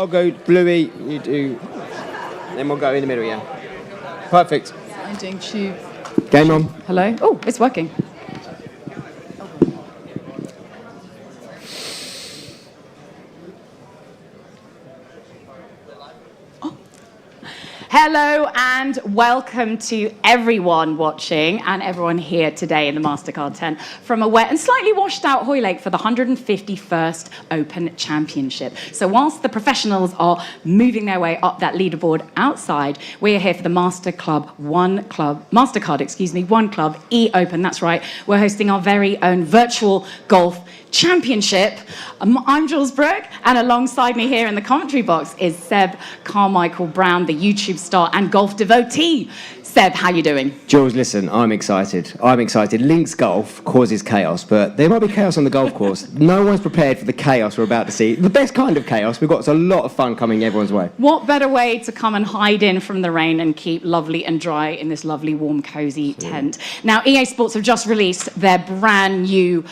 I'll go Bluey, you do... Then we'll go in the middle, yeah. Perfect. I'm doing tube. Game on. Hello? Oh, it's working. Hello and welcome to everyone watching and everyone here today in the MasterCard tent from a wet and slightly washed out Hoylake for the 151st Open Championship. So whilst the professionals are moving their way up that leaderboard outside, we're here for the MasterCard eOpen. That's right. We're hosting our very own virtual golf championship. I'm Jules Brooke, and alongside me here in the commentary box is Seb Carmichael Brown, the YouTube star and golf devotee. Seb, how you doing? Jules, listen, I'm excited. Links golf causes chaos, but there might be chaos on the golf course. No one's prepared for the chaos we're about to see. The best kind of chaos. We've got a lot of fun coming everyone's way. What better way to come and hide in from the rain and keep lovely and dry in this lovely, warm, cosy tent? Now, EA Sports have just released their brand new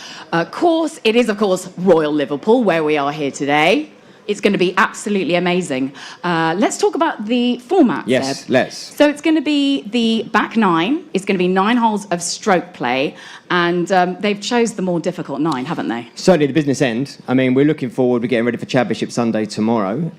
course. It is, of course, Royal Liverpool, where we are here today. It's going to be absolutely amazing. Let's talk about the format, Yes, Seb. let's. So it's going to be the back nine. It's going to be 9 holes of stroke play. And they've chose the more difficult 9, haven't they? Certainly the business end. I mean, we're looking forward. We're getting ready for Chad Bishop Sunday tomorrow.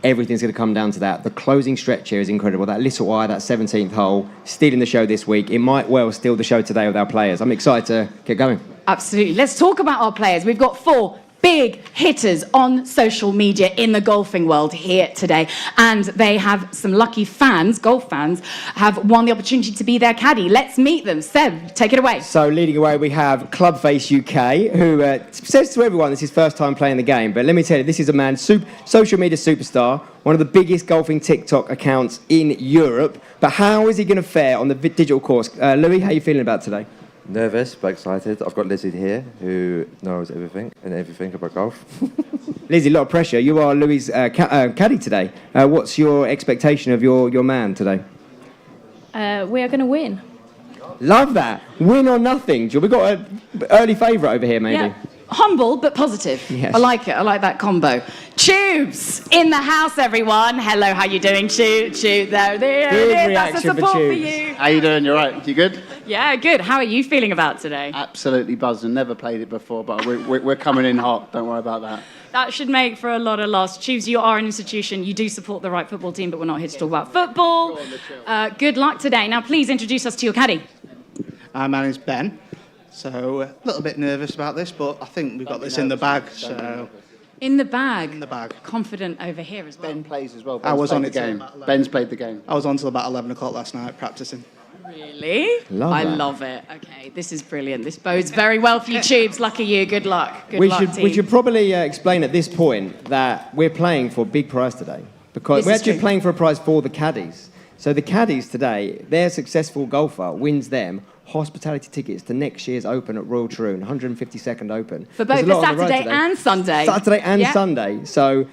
Everything's going to come down to that. The closing stretch here is incredible. That little eye, that 17th hole, stealing the show this week. It might well steal the show today with our players. I'm excited to get going. Absolutely. Let's talk about our players. We've got 4 big hitters on social media in the golfing world here today, and they have some lucky fans, golf fans, have won the opportunity to be their caddy. Let's meet them. Seb, take it away. So leading away we have ClubFaceUK, who says to everyone this is his first time playing the game, but let me tell you, this is a man, social media superstar, one of the biggest golfing TikTok accounts in Europe. But how is he going to fare on the digital course? Louis, how are you feeling about today? Nervous but excited. I've got Lizzie here who knows everything about golf. Lizzie, a lot of pressure. You are Louis' caddy today. What's your expectation of your man today? We are going to win. Love that. Win or nothing. We've got an early favourite over here, maybe. Yeah. Humble but positive. Yes. I like it. I like that combo. Tubes in the house, everyone. Hello, how you doing, Tube? There. That's the support for you. How you doing? You all right? You good? Yeah, good. How are you feeling about today? Absolutely buzzing. Never played it before, but we're coming in hot. Don't worry about that. That should make for a lot of laughs. Tubes, you are an institution. You do support the right football team, but we're not here to talk about football. Good luck today. Now, please introduce us to your caddy. My name's Ben. So a little bit nervous about this, but I think we've got this in the bag. So in the bag. In the bag. Confident over here as well. Ben plays as well. I was on the it till game. about 11. Ben's played the game. I was on till about 11 o'clock last night practicing. Really? I love it. Okay, this is brilliant. This bodes very well for you, Tubes. Lucky you. Good luck. Good luck, team. We should probably explain at this point that we're playing for a big prize today, because we're actually playing for a prize for the caddies. So the caddies today, their successful golfer wins them hospitality tickets to next year's Open at Royal Troon, 152nd Open. For both the Saturday and Sunday. Saturday and Sunday. So,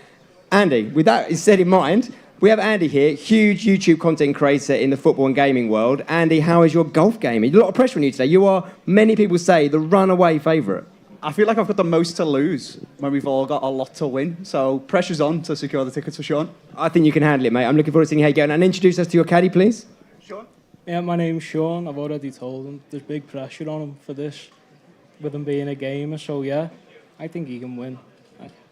Andy, with that said in mind, we have Andy here, huge YouTube content creator in the football and gaming world. Andy, how is your golf game? A lot of pressure on you today. You are, many people say, the runaway favourite. I feel like I've got the most to lose when we've all got a lot to win. So pressure's on to secure the tickets for Sean. I think you can handle it, mate. I'm looking forward to seeing how you go. And introduce us to your caddy, please. Sean? Yeah, my name's Sean. I've already told him there's big pressure on him for this, with him being a gamer. So, yeah, I think he can win.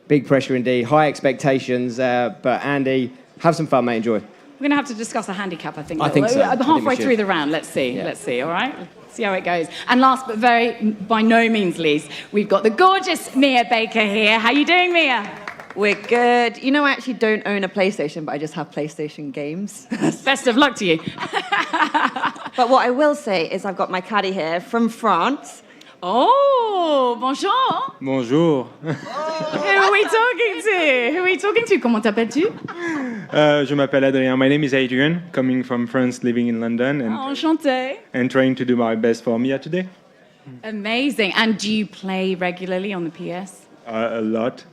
Big pressure indeed. High expectations. But, Andy, have some fun, mate. Enjoy. We're going to have to discuss a handicap, I think. I think so. Halfway through the round. Let's see. Yeah. Let's see, all right? See how it goes. And last but by no means least, we've got the gorgeous Mia Baker here. How you doing, Mia? We're good. You know, I actually don't own a PlayStation, but I just have PlayStation games. Best of luck to you. But what I will say is I've got my caddy here from France. Oh, bonjour. Bonjour. Who are we talking to? Who are we talking to? Comment t'appelles-tu? Je m'appelle Adrien. My name is Adrian, coming from France, living in London, Enchanté. and trying to do my best for Mia today. Amazing. And do you play regularly on the PS? A lot.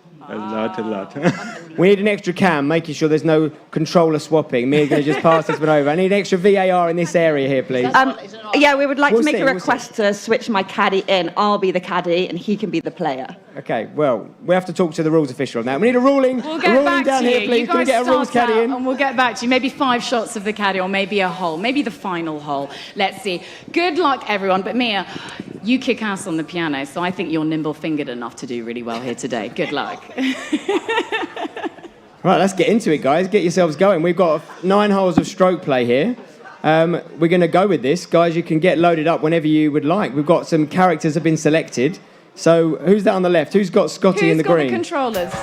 We need an extra cam, making sure there's no controller swapping. Mia's going to just pass this one over. I need extra VAR in this area here, please. Yeah, we would like to make a We'll request to switch my caddy in. I'll be the caddy and he can be the player. Okay, well, we have to talk to the rules official on that. We need a ruling. We'll A get ruling back down to here, you. please. You Can we guys get a rules start caddy out in? and we'll get back to you. Maybe 5 shots of the caddy or maybe a hole. Maybe the final hole. Let's see. Good luck, everyone. But Mia, you kick ass on the piano, so I think you're nimble-fingered enough to do really well here today. Good luck. Right, let's get into it, guys. Get yourselves going. We've got 9 holes of stroke play here. We're going to go with this. Guys, you can get loaded up whenever you would like. We've got some characters have been selected. So who's that on the left? Who's got Scotty in the green? Who's got the controllers?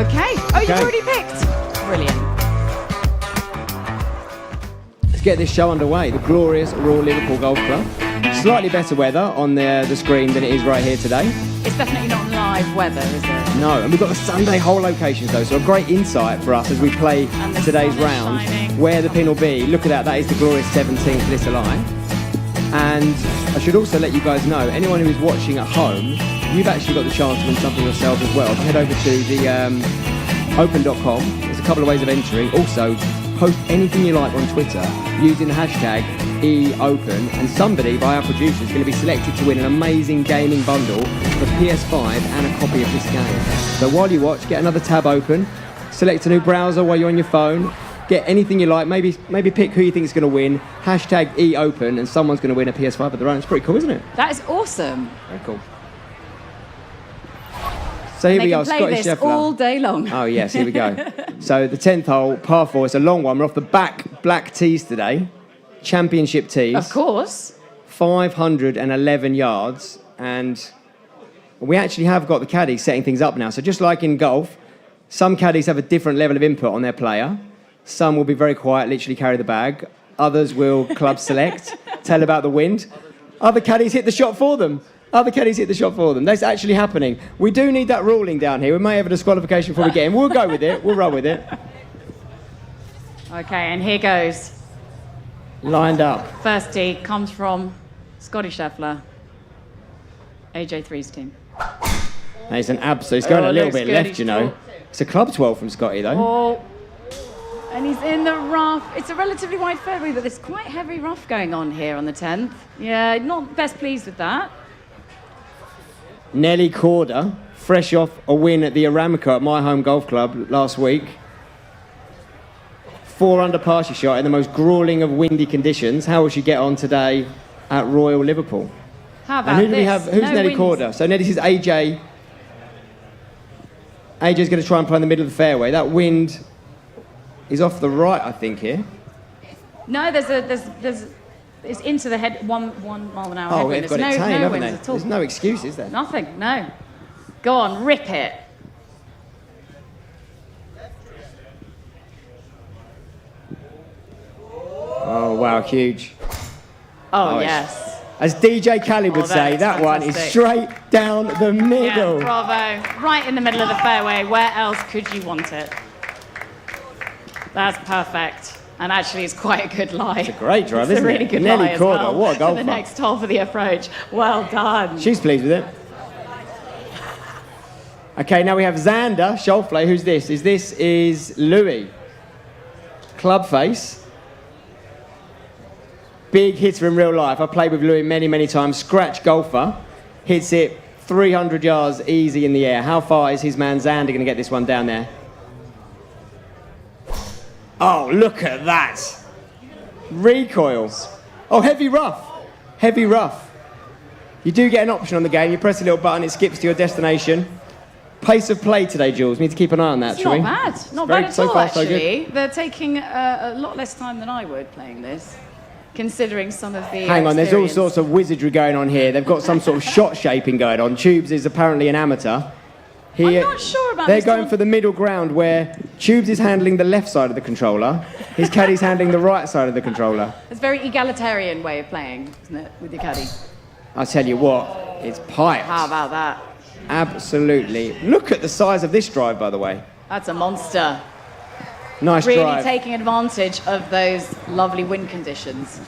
Okay. Oh, you've already picked. Brilliant. Let's get this show underway. The glorious Royal Liverpool Golf Club. Slightly better weather on the screen than it is right here today. It's definitely not live weather, is it? No, and we've got the Sunday hole locations though, so a great insight for us as we play today's round. shining. Where the pin will be. Look at that. That is the glorious 17th lit alive. And I should also let you guys know, anyone who is watching at home, you've actually got the chance to win something yourself as well. Head over to the open.com. There's a couple of ways of entering. Also, post anything you like on Twitter using the hashtag eOpen, and somebody by our producers is going to be selected to win an amazing gaming bundle for PS5 and a copy of this game. So while you watch, get another tab open, select a new browser while you're on your phone, get anything you like, maybe pick who you think is going to win, hashtag eOpen, and someone's going to win a PS5 of their own. It's pretty cool, isn't it? That is awesome. Very cool. So here They we can go, play Scottish this Scheffler. all day long. Oh yes, here we go. So the 10th hole, par 4, it's a long one. We're off the back black tees today, championship tees. Of course. 511 yards, and we actually have got the caddies setting things up now. So just like in golf, some caddies have a different level of input on their player. Some will be very quiet, literally carry the bag. Others will club select, tell about the wind. Other caddies hit the shot for them. That's actually happening. We do need that ruling down here. We may have a disqualification before we get in. We'll go with it. We'll roll with it. Okay, and here goes. Lined up. First tee comes from Scotty Scheffler, AJ3's team. It's an absolute. It's going a little looks bit good. left, He's you know. tall. It's a club 12 from Scotty, though. Oh, and he's in the rough. It's a relatively wide fairway, but there's quite heavy rough going on here on the 10th. Yeah, not best pleased with that. Nelly Corder, fresh off a win at the Aramco at my home golf club last week. 4 under par she shot in the most grueling of windy conditions. How will she get on today at Royal Liverpool? How And about who do we this? have? Who's No Nelly wins. Corder? So Nelly says AJ. AJ's going to try and play in the middle of the fairway. That wind is off the right, I think, here. No, it's into the head, one mile an hour Oh, headwind. they've got There's it tame, no haven't winds they? at all. There's no excuse, is there? Nothing, no. Go on, rip it. Oh, wow, huge. Oh, it's- yes. As DJ Khaled would Oh, say, that's that one is fantastic. straight down the middle. Yeah, bravo. Right in the middle of the fairway. Where else could you want it? That's perfect. And actually, it's quite a good lie. It's a great drive, it's isn't a really it? good Nelly lie as Corder, well. what a golfer. The next hole for the approach. Well done. She's pleased with it. Okay, now we have Xander Scholfley. Who's this? This is Louis. Club face. Big hitter in real life. I played with Louis many, many times. Scratch golfer. Hits it 300 yards easy in the air. How far is his man Xander going to get this one down there? Oh, look at that. Recoil. Oh, heavy rough. Heavy rough. You do get an option on the game. You press a little button, it skips to your destination. Pace of play today, Jules. We need to keep an eye on that, It's shall we? not bad. Not very- bad at so all, far, so good. actually. They're taking a lot less time than I would playing this, considering some of the Hang on, there's all experience. sorts of wizardry going on here. They've got some sort of shot shaping going on. Tubes is apparently an amateur. I'm not sure about They're this going one. for the middle ground where Tubes is handling the left side of the controller, his caddy's handling the right side of the controller. It's a very egalitarian way of playing, isn't it, with your caddy? I tell you what, it's piped. How about that? Absolutely. Look at the size of this drive, by the way. That's a monster. Nice Really drive. taking advantage of those lovely wind conditions.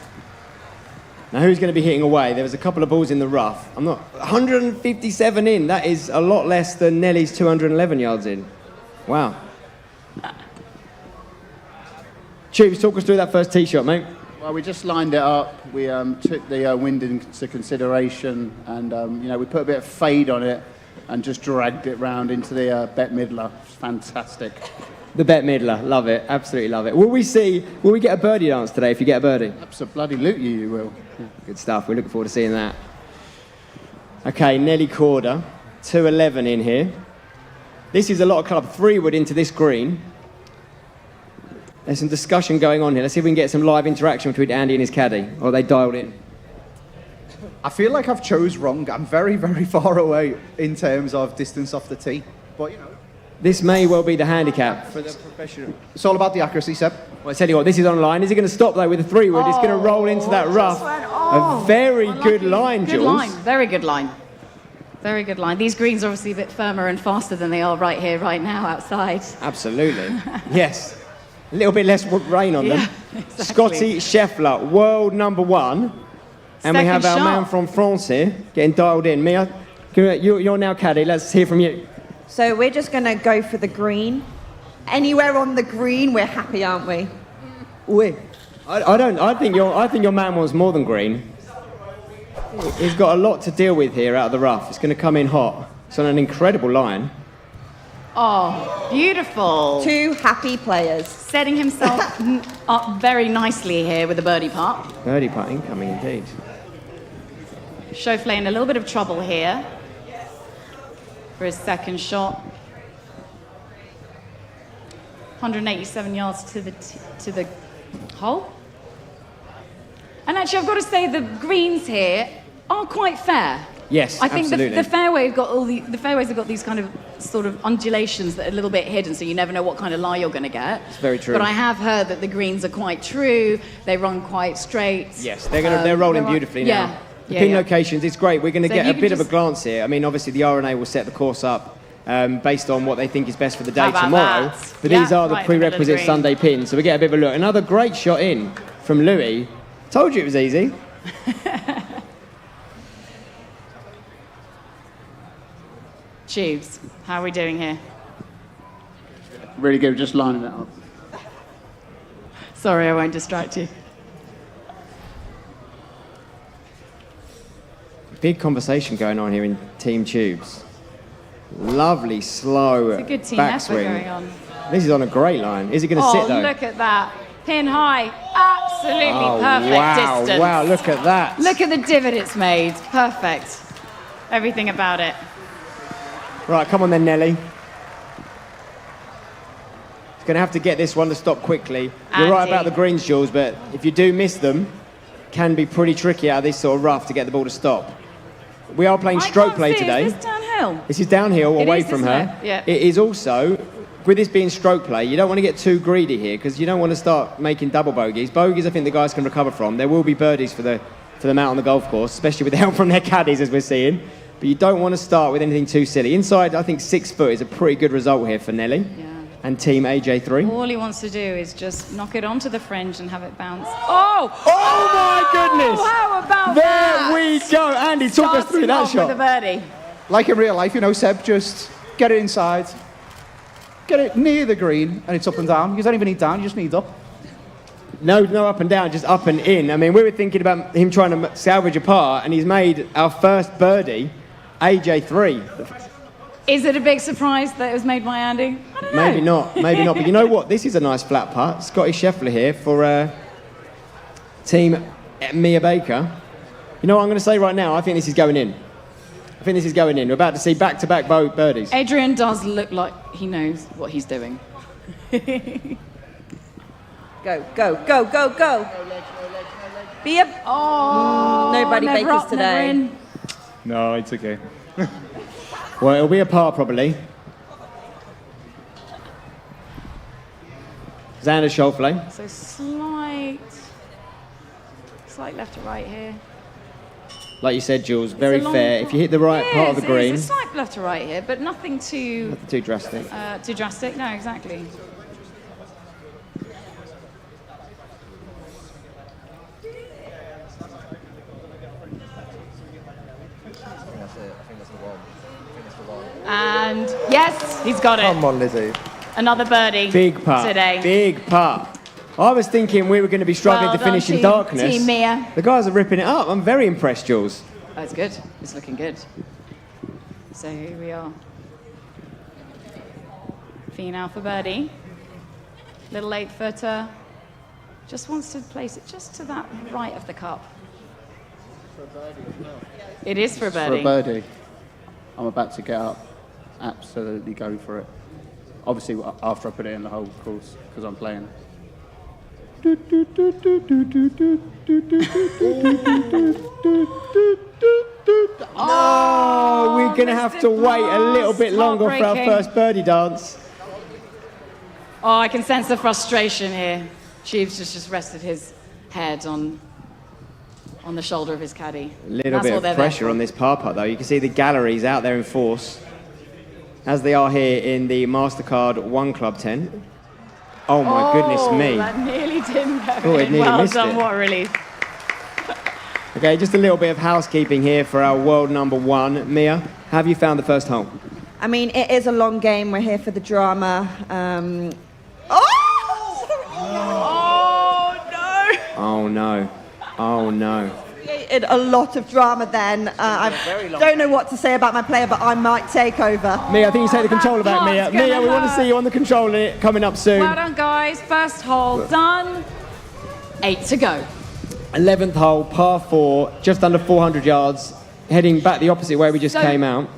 Now, who's going to be hitting away? There was a couple of balls in the rough. 157 in. That is a lot less than Nelly's 211 yards in. Wow. Tubes, talk us through that first tee shot, mate. Well, we just lined it up. We took the wind into consideration, and we put a bit of fade on it. and just dragged it round into the Bette Midler. Fantastic. The Bette Midler, love it, absolutely love it. Will we get a birdie dance today if you get a birdie? Absolutely, you will. Good stuff, we're looking forward to seeing that. Okay, Nelly Corder, 211 in here. This is a lot of club, 3-wood into this green. There's some discussion going on here. Let's see if we can get some live interaction between Andy and his caddy, or are they dialed in? I feel like I've chose wrong. I'm very, very far away in terms of distance off the tee. But, you know. This may well be the handicap for the professional. It's all about the accuracy, Seb. Well, I tell you what, this is online. Is he going to stop though with a 3-wood? It's going to roll into that rough. A very good line, Jules. Good line, very good line. Very good line. These greens are obviously a bit firmer and faster than they are right here, right now, outside. Absolutely. Yes. A little bit less rain on them. Exactly. Scotty Scheffler, world number 1. And we have our man from France here getting dialed in. Mia, you're now caddy. Let's hear from you. So we're just going to go for the green. Anywhere on the green, we're happy, aren't we? Oui. I think your man wants more than green. He's got a lot to deal with here out of the rough. It's going to come in hot. It's on an incredible line. Oh, beautiful. 2 happy players. Setting himself up very nicely here with the birdie putt. Birdie putt incoming indeed. Schauffele in a little bit of trouble here for his second shot. 187 yards to the hole. And actually, I've got to say the greens here are quite fair. Yes, I think absolutely. the fairway got the fairways have got these kind of sort of undulations that are a little bit hidden, so you never know what kind of lie you're going to get. It's very true. But I have heard that the greens are quite true. They run quite straight. Yes, they're rolling beautifully now. Yeah. The pin locations, it's great. We're going to So get you a can bit of a just- glance here. I mean, obviously the RNA will set the course up based on what they think is best for the day How about tomorrow. that? But Yeah, these are the right in the middle of the prerequisite green. Sunday pins. So we get a bit of a look. Another great shot in from Louis. Told you it was easy. Tubes, how are we doing here? Really good, just lining it up. Sorry, I won't distract you. Big conversation going on here in Team Tubes. Lovely, slow It's a good team effort backswing. going on. This is on a great line. Is it going to sit though? Look at that. Pin high. Absolutely perfect wow, distance. wow, look at that. Look at the divot it's made. Perfect. Everything about it. Right, come on then, Nelly. He's going to have to get this one to stop quickly. You're right Andy. about the greens, Jules, but if you do miss them, can be pretty tricky out of this sort of rough to get the ball to stop. We are playing stroke play today. Is this downhill? This is downhill It away is, from isn't her. it? Yeah. It is also, with this being stroke play, you don't want to get too greedy here because you don't want to start making double bogeys. Bogeys, I think the guys can recover from. There will be birdies for them out on the golf course, especially with the help from their caddies, as we're seeing. But you don't want to start with anything too silly. Inside, I think 6 foot is a pretty good result here for Nelly and team AJ3. All he wants to do is just knock it onto the fringe and have it bounce. Oh! Oh my goodness! How about There that? we go. Andy, talk us through that Starting off shot. with a birdie. Like in real life, you know, Seb, just get it inside, get it near the green, and it's up and down. You don't even need down, you just need up. No up and down, just up and in. I mean, we were thinking about him trying to salvage a par, and he's made our first birdie, AJ3. Is it a big surprise that it was made by Andy? I don't know. Maybe not. But you know what? This is a nice flat putt. Scotty Scheffler here for team Mia Baker. You know what I'm going to say right now? I think this is going in. We're about to see back-to-back birdies. Adrian does look like he knows what he's doing. Go, go, go, go, go. Be a... Oh, Nobody never Bakers up, never today. in. No, it's okay. Well, it'll be a par probably. Xander Schauffele. So slight left to right here. Like you said, Jules, very It's a long- fair. If you hit the right part of the green, It's a slight left to right here, but nothing too nothing too drastic. too drastic. No, exactly. And yes, he's got it. Come on, Lizzie. Another birdie. Big putt. today. Big putt. I was thinking we were going to be struggling Well to finish done, in team- darkness. Team Mia. The guys are ripping it up. I'm very impressed, Jules. That's good. It's looking good. So here we are. Fee now for birdie. Little 8-footer. Just wants to place it just to that right of the cup. For a birdie as well. It is for a For birdie. a birdie. I'm about to get up. Absolutely go for it. Obviously, after I put it in the hole, of course, because I'm playing. Oh, we're going to have to wait a little bit longer for our Heartbreaking. first birdie dance. Oh, I can sense the frustration here. Jeeves just rested his head on the shoulder of his caddy. A little bit of pressure on this par putt, though. You can see the galleries out there in force, as they are here in the MasterCard 1 Club 10. Oh, my goodness me. That nearly didn't go Oh, it in. nearly Well missed done, it. what a release. Okay, just a little bit of housekeeping here for our world number 1. Mia, how have you found the first hole? I mean, it is a long game. We're here for the drama. Oh, no. Oh, no. Created a lot of drama then. I don't know what to say about my player, but I might take over. Mia, I think you take the controller back, Mia. part's gonna Mia, we want to hurt. see you on the controller coming up soon. Well done, guys. First hole done. 8 to go. 11th hole, par 4, just under 400 yards, heading back the opposite way we just So- came out.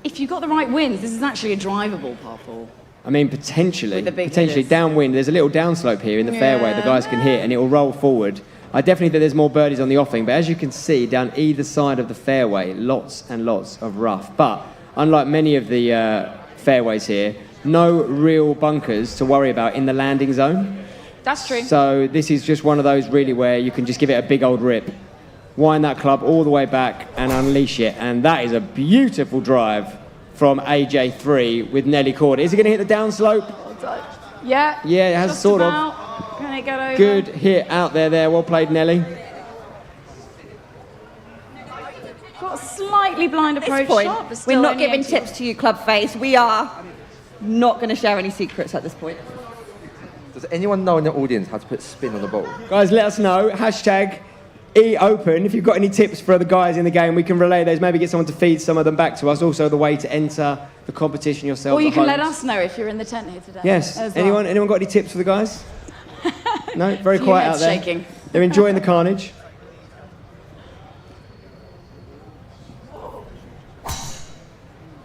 If you've got the right winds, this is actually a drivable par 4. I mean, potentially With the big potentially hitters. downwind. There's a little downslope here in the fairway the guys can hit, and it will roll forward. I definitely think there's more birdies on the offing, but as you can see, down either side of the fairway, lots and lots of rough. But unlike many of the fairways here, no real bunkers to worry about in the landing zone. That's true. So this is just one of those really where you can just give it a big old rip, wind that club all the way back and unleash it. And that is a beautiful drive from AJ3 with Nelly Corda. Is it going to hit the downslope? Yeah. Yeah, it has just sort of. about. Can it get over? Good hit out there. Well played, Nelly. Got a slightly blind At approach this point, shot, but still we're not only giving 80. tips to you, ClubFace. We are not going to share any secrets at this point. Does anyone know in the audience how to put spin on the ball? Guys, let us know. Hashtag eOpen. If you've got any tips for the guys in the game, we can relay those. Maybe get someone to feed some of them back to us. Also, the way to enter the competition yourself. Or you at can home. let us know if you're in the tent here today. Yes. as well. Anyone got any tips for the guys? No? Very Few quiet out heads there. shaking. They're enjoying the carnage.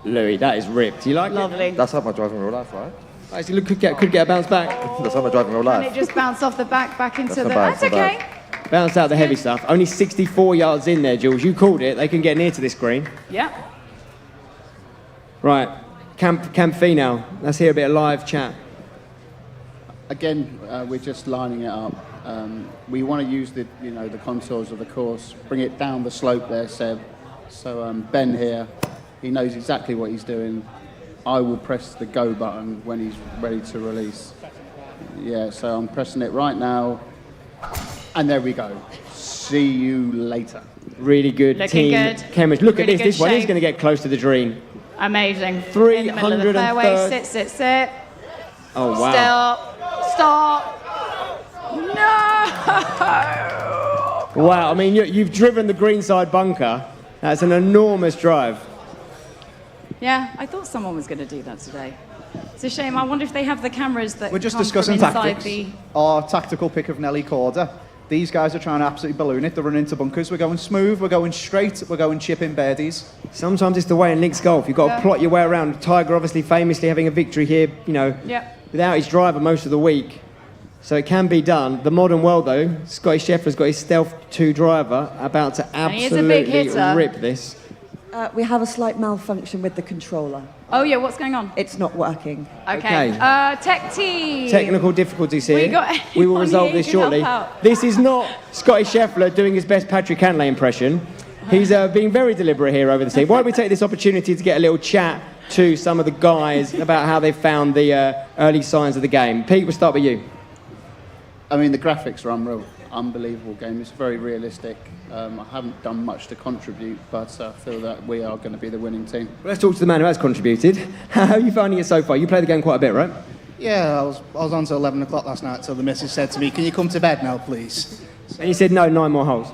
Louis, that is ripped. You like it? Lovely. That's how my driving real life, right? Actually, could get a bounce back. That's how my driving real And life. it just bounced off the back into That's the. not bad, That's it's not okay. bad. Bounced out the heavy stuff. Only 64 yards in there, Jules. You called it. They can get near to this green. Yeah. Right. Camp Fee now. Let's hear a bit of live chat. Again, we're just lining it up. We want to use the contours of the course, bring it down the slope there, Seb. So Ben here, he knows exactly what he's doing. I will press the go button when he's ready to release. Yeah, so I'm pressing it right now, and there we go. See you later. Really good Looking team good. chemistry. Look Really at this. This one is shape. going to get close to the green. Amazing. In the middle of the 330. fairway. Sit. Oh, wow. Stop. No. Wow. I mean, you've driven the greenside bunker. That's an enormous drive. Yeah, I thought someone was going to do that today. It's a shame. I wonder if they have the cameras that We're just come discussing from inside tactics. the. Our tactical pick of Nelly Corda. These guys are trying to absolutely balloon it. They're running into bunkers. We're going smooth. We're going straight. We're going chipping birdies. Sometimes it's the way in links golf. You've got to plot your way around. Tiger obviously famously having a victory here, Yeah. without his driver most of the week. So it can be done. The modern world, though, Scotty Scheffler's got his Stealth 2 driver about to he is a big absolutely hitter. rip this. We have a slight malfunction with the controller. Oh yeah, what's going on? It's not working. Okay. Okay. Tech team. Technical difficulties here. We got We will anyone resolve here this who can shortly. help out? This is not Scotty Scheffler doing his best Patrick Cantlay impression. He's being very deliberate here over the team. Why don't we take this opportunity to get a little chat to some of the guys about how they found the early signs of the game. Pete, we'll start with you. I mean, the graphics are unreal. Unbelievable game. It's very realistic. I haven't done much to contribute, but I feel that we are going to be the winning team. Well, let's talk to the man who has contributed. How are you finding it so far? You play the game quite a bit, right? Yeah, I was on till 11 o'clock last night till the missus said to me, "Can you come to bed now, please?" And you said no, 9 more holes.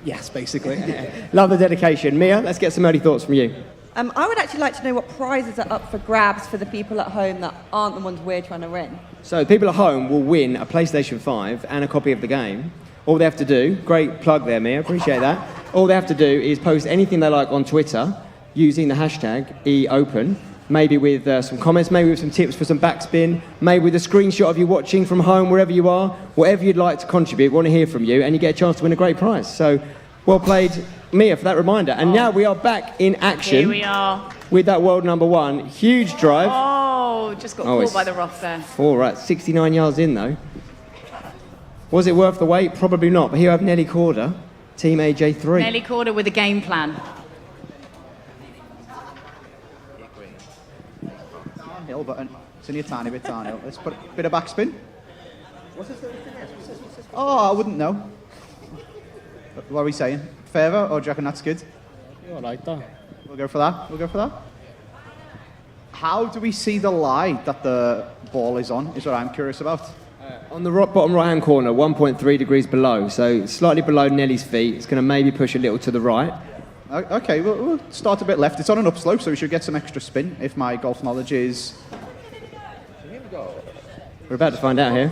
Yes, basically. Love the dedication. Mia, let's get some early thoughts from you. I would actually like to know what prizes are up for grabs for the people at home that aren't the ones we're trying to win. So people at home will win a PlayStation 5 and a copy of the game. All they have to do, great plug there, Mia, appreciate that. All they have to do is post anything they like on Twitter using the hashtag eOpen, maybe with some comments, maybe with some tips for some backspin, maybe with a screenshot of you watching from home, wherever you are, whatever you'd like to contribute, we want to hear from you, and you get a chance to win a great prize. So, well played, Mia, for that reminder. And now we are back in action. Here we are. With that world number one. Huge drive. Oh, just got caught by the rough there. All right, 69 yards in, though. Was it worth the wait? Probably not. But here I have Nelly Corder, Team AJ3. Nelly Corder with a game plan. Hill button. It's only a tiny bit downhill. Let's put a bit of backspin. Oh, I wouldn't know. What are we saying? Favour, or do you reckon that's good? Yeah, I like that. We'll go for that. We'll go for that. How do we see the lie that the ball is on, is what I'm curious about. On the bottom right-hand corner, 1.3 degrees below, so slightly below Nelly's feet. It's going to maybe push a little to the right. Okay, we'll start a bit left. It's on an upslope, so we should get some extra spin, if my golf knowledge is... We're about to find out here.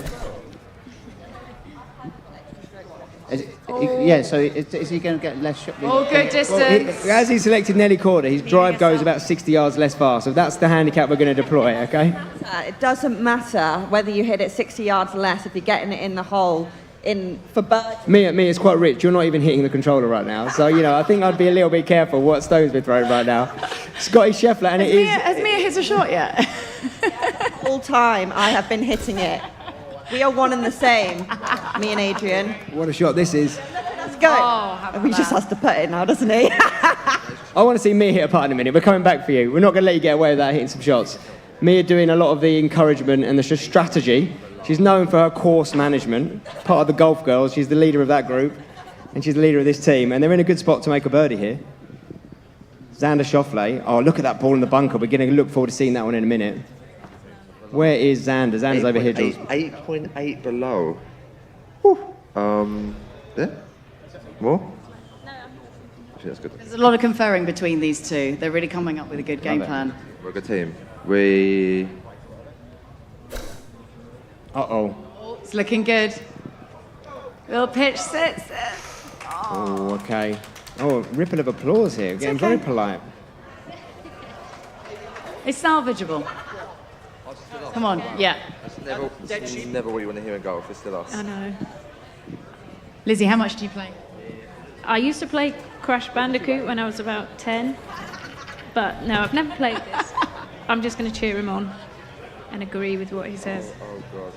Yeah, so is he going to get less shot? Oh, good distance. As he selected Nelly Corder, his drive goes about 60 yards less far, so that's the handicap we're going to deploy, okay? It doesn't matter whether you hit it 60 yards less if you're getting it in the hole for birdie. Mia, it's quite rich. You're not even hitting the controller right now, so, you know, I think I'd be a little bit careful what stones we're throwing right now. Scotty Scheffler, and Has Mia hit a shot yet? All time I have been hitting it. We are one and the same, me and Adrian. What a shot this is. Let's go. Oh, He just has to put it now, doesn't he? I want to see Mia hit a putt in a minute. We're coming back for you. We're not going to let you get away without hitting some shots. Mia doing a lot of the encouragement and the strategy. She's known for her course management. Part of the Golf Girls. She's the leader of that group. And she's the leader of this team. And they're in a good spot to make a birdie here. Xander Schauffele. Oh, look at that ball in the bunker. We're going to look forward to seeing that one in a minute. Where is Xander? Xander's over here, Jules. 8.8 below. Whew. Yeah? More? I think that's good. There's a lot of conferring between these two. They're really coming up with a good game plan. We're a good team. We... Uh-oh. Oh, it's looking good. Little pitch sits. Oh, okay. Oh, ripple of applause here. Getting very polite. It's salvageable. Come on, yeah. It's never what you want to hear in golf. It's still us. I know. Lizzie, how much do you play? I used to play Crash Bandicoot when I was about 10, but no, I've never played this. I'm just going to cheer him on and agree with what he says. Oh, God.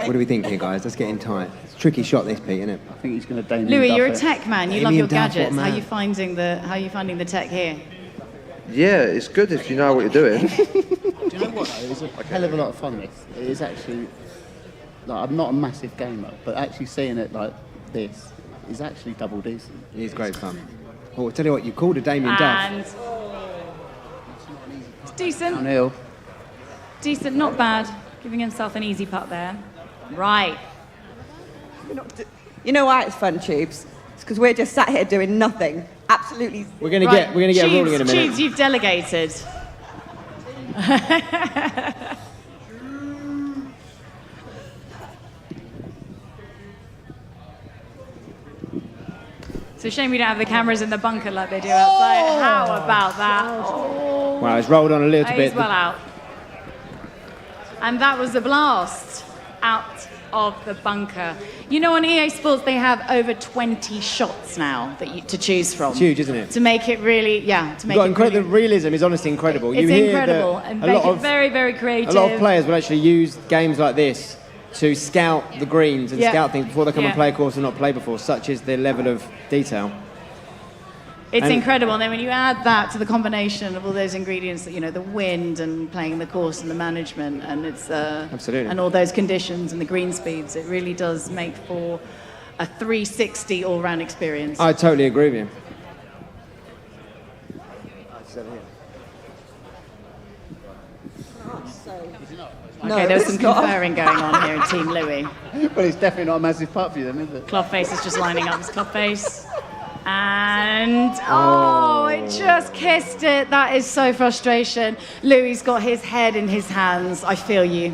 What do we think here, guys? Let's get in tight. It's a tricky shot, this, Pete, isn't it? I think he's going to Damien Louis, Duff you're a it. tech man. You love Damien your Duff, what gadgets. How man? are you finding the tech here? Yeah, it's good if you know what you're doing. Do you know what, though? It's a hell of a lot of fun, this. It is actually... Like, I'm not a massive gamer, but actually seeing it like this is actually double decent. It is great fun. Oh, I'll tell you what, you called a Damien Duff. And it's decent. Downhill. Decent, not bad. Giving himself an easy putt there. Right. You know why it's fun, Tubes? It's because we're just sat here doing nothing. Absolutely. We're gonna get rolling in a minute. Tubes, you've delegated. It's a shame we don't have the cameras in the bunker like they do outside. How about that? Oh. Wow, it's rolled on a little bit. He's well out. And that was a blast out of the bunker. You know, on EA Sports, they have over 20 shots now to choose from. It's huge, isn't it? To make it really, The realism is honestly incredible. It's You hear incredible and very, very creative. A lot of players will actually use games like this to scout the greens and scout things before they come and play a course and not play before. Such is the level of detail. It's incredible. And then when you add that to the combination of all those ingredients, you know, the wind and playing the course and the management and it's absolutely, and all those conditions and the green speeds, it really does make for a 360 all-round experience. I totally agree with you. No, Okay, there's it's some not. conferring going on here in Team Louis. Well, it's definitely not a massive putt for you then, is it? Clubface is just lining up his Clubface. And, oh, it just kissed it. That is so frustration. Louis's got his head in his hands. I feel you.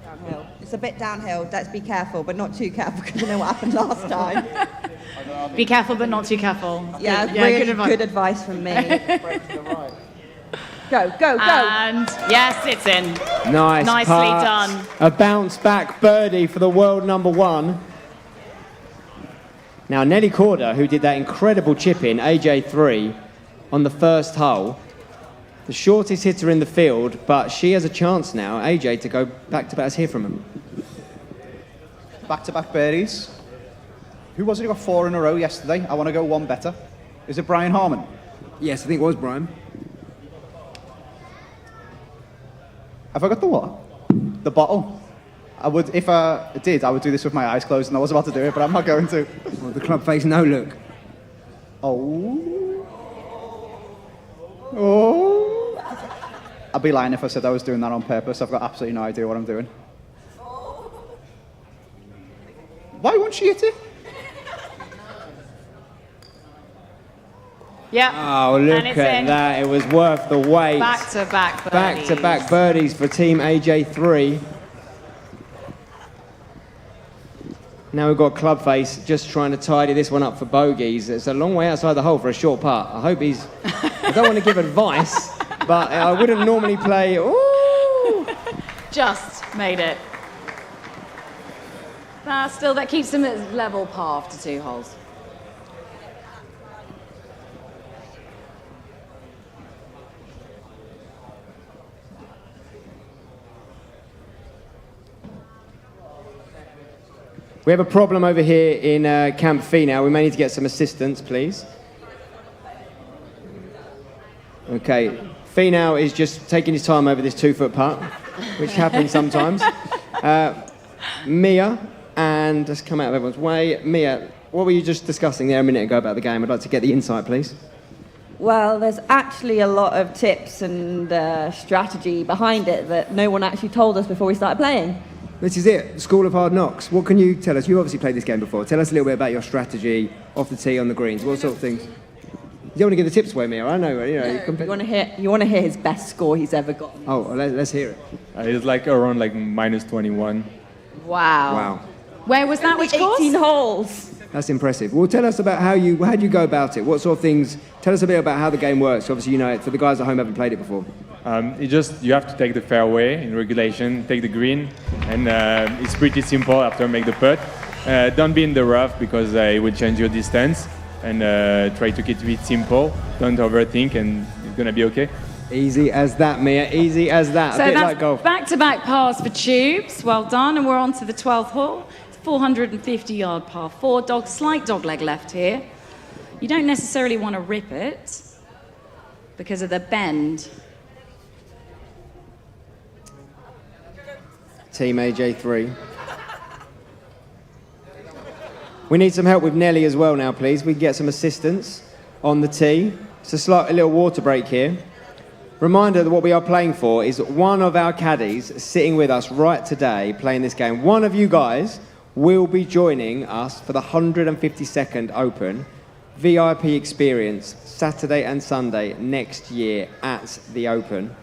Downhill. It's a bit downhill. Let's be careful, but not too careful because I know what happened last time. Be careful, but not too careful. Yeah, really good advice from me. Go, go, go. And yes, it's in. Nice Nicely putt. done. A bounce back birdie for the world number one. Now, Nelly Corder, who did that incredible chip in, AJ3, on the first hole, the shortest hitter in the field, but she has a chance now, AJ, to go back-to-back. Let's hear from him. Back-to-back birdies. Who was it who got 4 in a row yesterday? I want to go one better. Is it Brian Harmon? Yes, I think it was Brian. Have I got the what? The bottle. I would, if I did, I would do this with my eyes closed, and I was about to do it, but I'm not going to. Well, the club face no look. Oh. Oh. I'd be lying if I said I was doing that on purpose. I've got absolutely no idea what I'm doing. Why won't she hit it? Yeah. Oh, look And it's at in. that. It was worth the wait. Back-to-back birdies. Back-to-back birdies for Team AJ3. Now we've got Clubface just trying to tidy this one up for bogeys. It's a long way outside the hole for a short putt. I hope he's... I don't want to give advice, but I wouldn't normally play... Ooh! Just made it. Still, that keeps him at level par after 2 holes. We have a problem over here in Camp Phi now. We may need to get some assistance, please. Okay, Phi now is just taking his time over this 2-foot putt, which happens sometimes. Mia, and let's come out of everyone's way. Mia, what were you just discussing there a minute ago about the game? I'd like to get the insight, please. Well, there's actually a lot of tips and strategy behind it that no one actually told us before we started playing. This is it, School of Hard Knocks. What can you tell us? You obviously played this game before. Tell us a little bit about your strategy off the tee on the greens. What sort of things? You don't want to give the tips away, Mia. I know. You know. No, you want to hear his best score he's ever gotten. Oh, well, let's hear it. It's like around like -21. Wow. Wow. Where was that? Which 18 course? holes. That's impressive. Well, tell us about how'd you go about it? What sort of things? Tell us a bit about how the game works. Obviously, you know it. For the guys at home who haven't played it before. You have to take the fairway in regulation, take the green, and it's pretty simple after make the putt. Don't be in the rough because it will change your distance, and try to keep it simple. Don't overthink, and it's gonna be okay. Easy as that, Mia. Easy as that. So a bit that's like golf. back-to-back pars for Tubes. Well done, and we're on to the 12th hole. It's 450-yard par 4. Slight dogleg left here. You don't necessarily want to rip it because of the bend. Team AJ3. We need some help with Nelly as well now, please. We can get some assistance on the tee. It's a little water break here. Reminder that what we are playing for is one of our caddies sitting with us right today playing this game. One of you guys will be joining us for the 152nd Open VIP experience Saturday and Sunday next year at the Open.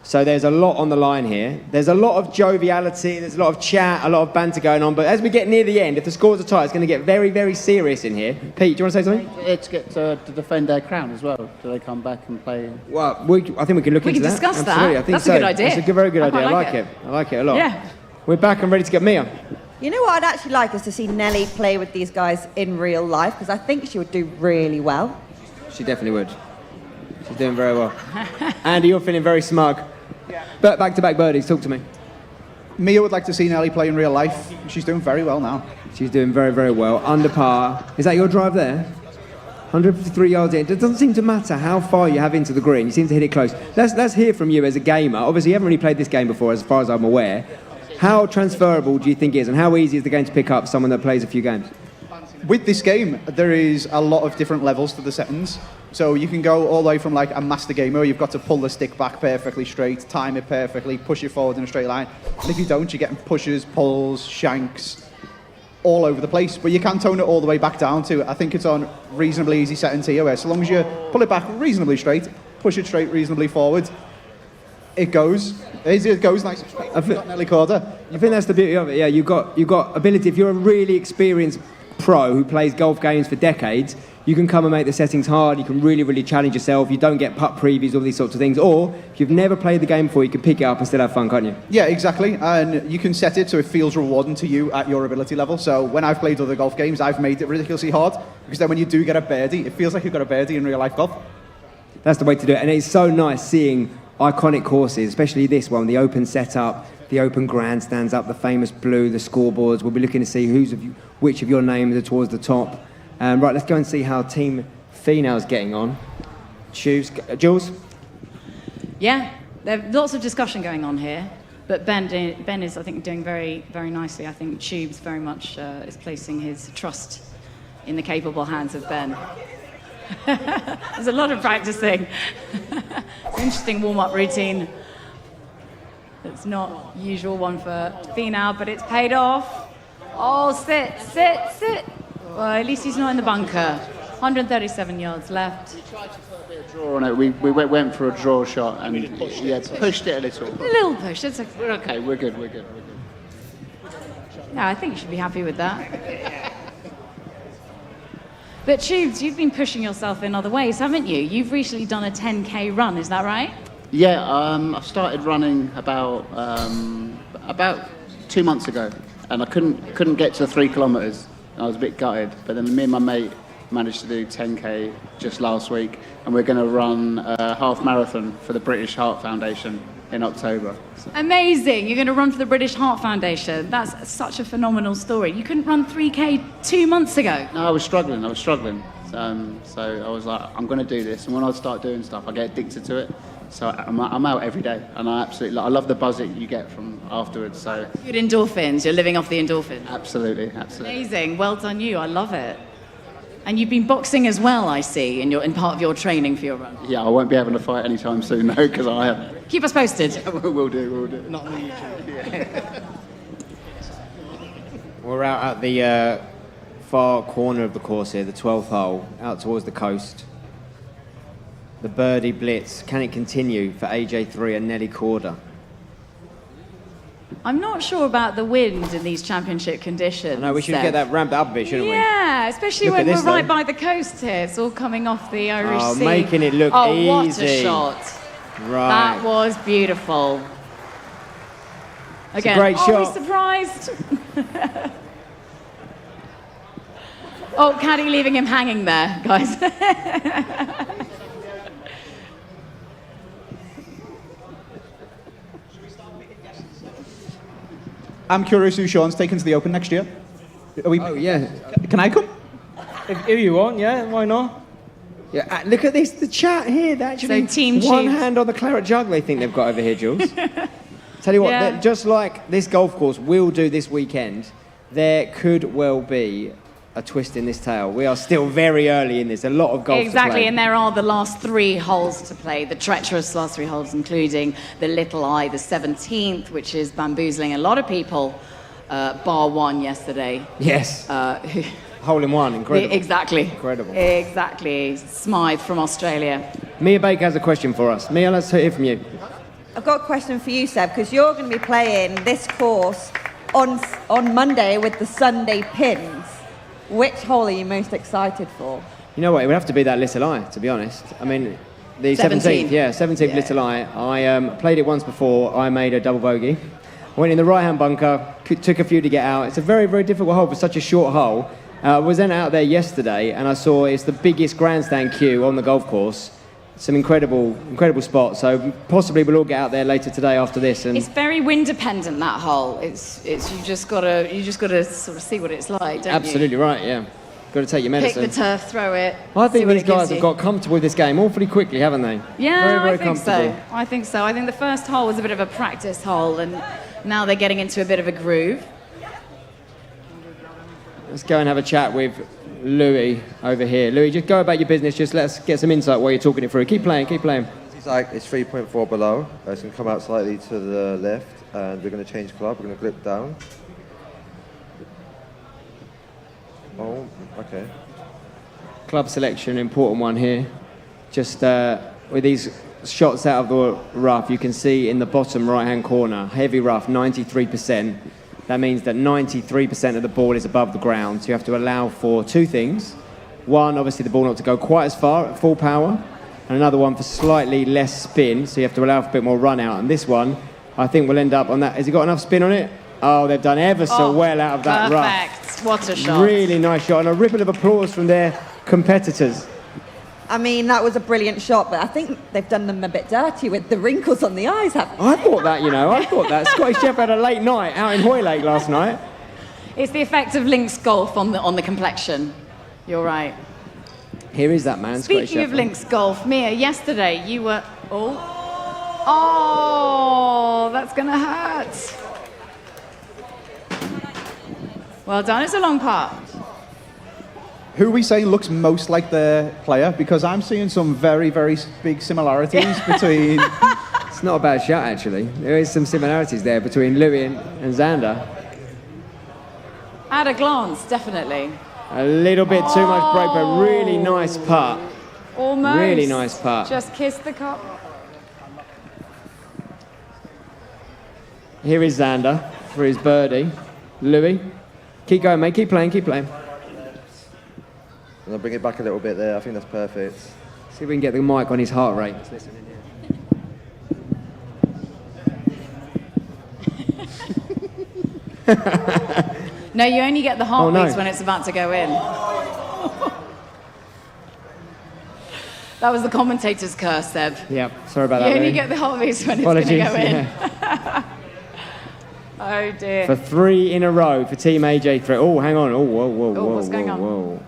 So there's a lot on the line here. There's a lot of joviality, there's a lot of chat, a lot of banter going on. But as we get near the end, if the scores are tight, it's going to get very, very serious in here. Pete, do you want to say something? It's get to defend their crown as well. Do they come back and play? Well, I think we can look into that. We can discuss that. Absolutely. I think That's so. a good idea. It's a very good idea. I I like like it. it. I like it a lot. Yeah. We're back and ready to get Mia. You know what I'd actually like is to see Nelly play with these guys in real life, because I think she would do really well. She definitely would. She's doing very well. Andy, you're feeling very smug. Yeah. But back-to-back birdies, talk to me. Mia would like to see Nelly play in real life. She's doing very well now. She's doing very, very well. Under par. Is that your drive there? 153 yards in. It doesn't seem to matter how far you have into the green. You seem to hit it close. Let's hear from you as a gamer. Obviously, you haven't really played this game before, as far as I'm aware. How transferable do you think it is, and how easy is the game to pick up for someone that plays a few games? with this game, there is a lot of different levels to the settings. So you can go all the way from like a master gamer, where you've got to pull the stick back perfectly straight, time it perfectly, push it forward in a straight line. And if you don't, you're getting pushes, pulls, shanks, all over the place. But you can tone it all the way back down to, I think it's on reasonably easy settings here, where so long as you pull it back reasonably straight, push it straight reasonably forward, it goes nice and straight. I've got nearly quarter. I think that's the beauty of it. Yeah, you've got ability. If you're a really experienced pro who plays golf games for decades, you can come and make the settings hard. You can really, really challenge yourself. You don't get putt previews, all these sorts of things. Or if you've never played the game before, you can pick it up and still have fun, can't you? Yeah, exactly. And you can set it so it feels rewarding to you at your ability level. So when I've played other golf games, I've made it ridiculously hard, because then when you do get a birdie, it feels like you've got a birdie in real life golf. That's the way to do it. And it's so nice seeing iconic courses, especially this one, the open setup, the open grandstands up, the famous blue, the scoreboards. We'll be looking to see which of your names are towards the top. Right, let's go and see how Team Final's getting on. Jules? Yeah, there's lots of discussion going on here, but Ben is, I think, doing very, very nicely. I think Tubes very much is placing his trust in the capable hands of Ben. There's a lot of practicing. It's an interesting warm-up routine. It's not usual one for Final, but it's paid off. Oh, sit. Well, at least he's not in the bunker. 137 yards left. We tried to put a bit of draw on it. We went for a draw shot and pushed it a little. A little push. It's okay. We're okay. We're good. Yeah, I think you should be happy with that. But Tubes, you've been pushing yourself in other ways, haven't you? You've recently done a 10K run, is that right? Yeah, I started running about 2 months ago, and I couldn't get to 3 kilometres. I was a bit gutted, but then me and my mate managed to do 10K just last week, and we're going to run a half marathon for the British Heart Foundation in October. So. Amazing! You're going to run for the British Heart Foundation. That's such a phenomenal story. You couldn't run 3K 2 months ago. No, I was struggling. So I was like, I'm going to do this, and when I start doing stuff, I get addicted to it. So I'm out every day, and I love the buzz that you get from afterwards. So good endorphins. You're living off the endorphins. Absolutely. Amazing. Well done, you. I love it. And you've been boxing as well, I see, in part of your training for your run. Yeah, I won't be having a fight anytime soon, though, because I haven't. Keep us posted. We'll do. Not on the YouTube. We're out at the far corner of the course here, the 12th hole, out towards the coast. The birdie blitz, can it continue for AJ3 and Nelly Corder? I'm not sure about the wind in these championship conditions. No, we should get that ramped up a bit, shouldn't we? Yeah, especially when we're right by the coast here. It's all coming off the Irish Sea. Making it look easy. Oh, what a shot. Right. That was beautiful. Again, great shot. Are we surprised? Oh, caddy leaving him hanging there, guys. I'm curious who Sean's taking to the Open next year. Oh, yeah. Can I come? If you want, yeah, why not? Yeah, look at this, the chat here. Actually, so Team one Tubes. hand on the claret jug they think they've got over here, Jules. Tell you what, just like this golf course will do this weekend, there could well be a twist in this tale. We are still very early in this. A lot of golf to Exactly, play. and there are the last 3 holes to play, the treacherous last 3 holes, including the Little Eye, the 17th, which is bamboozling a lot of people, bar one yesterday. Yes. Hole in one, incredible. Exactly. Incredible. Exactly. Smythe from Australia. Mia Baker has a question for us. Mia, let's hear from you. I've got a question for you, Seb, because you're going to be playing this course on Monday with the Sunday pins. Which hole are you most excited for? You know what, it would have to be that Little Eye, to be honest. I mean, the 17th, 17th Little Eye. I played it once before, I made a double bogey. Went in the right-hand bunker, took a few to get out. It's a very, very difficult hole for such a short hole. I was then out there yesterday, and I saw it's the biggest grandstand queue on the golf course. Some incredible spots. So possibly we'll all get out there later today after this. And it's very wind dependent, that hole. It's you just gotta sort of see what it's like, don't absolutely you? Right, yeah. Got to take your medicine. Pick the turf, throw it. I think these guys have got comfortable with this game awfully quickly, haven't they? Yeah, very, very I think so. I think so. I think the first hole was a bit of a practice hole, and now they're getting into a bit of a groove. Let's go and have a chat with Louis over here. Louis, just go about your business. Just let's get some insight while you're talking it through. Keep playing, keep playing. It's 3.4 below. It's going to come out slightly to the left, and we're going to change club. We're going to grip down. Oh, okay. Club selection, important one here. Just with these shots out of the rough, you can see in the bottom right-hand corner, heavy rough, 93%. That means that 93% of the ball is above the ground. So you have to allow for two things. One, obviously the ball not to go quite as far at full power, and another one for slightly less spin. So you have to allow for a bit more run out. And this one, I think will end up on that. Has it got enough spin on it? Oh, they've done ever so well out of that rough. Perfect. What a shot. Really nice shot, and a ripple of applause from their competitors. I mean, that was a brilliant shot, but I think they've done them a bit dirty with the wrinkles on the eyes, haven't they? I thought that. Scottish Chef had a late night out in Hoylake last night. It's the effect of Lynx golf on the complexion. You're right. Here is that man, Scottish Speaking Chef. of Lynx golf, Mia, yesterday you were... Oh, that's going to hurt. Well done, it's a long putt. Who are we saying looks most like the player? Because I'm seeing some very, very big similarities between... It's not a bad shot, actually. There is some similarities there between Louis and Xander. At a glance, definitely. A little bit too much break, but really nice putt. Almost. Really nice putt. Just kiss the cup. Here is Xander for his birdie. Louis, keep going, mate. Keep playing, keep playing. And I'll bring it back a little bit there. I think that's perfect. See if we can get the mic on his heart rate. Let's listen in here. No, you only get the heartbeats when it's about to go in. That was the commentator's curse, Seb. Yep, sorry about that. You only Louis. get the heartbeats when it's going to go in. Yeah. Oh, dear. For 3 in a row for Team AJ3. Oh, hang on. Oh, whoa, whoa, whoa, what's going on? whoa.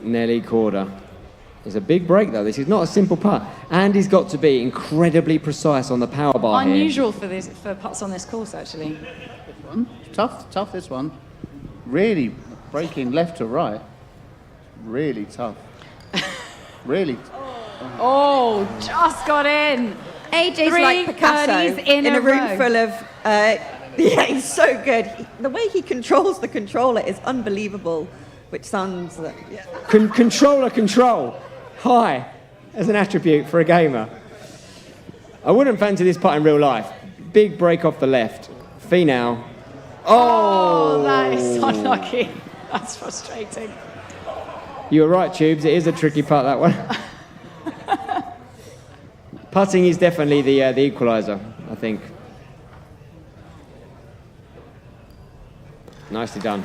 Nearly quarter. It's a big break, though. This is not a simple putt. And he's got to be incredibly precise on the power bar here. Unusual for putts on this course, actually. Tough this one. Really breaking left to right. Really tough. Really. Oh, just got in. AJ's 3 like Picasso birdies in a room row. full of... yeah, he's so good. The way he controls the controller is unbelievable, which sounds... yeah. Control. High as an attribute for a gamer. I wouldn't fancy this putt in real life. Big break off the left. Finau. Oh, that is unlucky. That's frustrating. You were right, Tubes. It is a tricky putt, that one. Putting is definitely the equaliser, I think. Nicely done.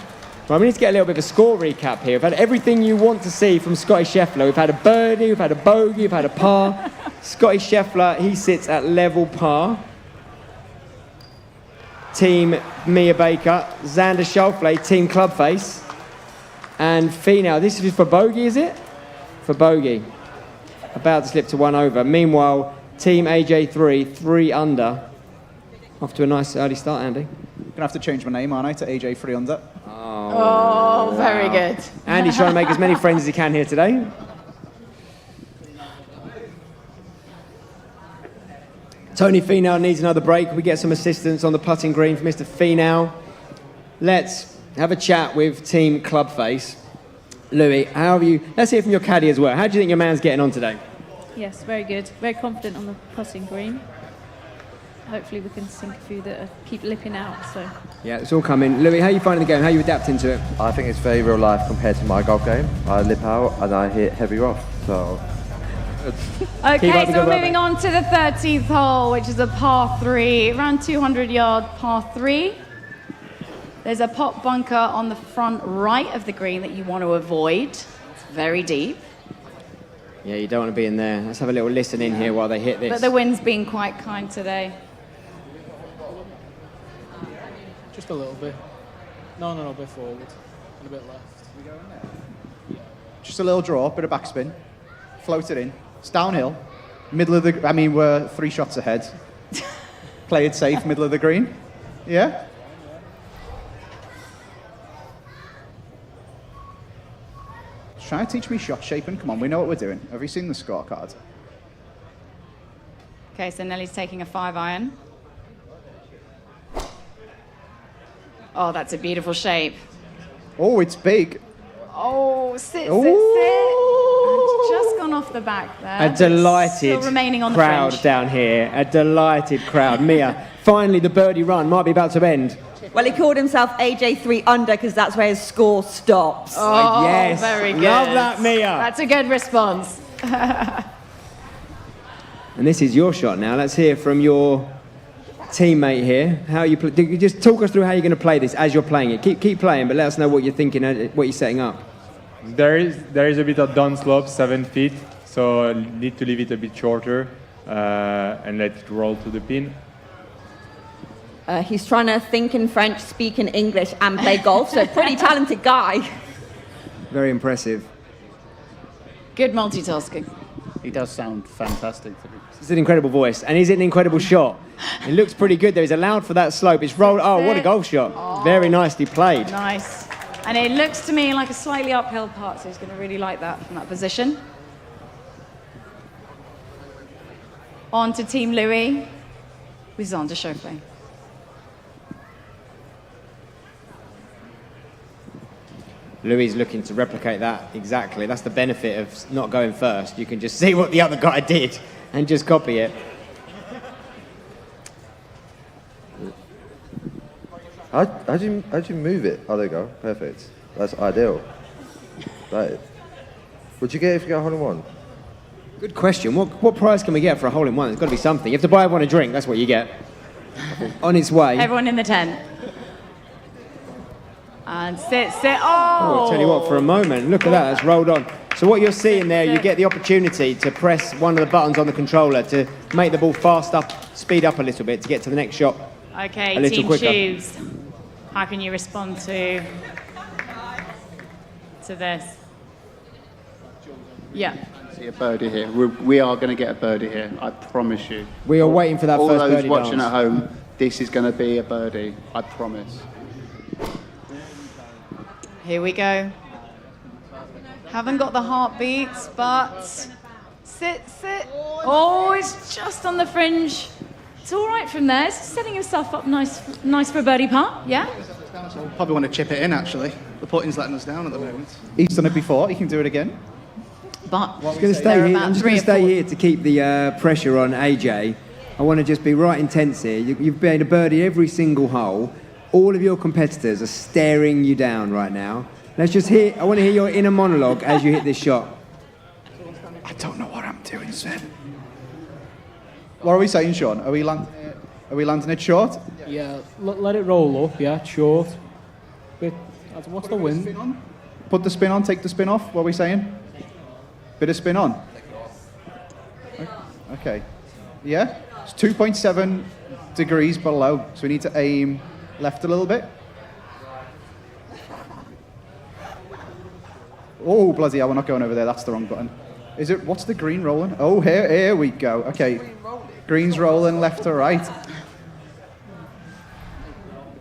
Right, we need to get a little bit of a score recap here. We've had everything you want to see from Scotty Scheffler. We've had a birdie, we've had a bogey, we've had a par. Scotty Scheffler, he sits at level par. Team Mia Baker, Xander Schauffele, Team Clubface. And Finau, this is for bogey, is it? For bogey. About to slip to 1 over. Meanwhile, Team AJ3, 3 under. Off to a nice early start, Andy. I'm going to have to change my name, aren't I, to AJ3 under. Oh, very good. Andy's trying to make as many friends as he can here today. Tony Finau needs another break. We get some assistance on the putting green for Mr. Finau. Let's have a chat with Team Clubface. Louis, how have you... Let's hear from your caddy as well. How do you think your man's getting on today? Yes, very good. Very confident on the putting green. Hopefully we can sink a few that keep lipping out. So. Yeah, it's all coming. Louis, how are you finding the game? How are you adapting to it? I think it's very real life compared to my golf game. I lip out and I hit heavy rough, so... Okay, so we're moving on to the 13th hole, which is a par 3, around 200-yard par 3. There's a pot bunker on the front right of the green that you want to avoid. It's very deep. Yeah, you don't want to be in there. Let's have a little listen in here while they hit this. But the wind's been quite kind today. Just a little bit. No, a bit forward and a bit left. Just a little draw, bit of backspin. Float it in. It's downhill. Middle of the... I mean, we're 3 shots ahead. Play it safe, middle of the green. Yeah? Try to teach me shot shaping. Come on, we know what we're doing. Have you seen the scorecard? Okay, so Nelly's taking a 5-iron. Oh, that's a beautiful shape. Oh, it's big. Oh, sit. Ooh. And just gone off the back there. A delighted Still remaining on the crowd fringe. down here. A delighted crowd. Mia, finally the birdie run might be about to end. Well, he called himself AJ3 under because that's where his score stops. Oh, yes. very good. Love that, Mia. That's a good response. And this is your shot now. Let's hear from your teammate here. How you just talk us through how you're going to play this as you're playing it. Keep playing, but let us know what you're thinking, what you're setting up. There is a bit of down slope, 7 feet, so need to leave it a bit shorter and let it roll to the pin. He's trying to think in French, speak in English, and play golf, so pretty talented guy. Very impressive. Good multitasking. He does sound fantastic. It's an incredible voice, and is it an incredible shot? It looks pretty good. There is allowed for that slope. It's rolled. Oh, what a golf shot! Very nicely played. Nice. And it looks to me like a slightly uphill putt, so he's going to really like that from that position. On to Team Louis with Xander Schauffele. Louis is looking to replicate that exactly. That's the benefit of not going first. You can just see what the other guy did and just copy it. How'd you move it? Oh, there you go. Perfect. That's ideal. That. What'd you get if you got a hole-in-one? Good question. What prize can we get for a hole-in-one? There's got to be something. You have to buy everyone a drink. That's what you get. On its way. Everyone in the tent. And sit. Oh, I'll tell you what, for a moment, look at that, that's rolled on. So what you're seeing there, you get the opportunity to press one of the buttons on the controller to make the ball speed up a little bit to get to the next shot Okay, a little Team quicker. Shoes. How can you respond to this? Yeah. See a birdie here. We are going to get a birdie here. I promise you. We are waiting for that All first those birdie watching dance. at home, this is going to be a birdie. I promise. Here we go. Haven't got the heartbeats, but sit. Oh, it's just on the fringe. It's all right from there. It's setting himself up nice for a birdie putt. Yeah. So we'll probably want to chip it in, actually. The putting's letting us down at the moment. He's done it before. He can do it again. But I'm just going to stay here to keep the pressure on AJ. I want to just be right intense here. You've made a birdie every single hole. All of your competitors are staring you down right now. I want to hear your inner monologue as you hit this shot. I don't know what I'm doing, Sven. What are we saying, Sean? Are we landing it short? Yeah, let it roll up, yeah, short. What's the wind? Put the spin on, take the spin off. What are we saying? Bit of spin on. Okay. Yeah? It's 2.7 degrees below, so we need to aim left a little bit. Oh, bloody hell, we're not going over there. That's the wrong button. Is it? What's the green rolling? Oh, here we go. Okay. Green's rolling left to right.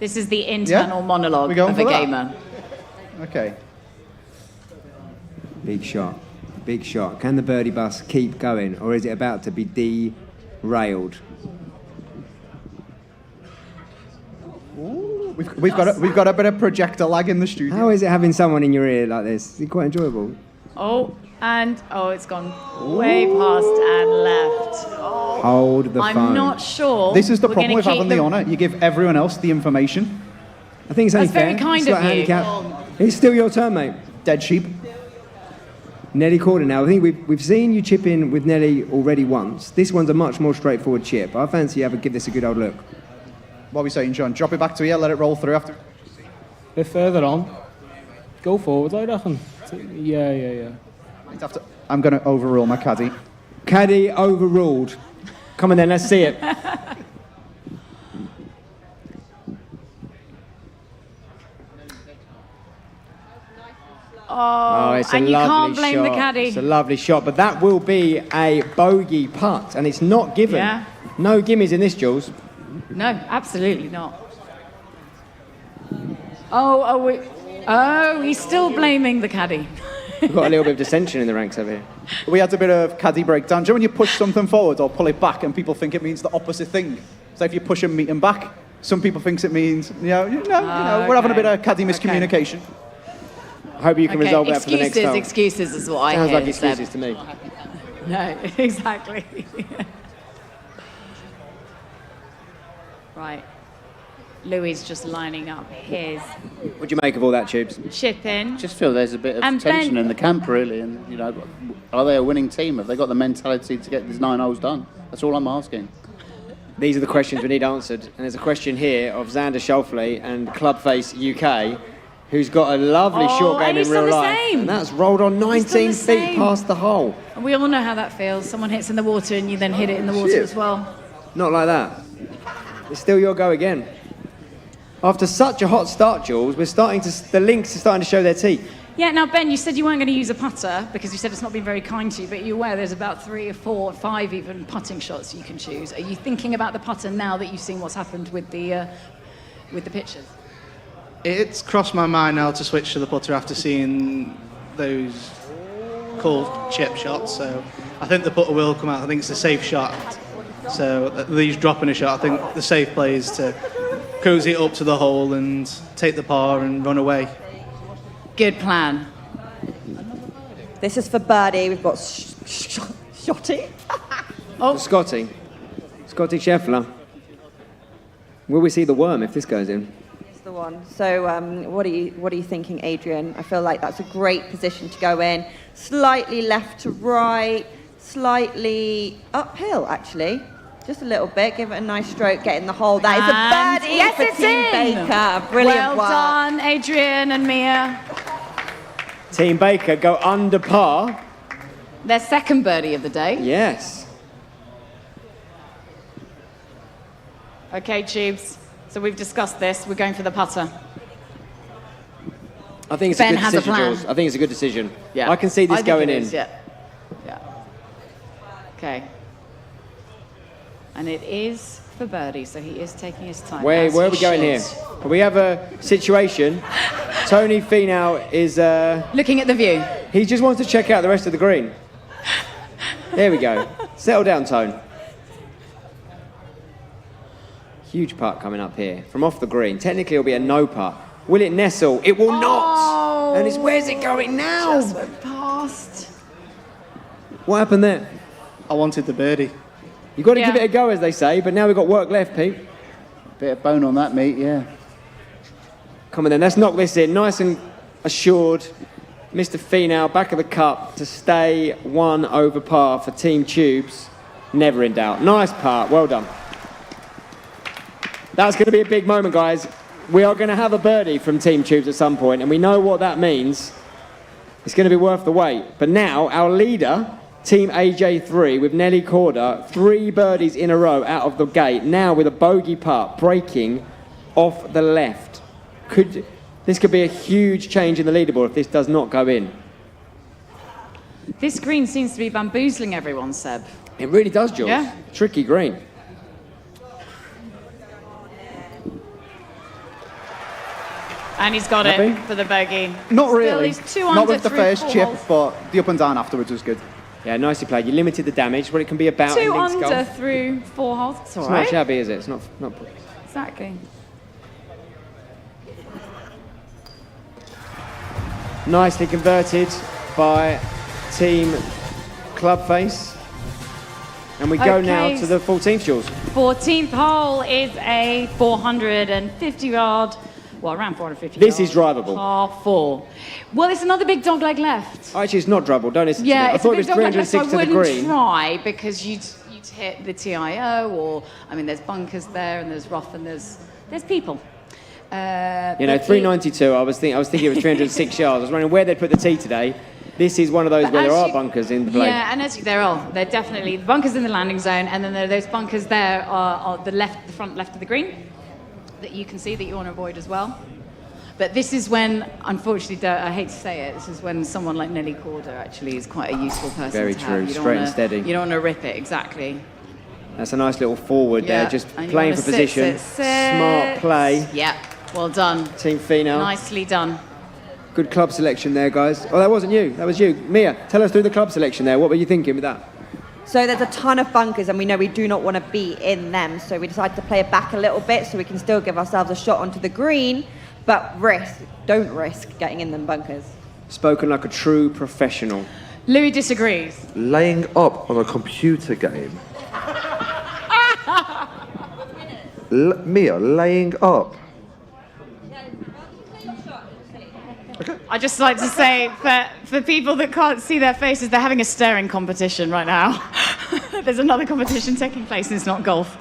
this is the internal monologue of a gamer. Okay. Big shot. Big shot. Can the birdie bus keep going, or is it about to be derailed? Ooh, we've got a bit of projector lag in the studio. How is it having someone in your ear like this? Is it quite enjoyable? It's gone way past and left. Hold the phone. I'm not sure. This is the we're problem gonna with having keep the honour. You give everyone else the information. I think it's only That's very fair. kind It's of like you. handicap. It's still your turn, mate. Dead sheep. Nelly Corder now. I think we've seen you chip in with Nelly already once. This one's a much more straightforward chip. I fancy you give this a good old look. What are we saying, John? Drop it back to here, let it roll through after. Bit further on. Go forward, I reckon. Yeah. I'm going to overrule my caddy. Caddy overruled. Come on then, let's see it. It's a and you lovely can't blame shot. the caddy. It's a lovely shot, but that will be a bogey putt, and it's not given. Yeah. No gimmies in this, Jules. No, absolutely not. Oh, he's still blaming the caddy. We've got a little bit of dissension in the ranks over here. We had a bit of caddy breakdown. Do you know when you push something forward or pull it back and people think it means the opposite thing? So if you push a meeting back, some people think it means, we're having a bit of caddy miscommunication. I hope you can resolve that for the next time. Excuses is what I Sounds hear. like excuses to me. No, exactly. Right. Louis just lining up his What do you make of all that, Tubes? chip in. Just feel there's a bit of And tension Ben- in the camp, really. And, are they a winning team? Have they got the mentality to get these 9 holes done? That's all I'm asking. These are the questions we need answered. And there's a question here of Xander Schauffele and ClubFaceUK, who's got a lovely short game and in he's real done the life. same. And that's rolled on 19 the feet same. past the hole. And we all know how that feels. Someone hits in the water and you then hit it in the water Shit. as well. Not like that. It's still your go again. After such a hot start, Jules, the links are starting to show their teeth. Yeah, now Ben, you said you weren't going to use a putter because you said it's not been very kind to you, but you're aware there's about 3 or 4 or 5 even putting shots you can choose. Are you thinking about the putter now that you've seen what's happened with the pitches? It's crossed my mind now to switch to the putter after seeing those cool chip shots. So I think the putter will come out. I think it's a safe shot. So these dropping a shot, I think the safe play is to cozy it up to the hole and take the par and run away. Good plan. This is for birdie. We've got Shotty. Scotty Scheffler. Will we see the worm if this goes in? It's the one. So what are you thinking, Adrian? I feel like that's a great position to go in. Slightly left to right, slightly uphill, actually. Just a little bit. Give it a nice stroke, get in the hole. That is a birdie yes, for it's Team in. Baker. Brilliant well work. done, Adrian and Mia. Team Baker go under par. Their second birdie of the day. Yes. Okay, Tubes. So we've discussed this. We're going for the putter. I think it's Ben a good has a decision, plan. Jules. I think it's a good decision. Yeah. I can see this think going it in. is, yeah. Okay. And it is for birdie, so he is taking his time. Where as are he we going here? should. We have a situation. Tony Finau is... Looking at the view. He just wants to check out the rest of the green. There we go. Settle down, Tone. Huge putt coming up here from off the green. Technically, it'll be a no putt. Will it nestle? It will not. And where's it going now? Just went past. What happened there? I wanted the birdie. You've got to give it a go, as they say, but now we've got work left, Pete. Bit of bone on that, mate, yeah. Come on then, let's knock this in. Nice and assured. Mr. Finau, back of the cup to stay 1 over par for Team Tubes. Never in doubt. Nice part, well done. That's going to be a big moment, guys. We are going to have a birdie from Team Tubes at some point, and we know what that means. It's going to be worth the wait. But now, our leader, Team AJ3, with Nelly Corder, 3 birdies in a row out of the gate, now with a bogey putt, breaking off the left. This could be a huge change in the leaderboard if this does not go in. This green seems to be bamboozling everyone, Seb. It really does, Jules. Yeah. Tricky green. And he's got Happy? it for the bogey. Not Still, really. he's 2 Not under with the through first 4 chip, holes. but the up and down afterwards was good. Yeah, nicely played. You limited the damage. What it can be about 2 in links under golf. through 4 holes. It's all It's right. not shabby, is it? It's not. Exactly. Nicely converted by Team Clubface. And we go now Okay. to the 14th, Jules. 14th hole is a 450-yard, well, around 450 This yards. is drivable. Par 4. Well, it's another big dogleg left. Actually, it's not dribble. Don't listen to me. Yeah, I it's thought a it was big dogleg left, so 306 I to the wouldn't green. try because you'd hit the TIO or, I mean, there's bunkers there and there's rough and there's people. You know, but 392. I was thinking it was 306 yards. I was wondering where they'd put the tee today. This is one of those But where there as are you- bunkers in the play. Yeah, and they're definitely bunkers in the landing zone, and then there are those bunkers there are the front left of the green that you can see that you want to avoid as well. But this is when, unfortunately, I hate to say it, this is when someone like Nelly Corder actually is quite a useful person Very to true, have. You don't straight and wanna- steady. You don't want to rip it, exactly. That's a nice little forward there, just And you playing wanna for position. sit. Smart play. Yeah, well done. Team Finau. Nicely done. Good club selection there, guys. Oh, that wasn't you. That was you. Mia, tell us through the club selection there. What were you thinking with that? So there's a ton of bunkers, and we know we do not want to be in them. So we decided to play it back a little bit so we can still give ourselves a shot onto the green, but don't risk getting in them bunkers. Spoken like a true professional. Louis disagrees. Laying up on a computer game. Mia, laying up. I just like to say for people that can't see their faces, they're having a staring competition right now. There's another competition taking place, and it's not golf.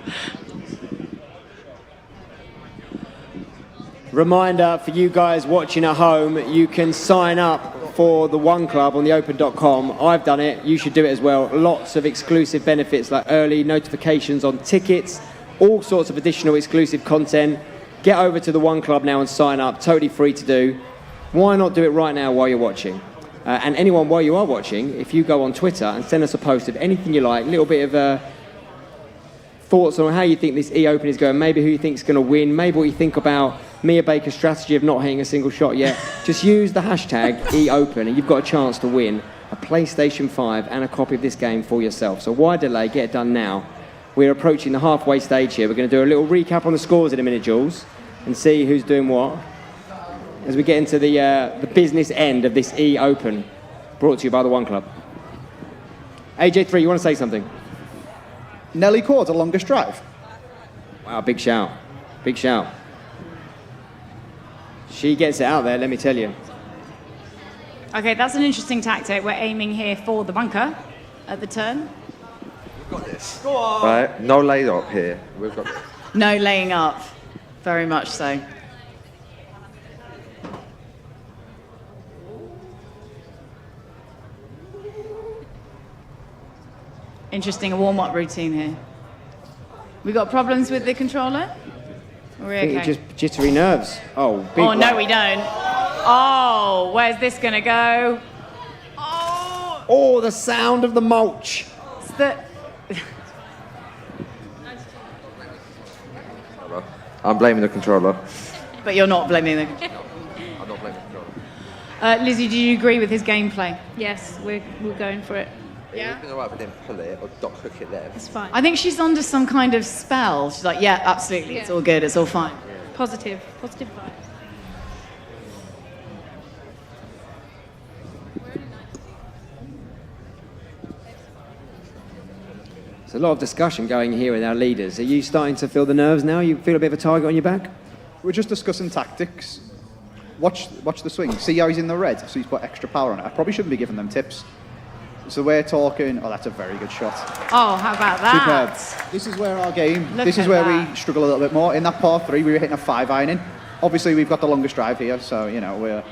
Reminder for you guys watching at home, you can sign up for the One Club on the eOpen.com. I've done it. You should do it as well. Lots of exclusive benefits like early notifications on tickets, all sorts of additional exclusive content. Get over to the One Club now and sign up. Totally free to do. Why not do it right now while you're watching? And anyone, while you are watching, if you go on Twitter and send us a post of anything you like, a little bit of thoughts on how you think this eOpen is going, maybe who you think is going to win, maybe what you think about Mia Baker's strategy of not hitting a single shot yet, just use the hashtag eOpen and you've got a chance to win a PlayStation 5 and a copy of this game for yourself. So why delay? Get it done now. We're approaching the halfway stage here. We're going to do a little recap on the scores in a minute, Jules, and see who's doing what as we get into the business end of this eOpen, brought to you by the One Club. AJ3, you want to say something? Nelly Corda, longest drive. Wow, big shout. Big shout. She gets it out there, let me tell you. Okay, that's an interesting tactic. We're aiming here for the bunker at the turn. We've got this. Go on. Right, no laid up here. We've got this. No laying up. Very much so. Interesting, a warm-up routine here. We got problems with the controller? Are we I think okay? it's just jittery nerves. Oh, big Oh, no, one. we don't. Oh, where's this going to go? Oh, the sound of the mulch. It's the... I'm blaming the controller. But you're not blaming the... I'm not blaming the controller. Lizzie, do you agree with his gameplay? Yes, we're going for it. Yeah. It's been alright if I didn't pull it or dock hook it there. It's fine. I think she's under some kind of spell. She's like, yeah, absolutely, it's all good, it's all fine. Positive vibes. There's a lot of discussion going here with our leaders. Are you starting to feel the nerves now? You feel a bit of a target on your back? We're just discussing tactics. Watch the swing. See how he's in the red, so he's put extra power on it. I probably shouldn't be giving them tips. So we're talking, oh, that's a very good shot. Oh, how about that? Superb. This is where our game, Look this is at where that. we struggle a little bit more. In that par 3, we were hitting a 5-iron in. Obviously, we've got the longest drive here, so, you know, we're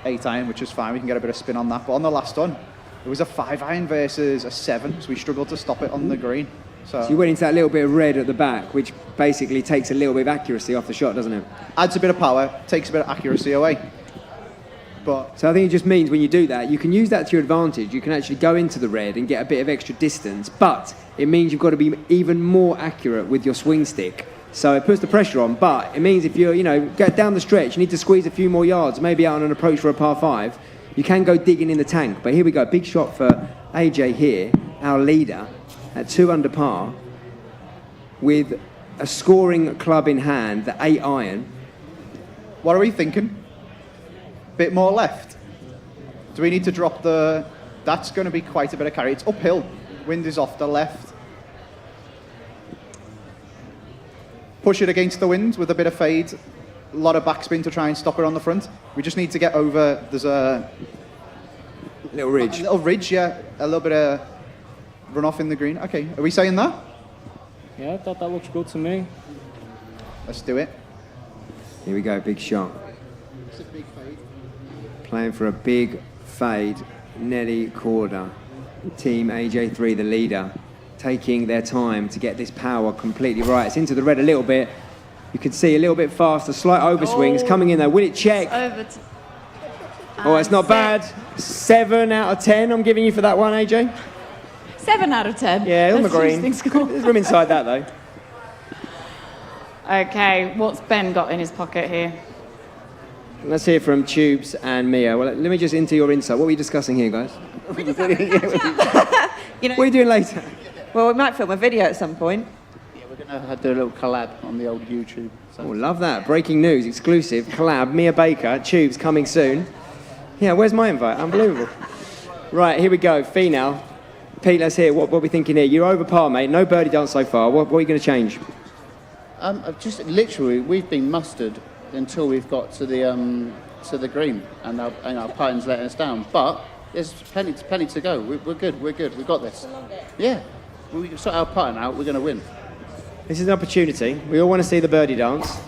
8-iron, which is fine. We can get a bit of spin on that. But on the last one, it was a 5-iron versus a 7, so we struggled to stop it on the green. So you went into that little bit of red at the back, which basically takes a little bit of accuracy off the shot, doesn't it? Adds a bit of power, takes a bit of accuracy away. But so I think it just means when you do that, you can use that to your advantage. You can actually go into the red and get a bit of extra distance, but it means you've got to be even more accurate with your swing stick. So it puts the pressure on, but it means if you're, get down the stretch, you need to squeeze a few more yards, maybe out on an approach for a par 5, you can go digging in the tank. But here we go, big shot for AJ here, our leader, at 2 under par, with a scoring club in hand, the 8-iron. What are we thinking? Bit more left. Do we need to drop the... That's going to be quite a bit of carry. It's uphill. Wind is off the left. Push it against the wind with a bit of fade. A lot of backspin to try and stop it on the front. We just need to get over... There's a... Little ridge. A little ridge, yeah. A little bit of runoff in the green. Okay, are we saying that? Yeah, I thought that looks good to me. Let's do it. Here we go, big shot. It's a big fade. Playing for a big fade, Nelly Corda, team AJ3, the leader, taking their time to get this power completely right. It's into the red a little bit. You can see a little bit faster, slight overswings coming in there. Will it check? Oh, it's not bad. 7 out of 10 I'm giving you for that one, AJ. 7 out of 10. Yeah, on the Let's use green. things score. There's room inside that, though. Okay, what's Ben got in his pocket here? Let's hear from Tubes and Mia. Well, let me just into your insight. What were you discussing here, guys? You know, What are you doing later? well, we might film a video at some point. Yeah, we're going to do a little collab on the old YouTube. So. Oh, love that. Breaking news, exclusive, collab, Mia Baker, Tubes coming soon. Yeah, where's my invite? Unbelievable. Right, here we go. Fee now. Pete, let's hear what we're thinking here. You're over par, mate. No birdie dance so far. What are you going to change? Just literally, we've been mustered until we've got to the green, and our putting's letting us down. But there's plenty to go. We're good. We've got this. Yeah, we sort our putting out. We're going to win. This is an opportunity. We all want to see the birdie dance.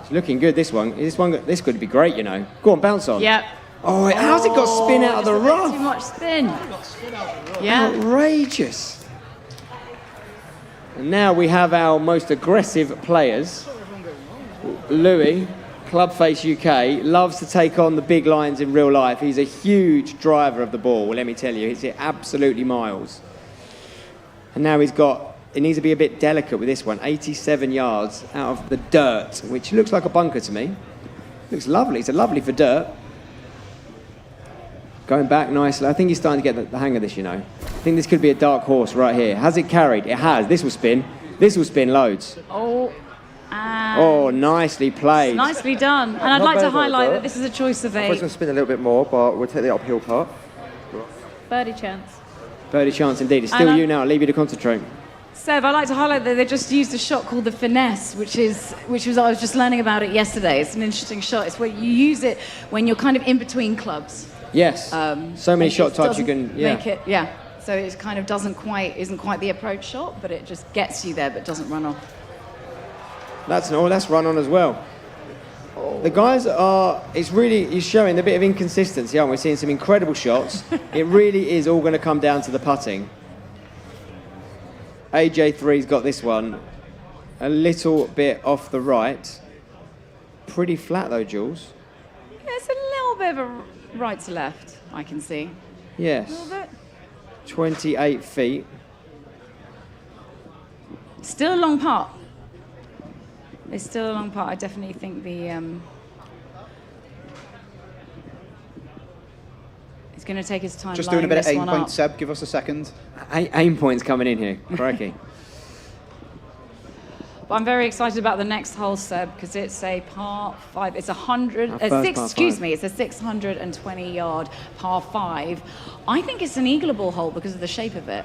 It's looking good, this one. This could be great, you know. Go on, bounce on. Yep. Oh, how's it got spin out of the Just a bit rough? Too much spin. Yeah. Outrageous. And now we have our most aggressive players. Louis, ClubFaceUK, loves to take on the big lines in real life. He's a huge driver of the ball, let me tell you. Hits it absolutely miles. And now he needs to be a bit delicate with this one. 87 yards out of the dirt, which looks like a bunker to me. Looks lovely. It's lovely for dirt. Going back nicely. I think he's starting to get the hang of this, you know. I think this could be a dark horse right here. Has it carried? It has. This will spin. This will spin loads. Oh, Oh, nicely played. nicely done. And I'd Not like to bad, highlight though. that this is a choice of I was 8. going to spin a little bit more, but we'll take the uphill part. Birdie chance. Birdie chance indeed. It's still And you now. I'll leave you to concentrate. Seb, I'd like to highlight that they just used a shot called the finesse, which was I was just learning about it yesterday. It's an interesting shot. It's where you use it when you're kind of in between clubs. Yes. So many And shot it types you doesn't can. Yeah. make it. Yeah. So it kind of isn't quite the approach shot, but it just gets you there, but doesn't run off. That's run on as well. The guys it's showing a bit of inconsistency, aren't we? We're seeing some incredible shots. It really is all going to come down to the putting. AJ3's got this one a little bit off the right. Pretty flat though, Jules. Yeah, it's a little bit of a right to left, I can see. A Yes. little bit. 28 feet. Still a long putt. It's still a long putt. I definitely think it's going to take his time. Just doing a bit of lining aim this one point, up. Seb. Give us a second. Aim points coming in here. Crikey. But I'm very excited about the next hole, Seb, because it's a par 5. It's Our first par excuse five. me, it's a 620-yard par 5. I think it's an eagleable hole because of the shape of it.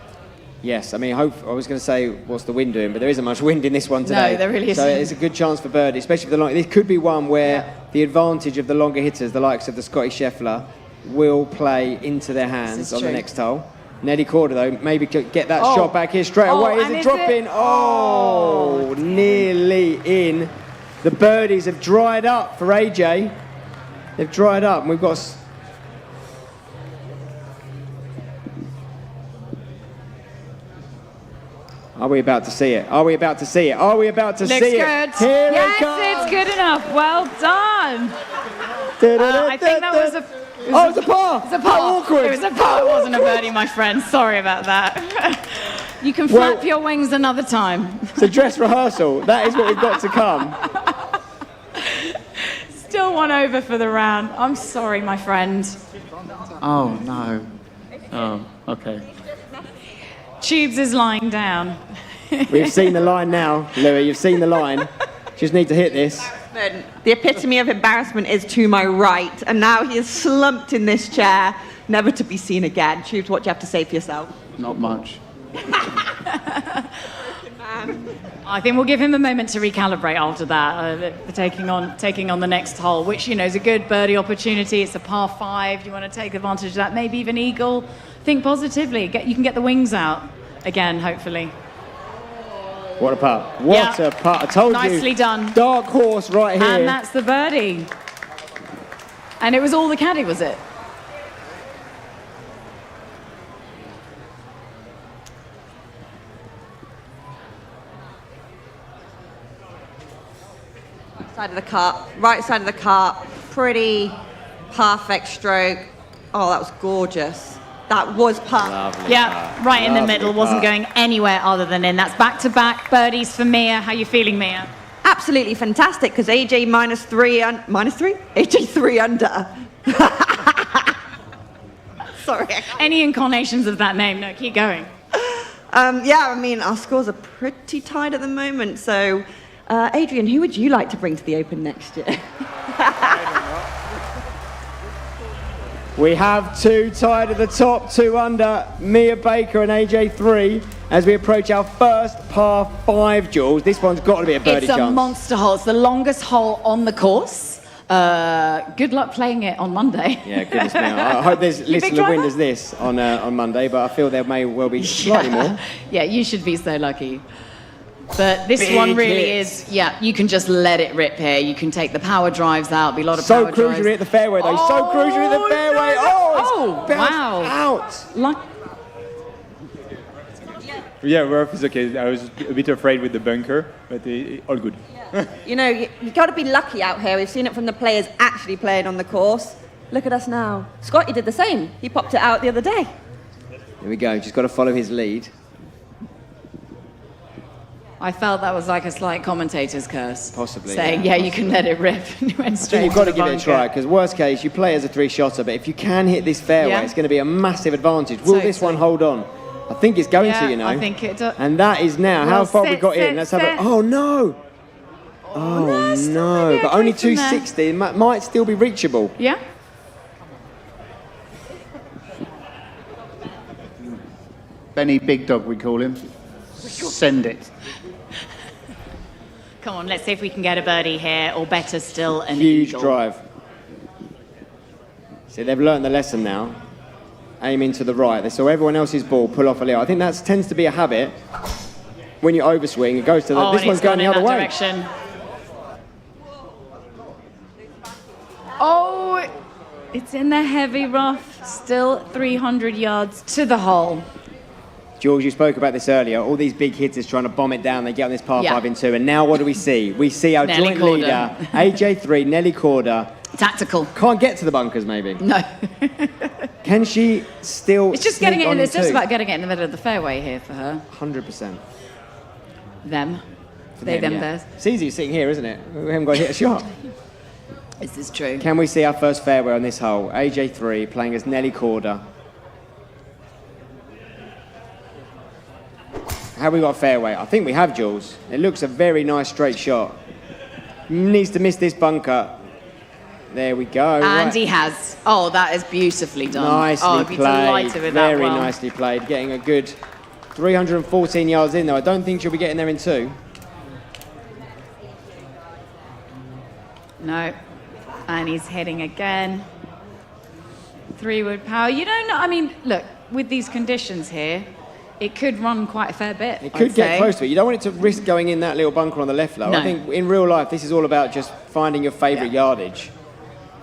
Yes, I mean, I was going to say, what's the wind doing? But there isn't much wind in this one today. No, there really So isn't. it's a good chance for birdie, especially for the long. This could be one where the advantage of the longer hitters, the likes of the Scotty Scheffler, will play into their hands is on the true. next hole. Nelly Corder, though, maybe could get that Oh. shot back here straight Oh, away. Is and it is dropping? it? Oh, nearly in. The birdies have dried up for AJ. They've dried up, and we've got. Are we about to see it? Are we about to see it? Are we about to Looks see good. it? Here Yes, it comes. it's good enough. Well done. I think that was a. Oh, it's a par. It's a How par. awkward. It was a par. It wasn't a birdie, my friend. Sorry about that. You can Well- flap your wings another time. It's a dress rehearsal. That is what we've got to come. Still 1 over for the round. I'm sorry, my friend. Oh no. Oh, okay. Tubes is lying down. We've seen the line now, Louis. You've seen the line. Just need to hit this. The epitome of embarrassment is to my right, and now he is slumped in this chair, never to be seen again. Tubes, what do you have to say for yourself? Not much. I think we'll give him a moment to recalibrate after that, taking on the next hole, which, you know, is a good birdie opportunity. It's a par 5. You want to take advantage of that, maybe even eagle. Think positively. You can get the wings out again, hopefully. What a putt. What Yeah. a putt. I told you. Nicely done. Dark horse right here. And that's the birdie. And it was all the caddy, was it? Side of the cup, right side of the cup, pretty perfect stroke. Oh, that was gorgeous. That was par. Lovely Yeah, putt. right in the Lovely middle. Wasn't putt. going anywhere other than in. That's back-to-back birdies for Mia. How you feeling, Mia? Absolutely fantastic because AJ -3? AJ 3 under. Sorry. Any incarnations of that name? No, keep going. Yeah, I mean, our scores are pretty tight at the moment. So, Adrian, who would you like to bring to the Open next year? We have 2 tied at the top, 2 under, Mia Baker and AJ3, as we approach our first par 5, Jules. This one's got to be a birdie It's a chance. monster hole. It's the longest hole on the course. Good luck playing it on Monday. Yeah, goodness me. I hope there's You big little wind driver? as this on Monday, but I feel there may well be slightly more. Yeah, you should be so lucky. But this Big one really hits. is, yeah, you can just let it rip here. You can take the power drives out, be a lot of So power drives. cruisery at the fairway, though. So cruisery at the fairway. Oh, it's bounced wow. out. Like, Yeah, rough is okay. I was a bit afraid with the bunker, but all good. You know, you got to be lucky out here. We've seen it from the players actually playing on the course. Look at us now. Scotty did the same. He popped it out the other day. Here we go. Just got to follow his lead. I felt that was like a slight commentator's curse. Possibly, Saying, yeah, yeah, you can let it rip. And you went I straight think you've got to the give it a bunker. try, because worst case, you play as a 3-shotter, but if you can hit this fairway, Yeah. it's going to be a massive advantage. Will this one hold on? I think it's going Yeah, to, you know. I think it does. And that is now. Well, How far we sit, got sit, in? Let's have a... sit. Oh, no. Oh, it's no. not really But okay only from there. 260. It might still be reachable. Yeah? Benny Big Dog, we call him. Send it. Come on, let's see if we can get a birdie here, or better still, an Huge eagle. drive. See, they've learned the lesson now. Aiming to the right. They saw everyone else's ball pull off a little. I think that tends to be a habit. When you overswing, it goes to the... Oh, this and one's it's gone going the in other that way. direction. Oh, it's in the heavy rough. Still 300 yards to the hole. George, you spoke about this earlier. All these big hitters trying to bomb it down. They get on this par Yeah. 5 in 2. And now what do we see? We see our Nelly joint Corder. leader, AJ3, Nelly Corder. Tactical. Can't get to the bunkers, maybe. No. Can she still It's just getting sneak it in. on It's just 2? about getting it in the middle of the fairway here for her. 100%. Them. For They, them, yeah. theirs. It's easy sitting here, isn't it? We haven't got to hit a shot. This is true. Can we see our first fairway on this hole? AJ3 playing as Nelly Corder. Have we got a fairway? I think we have, Jules. It looks a very nice straight shot. Needs to miss this bunker. There we go. And right. he has. Oh, that is beautifully done. Nicely oh, I'd be played. delighted with that Very one. nicely played. Getting a good 314 yards in, though. I don't think she'll be getting there in 2. No. And he's hitting again. 3-wood power. You don't know. I mean, look, with these conditions here, it could run quite a fair bit. It could I'd get say. close to it. You don't want it to risk going in that little bunker on the left, though. No. I think in real life, this is all about just finding your favourite yardage.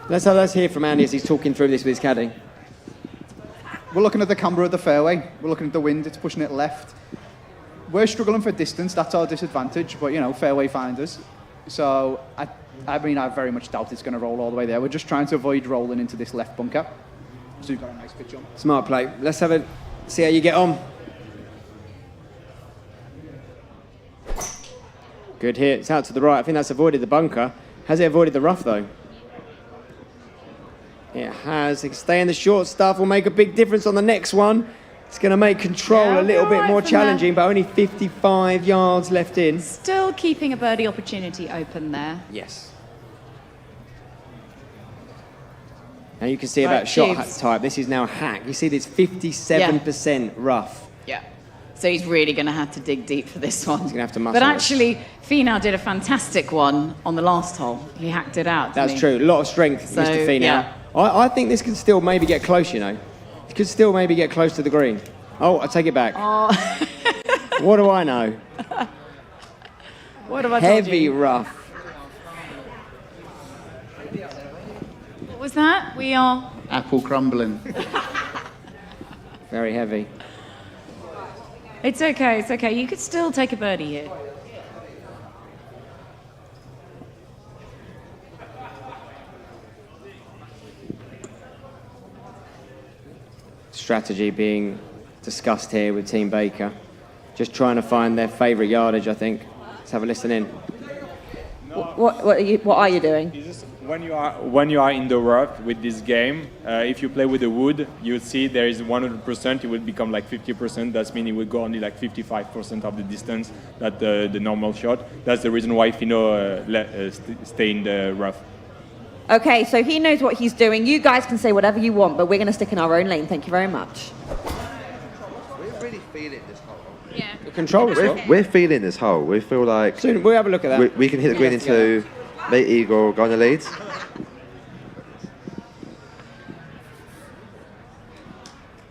Let's hear from Andy as he's talking through this with his caddy. We're looking at the camber of the fairway. We're looking at the wind. It's pushing it left. We're struggling for distance. That's our disadvantage. But, you know, fairway finders. So, I mean, I very much doubt it's going to roll all the way there. We're just trying to avoid rolling into this left bunker. So you've got a nice pitch on. Smart play. Let's have a see how you get on. Good hit. It's out to the right. I think that's avoided the bunker. Has it avoided the rough, though? It has. It can stay in the short stuff. Will make a big difference on the next one. It's going to make control Yeah, a little all bit right more from challenging, but only 55 yards left in. Still keeping a birdie opportunity open there. Yes. Now you can see Right, about shot Tubes. type. This is now hack. You see this 57% rough. Yeah. So he's really going to have to dig deep for this one. He's going to have to muscle But it. actually, Finau did a fantastic one on the last hole. He hacked it out. That's didn't true. A lot of strength, So, Mr. Finau. yeah. I think this can still maybe get close, you know. It could still maybe get close to the green. Oh, I take it back. Oh. What do I know? What have I told Heavy you? rough. What was that? We are... Apple crumbling. Very heavy. It's okay, it's okay. You could still take a birdie here. strategy being discussed here with Team Baker. Just trying to find their favourite yardage, I think. Let's have a listen in. What are you doing? When you are in the rough with this game, if you play with the wood, you see there is 100%. It will become like 50%. That means it will go only like 55% of the distance that the normal shot. That's the reason why Fino stay in the rough. Okay, so he knows what he's doing. You guys can say whatever you want, but we're going to stick in our own lane. Thank you very much. We're really feeling this hole. Yeah. The control as well. We're feeling this hole. We feel like Soon, we'll have a look at that. we can hit the green in two, make Eagle go on the lead.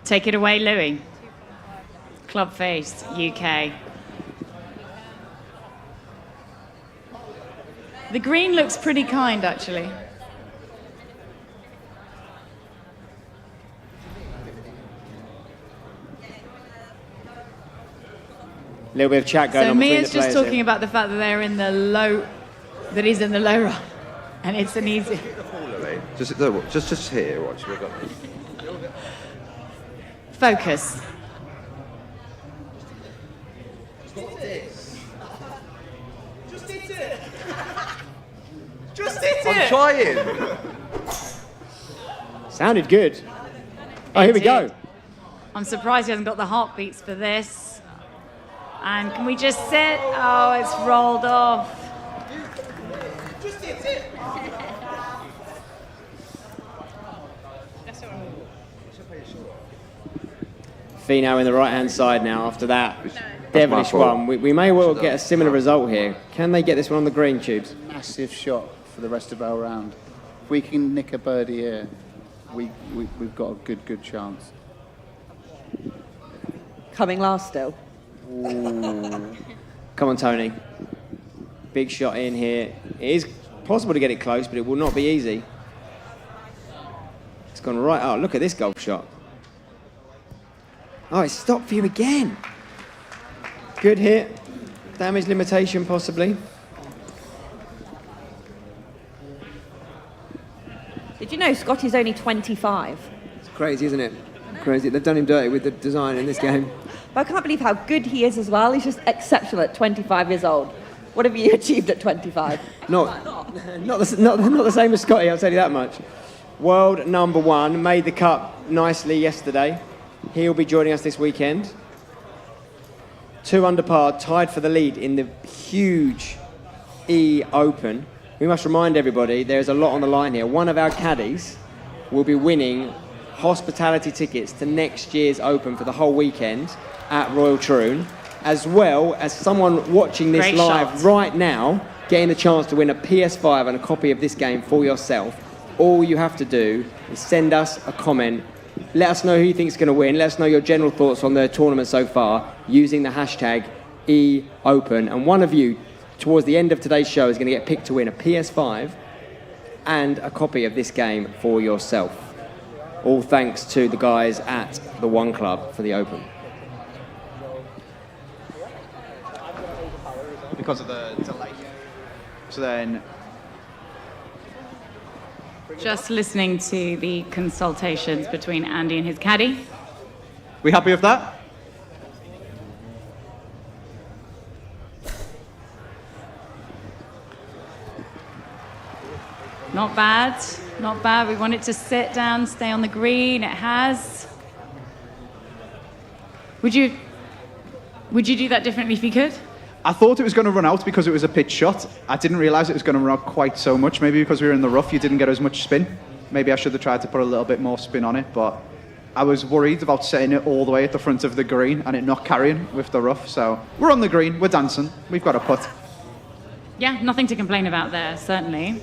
Take it away, Louis. ClubFaceUK. The green looks pretty kind, actually. A little bit of chat going So on between Mia's the players just talking here. about the fact that they're in the low, that he's in the low run, and it's an easy. Just here, watch. We've got Focus. I'm trying. Sounded good. Oh, here we go. I'm surprised he hasn't got the heartbeats for this. And can we just sit? Oh, it's rolled off. Fino in the right-hand side now after that devilish one. We may well get a similar result here. Can they get this one on the green, Tubes? Massive shot for the rest of our round. If we can nick a birdie here, we've got a good chance. Coming last still. Come on, Tony. Big shot in here. It is possible to get it close, but it will not be easy. It's gone right out. Look at this golf shot. Oh, it's stopped for you again. Good hit. Damage limitation, possibly. Did you know Scotty's only 25? It's crazy, isn't it? Crazy. They've done him dirty with the design in this game. But I can't believe how good he is as well. He's just exceptional at 25 years old. What have you achieved at 25? Not the same as Scotty, I'll tell you that much. World #1, made the cut nicely yesterday. He'll be joining us this weekend. 2 under par, tied for the lead in the huge eOpen. We must remind everybody there's a lot on the line here. One of our caddies will be winning hospitality tickets to next year's Open for the whole weekend at Royal Troon, as well as someone watching this Great live shot. right now getting the chance to win a PS5 and a copy of this game for yourself. All you have to do is send us a comment. Let us know who you think is going to win. Let us know your general thoughts on the tournament so far using the hashtag eOpen. And one of you, towards the end of today's show, is going to get picked to win a PS5 and a copy of this game for yourself. All thanks to the guys at the One Club for the Open. Because of the delay. So then, Just listening to the consultations between Andy and his caddy. we happy with that? Not bad, not bad. We want it to sit down, stay on the green. It has. Would you do that differently if you could? I thought it was going to run out because it was a pitch shot. I didn't realise it was going to run out quite so much. Maybe because we were in the rough, you didn't get as much spin. Maybe I should have tried to put a little bit more spin on it, but I was worried about setting it all the way at the front of the green and it not carrying with the rough. So we're on the green, we're dancing, we've got a putt. Yeah, nothing to complain about there, certainly.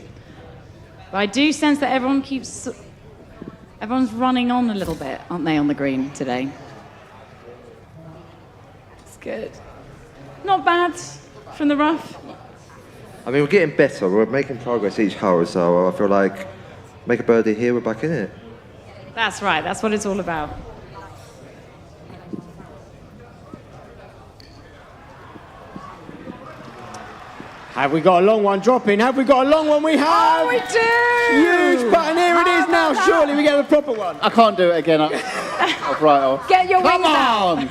But I do sense that everyone's running on a little bit, aren't they, on the green today? It's good. Not bad from the rough. I mean, we're getting better. We're making progress each hole, so I feel like make a birdie here, we're back in it. That's right, that's what it's all about. Have we got a long one dropping? Have we got a long one? We have! Oh, we do! Huge button, here it is now. Surely we get the proper one. I can't do it again. I'll right off. Get your wings Come on!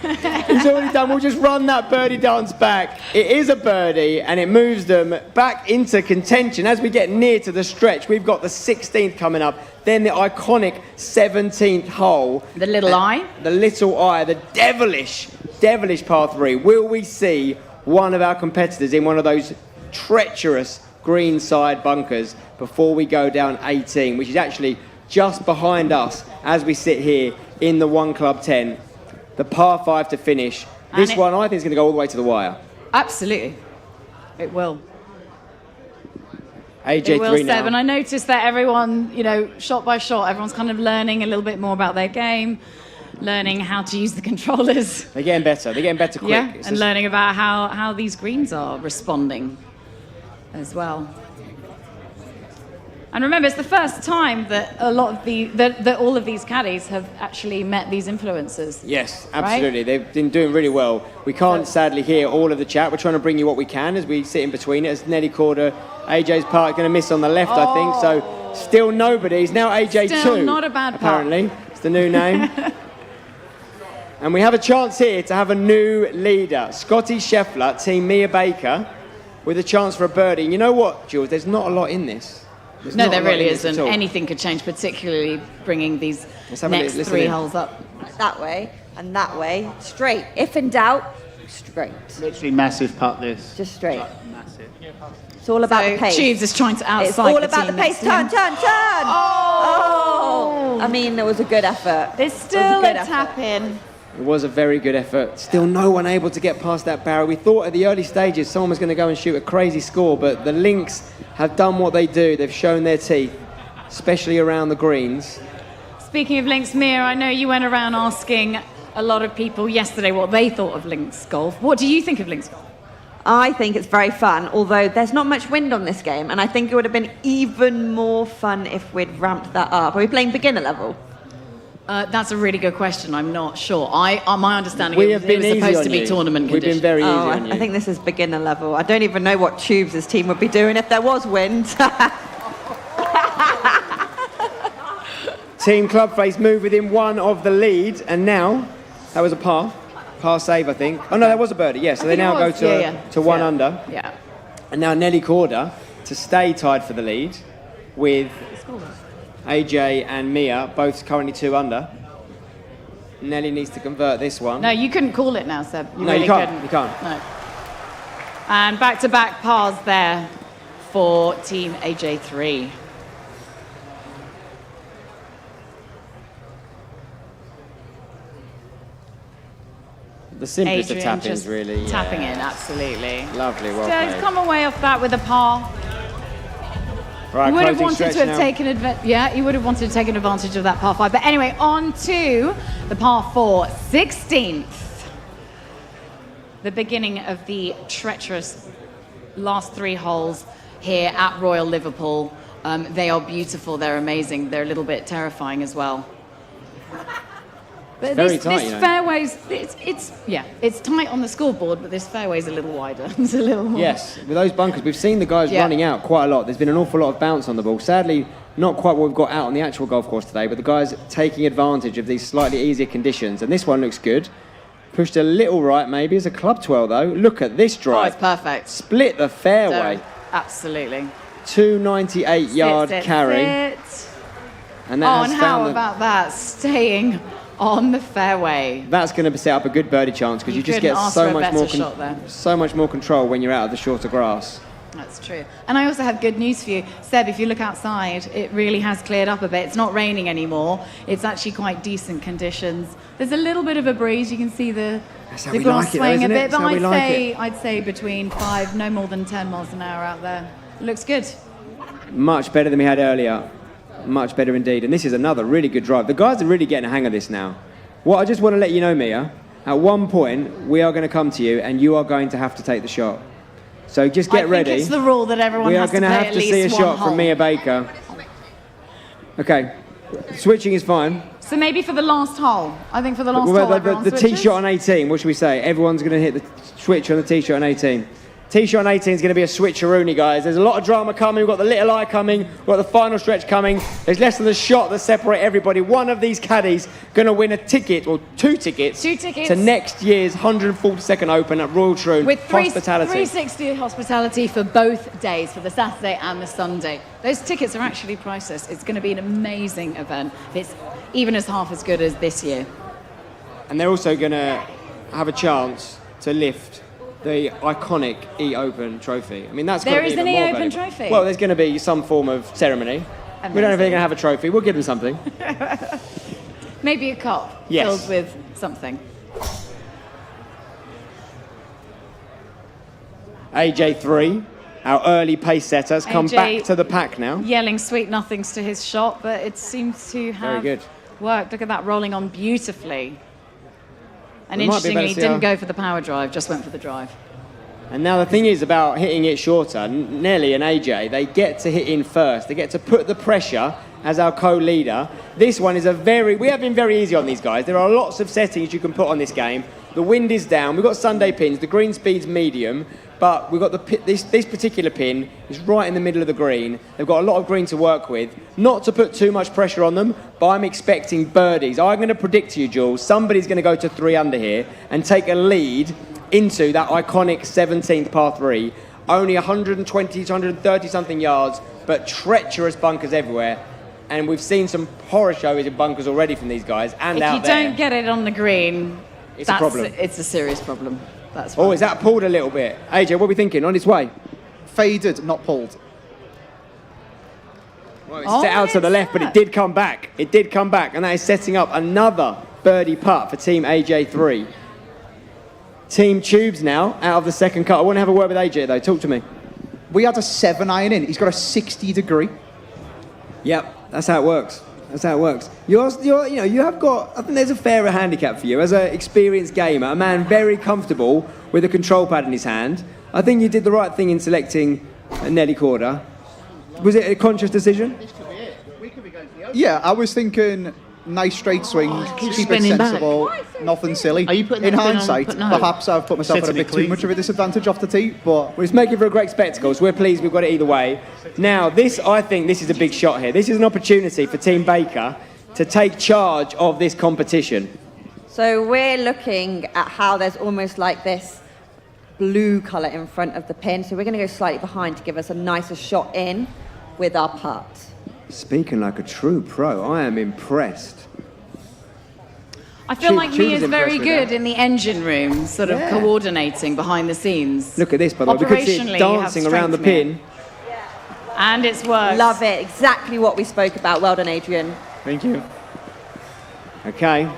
He's already done. We'll just run that birdie dance back. It is a birdie, and it moves them back into contention. As we get near to the stretch, we've got the 16th coming up, then the iconic 17th hole. The little eye. The little eye, the devilish par 3. Will we see one of our competitors in one of those treacherous greenside bunkers before we go down 18, which is actually just behind us as we sit here in the One Club 10, the par 5 to finish. This one I think is going to go all the way to the wire. Absolutely, it will. AJ3 it will, now. Seb, and I noticed that everyone, shot by shot, everyone's kind of learning a little bit more about their game, learning how to use the controllers. They're getting better quick. Yeah, and learning about how these greens are responding as well. And remember, it's the first time that a lot of that all of these caddies have actually met these influencers. Yes, absolutely. Right? They've been doing really well. We can't sadly hear all of the chat. We're trying to bring you what we can as we sit in between it. As Nelly Corder, AJ's part going to miss on the left, I think. So still nobody. It's now AJ2. Still not a bad part. Apparently, it's the new name. And we have a chance here to have a new leader, Scotty Scheffler, Team Mia Baker, with a chance for a birdie. And you know what, Jules? There's not a lot in this. No, there really isn't. Anything could change, particularly bringing these next 3 holes up. That way and that way, straight. If in doubt, straight. Literally massive putt this. Just straight. Massive. It's all about the pace. Tubes is trying to outside It's all the about the team pace. next to Turn, him. turn, turn. Oh! I mean, there was a good effort. There's still a tap in. It was a very good effort. Still no one able to get past that barrier. We thought at the early stages someone was going to go and shoot a crazy score, but the Lynx have done what they do. They've shown their teeth, especially around the greens. Speaking of links, Mia, I know you went around asking a lot of people yesterday what they thought of links golf. What do you think of links golf? I think it's very fun, although there's not much wind on this game, and I think it would have been even more fun if we'd ramped that up. Are we playing beginner level? That's a really good question. I'm not sure. My understanding We it have was been supposed easy to be on you. tournament We've conditions. been very easy on you. I think this is beginner level. I don't even know what Tubes' team would be doing if there was wind. Team Clubface move within 1 of the lead, and now, that was a par save, I think. Oh no, that was a birdie, yes. So they now go to 1 under. Yeah. And now Nelly Corder to stay tied for the lead with AJ and Mia, both currently 2 under. Nelly needs to convert this one. No, you couldn't call it now, Seb. No, really you can't. couldn't. You can't. No. And back-to-back pars there for Team AJ3. The simplest of Adrian tap-ins, just really. Tapping yeah. in, absolutely. Lovely, well So played. he's come away off that with a par. Right, He would have closing wanted stretch to have now. taken he would have wanted to take advantage of that par 5. But anyway, on to the par 4, 16th. The beginning of the treacherous last 3 holes here at Royal Liverpool. They are beautiful, they're amazing, they're a little bit terrifying as well. But very this tight, you know. fairway's, it's tight on the scoreboard, but this fairway's a little wider. It's a little more. Yes, with those bunkers, we've seen the guys running out quite a lot. There's been an awful lot of bounce on the ball. Sadly, not quite what we've got out on the actual golf course today, but the guys taking advantage of these slightly easier conditions. And this one looks good. Pushed a little right, maybe. It's a club 12, though. Look at this drive. Oh, it's perfect. Split the fairway. So, absolutely. 298-yard carry. And that has and found how the- about that? Staying on the fairway. That's going to set up a good birdie chance because you just couldn't get ask so for a much more better shot there. so much more control when you're out of the shorter grass. That's true. And I also have good news for you. Seb, if you look outside, it really has cleared up a bit. It's not raining anymore. It's actually quite decent conditions. There's a little bit of a breeze. You can see the how we grass like it, though, swaying a isn't it? bit. That's But how we like I'd say between 5, no more than 10 miles an hour out there. It looks good. Much better than we had earlier. Much better indeed. And this is another really good drive. The guys are really getting a hang of this now. What I just want to let you know, Mia, at one point we are going to come to you and you are going to have to take the shot. So just get ready. I think it's the rule that everyone We are has to going to play have at to see a least shot one hole. from Mia Baker. Okay, switching is fine. So maybe for the last hole. I think for the last Well, hole, everyone the tee switches. shot on 18, what should we say? Everyone's going to hit the switch on the tee shot on 18. T-shot on 18 is going to be a switcheroony, guys. There's a lot of drama coming. We've got the little eye coming. We've got the final stretch coming. There's less than a shot that separate everybody. One of these caddies going to win a ticket, or two tickets, to next year's 142nd Open at Royal Troon with Hospitality. 360 hospitality for both days, for the Saturday and the Sunday. Those tickets are actually priceless. It's going to be an amazing event. It's even as half as good as this year. And they're also going to have a chance to lift the iconic eOpen trophy. I mean, that's there is an eOpen trophy. Well, there's going to be some form of ceremony. Amazing. We don't know if they're going to have a trophy. We'll give them something. Maybe a cup filled with something. AJ3, our early pace setter, has come back to the pack now. Yelling sweet nothings to his shot, but it seems to have worked. Look at that, rolling on beautifully. And interestingly, didn't go for the power drive, just went for the drive. And now the thing is about hitting it shorter. Nelly and AJ, they get to hit in first. They get to put the pressure as our co-leader. This one is we have been very easy on these guys. There are lots of settings you can put on this game. The wind is down. We've got Sunday pins. The green speed's medium. But we've got this particular pin is right in the middle of the green. They've got a lot of green to work with. Not to put too much pressure on them, but I'm expecting birdies. I'm going to predict to you, Jules, somebody's going to go to 3 under here and take a lead into that iconic 17th par 3. Only 120 to 130 something yards, but treacherous bunkers everywhere. And we've seen some horror shows in bunkers already from these guys and out there. If you don't get it on the green, it's a problem. It's a serious problem. That's oh, is that pulled a little bit? AJ, what are we thinking? On its way? Faded, not pulled. Well, it's set out to the left, but it did come back. It did come back, and that is setting up another birdie putt for Team AJ3. Team Tubes now out of the second cut. I want to have a word with AJ, though. Talk to me. We had a 7-iron in. He's got a 60 degree. Yep, that's how it works. That's how it works. You have got, I think there's a fairer handicap for you. As an experienced gamer, a man very comfortable with a control pad in his hand, I think you did the right thing in selecting Nelly Corda. Was it a conscious decision? This could be it. We could be going to the Open. Yeah, I was thinking nice straight swing, keep it sensible, nothing silly. Are you putting in that spin hindsight, on, no. perhaps I've put myself at a bit too much of a disadvantage off the tee, but well, it's making for a great spectacle, so we're pleased we've got it either way. Now, I think this is a big shot here. This is an opportunity for Team Baker to take charge of this competition. So we're looking at how there's almost like this blue colour in front of the pin, so we're going to go slightly behind to give us a nicer shot in with our putt. Speaking like a true pro, I am impressed. I feel like Mia's very good in the engine room, sort of coordinating behind the scenes. Look at this, by the way. We could see it dancing around the pin. And it's worked. Love it. Exactly what we spoke about. Well done, Adrian. Thank you. Okay.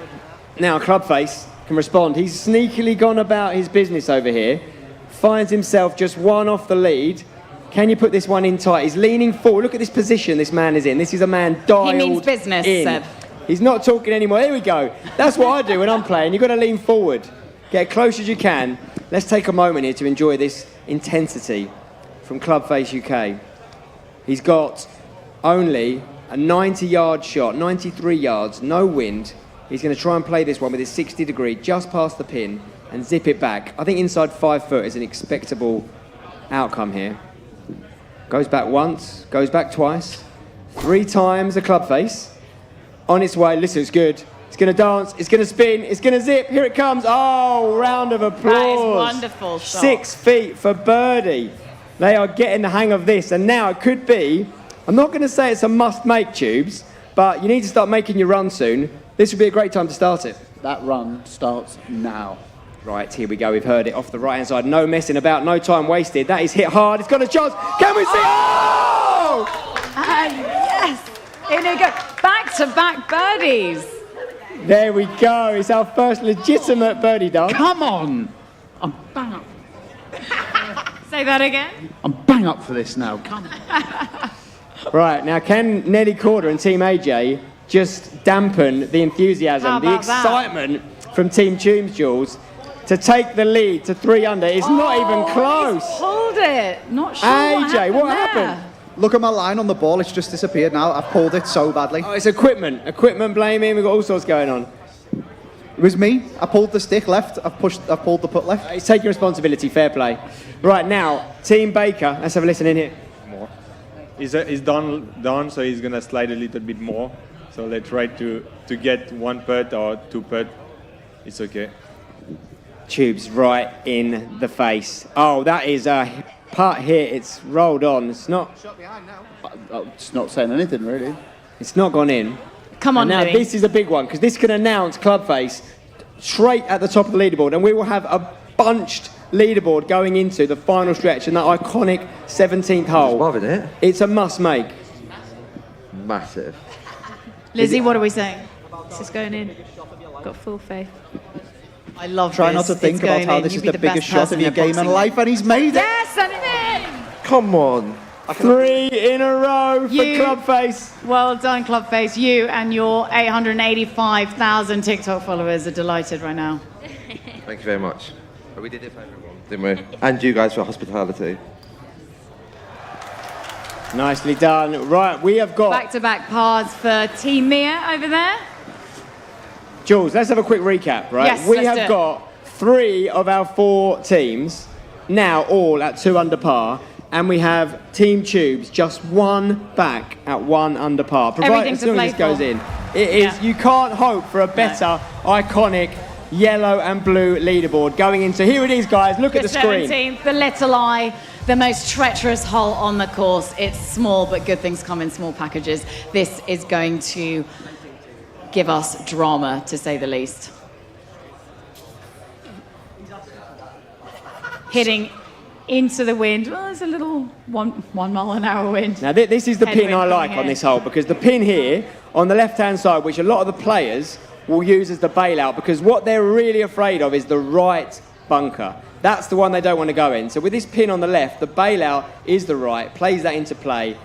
Now, Clubface can respond. He's sneakily gone about his business over here. Finds himself just one off the lead. Can you put this one in tight? He's leaning forward. Look at this position this man is in. This is a man dialed in. He means business, Seb. He's not talking anymore. Here we go. That's what I do when I'm playing. You've got to lean forward. Get as close as you can. Let's take a moment here to enjoy this intensity from ClubFaceUK. He's got only a 90-yard shot, 93 yards, no wind. He's going to try and play this one with his 60 degree just past the pin and zip it back. I think inside 5 foot is an expectable outcome here. Goes back once, goes back twice, 3 times the club face. On its way, listen, it's good. It's going to dance, it's going to spin, it's going to zip. Here it comes. Oh, round of applause. That is wonderful shot. 6 feet for birdie. They are getting the hang of this. And now it could be, I'm not going to say it's a must-make, Tubes, but you need to start making your run soon. This would be a great time to start it. That run starts now. Right, here we go. We've heard it off the right-hand side. No messing about, no time wasted. That is hit hard. It's got a chance. Can we see? Oh! And yes! In it goes. Back-to-back birdies. There we go. It's our first legitimate birdie dance. Come on! I'm bang up. Say that again. I'm bang up for this now. Come on. Right, now can Nelly Corda and Team AJ just dampen the enthusiasm, the excitement from Team Tubes, Jules, to take the lead to 3 under? It's not even close. Hold it. Not sure AJ, what there. happened? look at my line on the ball, it's just disappeared now. I've pulled it so badly. Oh, it's equipment blaming. We've got all sorts going on. It was me. I pulled the stick left. I've pulled the putt left. It's taking responsibility, fair play. Right, now, Team Baker, let's have a listen in here. More. He's down, so he's gonna slide a little bit more. So let's try to get 1 putt or 2 putt. It's okay. Tubes right in the face. Oh, that is a putt here. It's rolled on. It's not. Shot behind now. It's not saying anything really. It's not gone in. Come on, And now Louis. this is a big one because this can announce Clubface straight at the top of the leaderboard, and we will have a bunched leaderboard going into the final stretch in that iconic 17th hole. Loving it. It's a must make. Massive. Lizzie, what are we saying? This is going in. Got full faith. I love Try this. not to think It's about going how in. this You is be the biggest best shot person of your in game in boxing. life, and he's made it. Yes, and it's in! Come on. 3 in a row for You- Clubface. Well done, Clubface. You and your 885,000 TikTok followers are delighted right now. Thank you very much. We did it for everyone, didn't we? And you guys for hospitality. Nicely done. Right, we have got... Back-to-back pars for Team Mia over there. Jules, let's have a quick recap, right? Yes, we let's have do it. got 3 of our 4 teams now all at 2 under par, and we have Team Tubes just 1 back at 1 under par. Everything As to soon play as this goes for. in, it is. Yeah. You can't hope for a better, iconic yellow and blue leaderboard going into. Here it is, guys. Look at the screen. 17th, the Little Eye, the most treacherous hole on the course. It's small, but good things come in small packages. This is going to give us drama, to say the least. Hitting into the wind. Well, there's a little 1 mile an hour wind. Now, this is the pin Headwind I like coming on here. this hole, because the pin here on the left-hand side, which a lot of the players will use as the bailout, because what they're really afraid of is the right bunker. That's the one they don't want to go in. So with this pin on the left, the bailout is the right, plays that into play.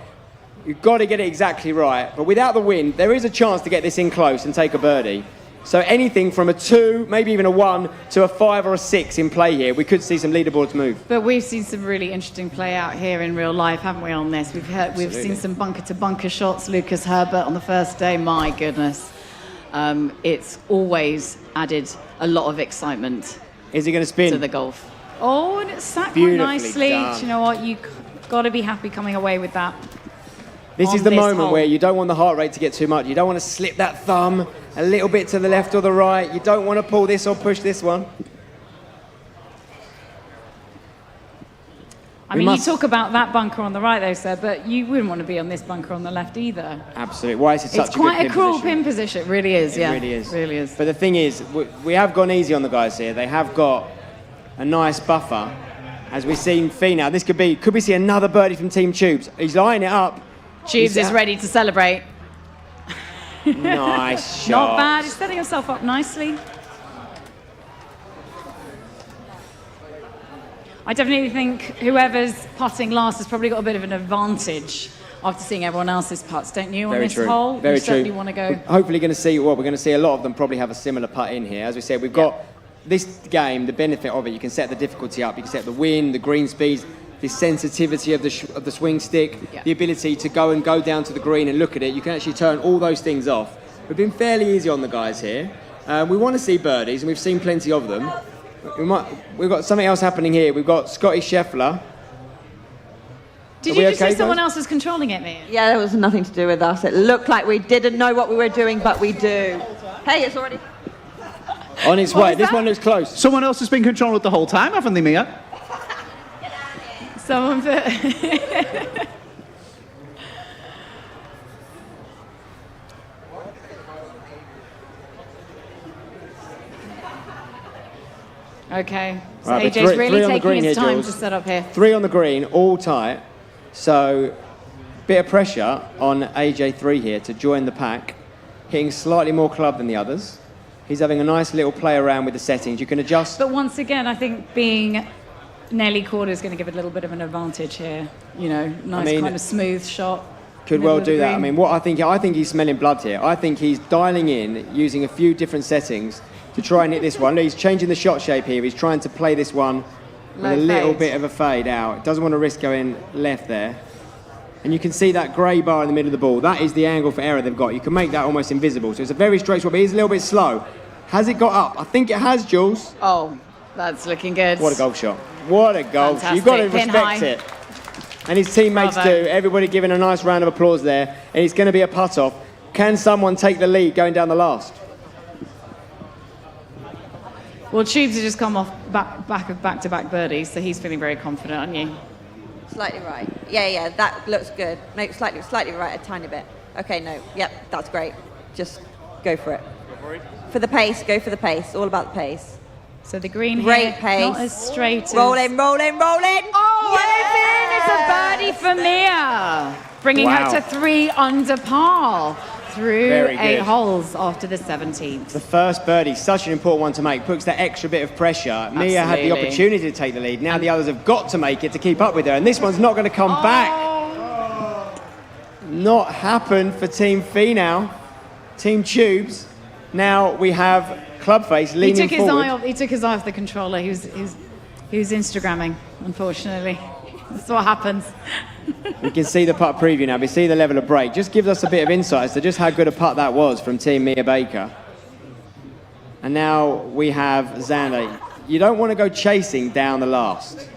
You've got to get it exactly right, but without the wind, there is a chance to get this in close and take a birdie. So anything from a 2, maybe even a 1, to a 5 or a 6 in play here. We could see some leaderboards move. But we've seen some really interesting play out here in real life, haven't we, on this? We've seen some bunker-to-bunker shots. Lucas Herbert on the first day, my goodness. It's always added a lot of excitement Is he going to spin? to the golf. Oh, and it's sat quite Beautifully nicely. done. Do you know what? You've got to be happy coming away with that. This on is the this moment hole. where you don't want the heart rate to get too much. You don't want to slip that thumb a little bit to the left or the right. You don't want to pull this or push this one. I We mean, must- you talk about that bunker on the right, though, sir, but you wouldn't want to be on this bunker on the left either. Absolutely. Why is it such It's a good quite a pin cruel position? pin position. It really is, It yeah. really is. Really is. But the thing is, we have gone easy on the guys here. They have got a nice buffer. As we've seen Fee now, this could we see another birdie from Team Tubes? He's lining it up. Tubes He's is ready to celebrate. Nice shot. Not bad. He's setting himself up nicely. I definitely think whoever's putting last has probably got a bit of an advantage after seeing everyone else's putts, don't you, on Very this true. hole? Very you true. certainly want to go. We're hopefully going to see, we're going to see a lot of them probably have a similar putt in here. As we said, we've got this game, the benefit of it, you can set the difficulty up, you can set the wind, the green speeds, the sensitivity of the swing stick, Yeah. the ability to go down to the green and look at it. You can actually turn all those things off. We've been fairly easy on the guys here. We want to see birdies, and we've seen plenty of them. We've got something else happening here. We've got Scotty Scheffler. Did Are we you just okay, say someone guys? else was controlling it, Mia? Yeah, there was nothing to do with us. It looked like we didn't know what we were doing, but we do. Hey, it's already... On its What way. was This that? one looks close. Someone else has been controlling it the whole time, haven't they, Mia? Someone for... Okay, so Right, but AJ's three really on the taking green his here, time Jules. to set up here. 3 on the green, all tight. So, bit of pressure on AJ3 here to join the pack, hitting slightly more club than the others. He's having a nice little play around with the settings. You can adjust. But once again, I think being nearly quarter is going to give it a little bit of an advantage here. You know, nice mean, kind of smooth shot. Could middle well of the do that. I green. mean, what I think he's smelling blood here. I think he's dialing in, using a few different settings to try and hit this one. Look, he's changing the shot shape here. He's trying to play this one with Low a little fade. bit of a fade out. Doesn't want to risk going left there. And you can see that grey bar in the middle of the ball. That is the angle for error they've got. You can make that almost invisible. So it's a very straight shot, but he's a little bit slow. Has it got up? I think it has, Jules. Oh, that's looking good. What a golf shot. What a golf shot. You've got to Fantastic. Pin respect high. it. And his teammates Bravo. do. Everybody giving a nice round of applause there. And it's going to be a putt-off. Can someone take the lead going down the last? Well, Tubes has just come off back-to-back birdies, so he's feeling very confident, aren't you? Slightly right. Yeah, that looks good. No, slightly right, a tiny bit. Okay, no, yep, that's great. Just go for it. Go for it. For the pace, go for the pace. All about the pace. So the green Great here, pace. not as straight as... Roll in. Oh, and it's in! It's a birdie for Mia, bringing Wow. her to 3 under par through Very 8 good. holes after the 17th. The first birdie, such an important one to make, puts that extra bit of pressure. Mia had the Absolutely. opportunity to take the lead. Now the others have got to make it to keep up with her. And this one's not going to come back. Not happened for Team Fee now. Team Tubes. Now we have Clubface He leaning took his forward. eye off. He took his eye off the controller. He was Instagramming, unfortunately. That's what happens. We can see the putt preview now. We see the level of break. Just gives us a bit of insight as to just how good a putt that was from Team Mia Baker. And now we have Xander. You don't want to go chasing down the last.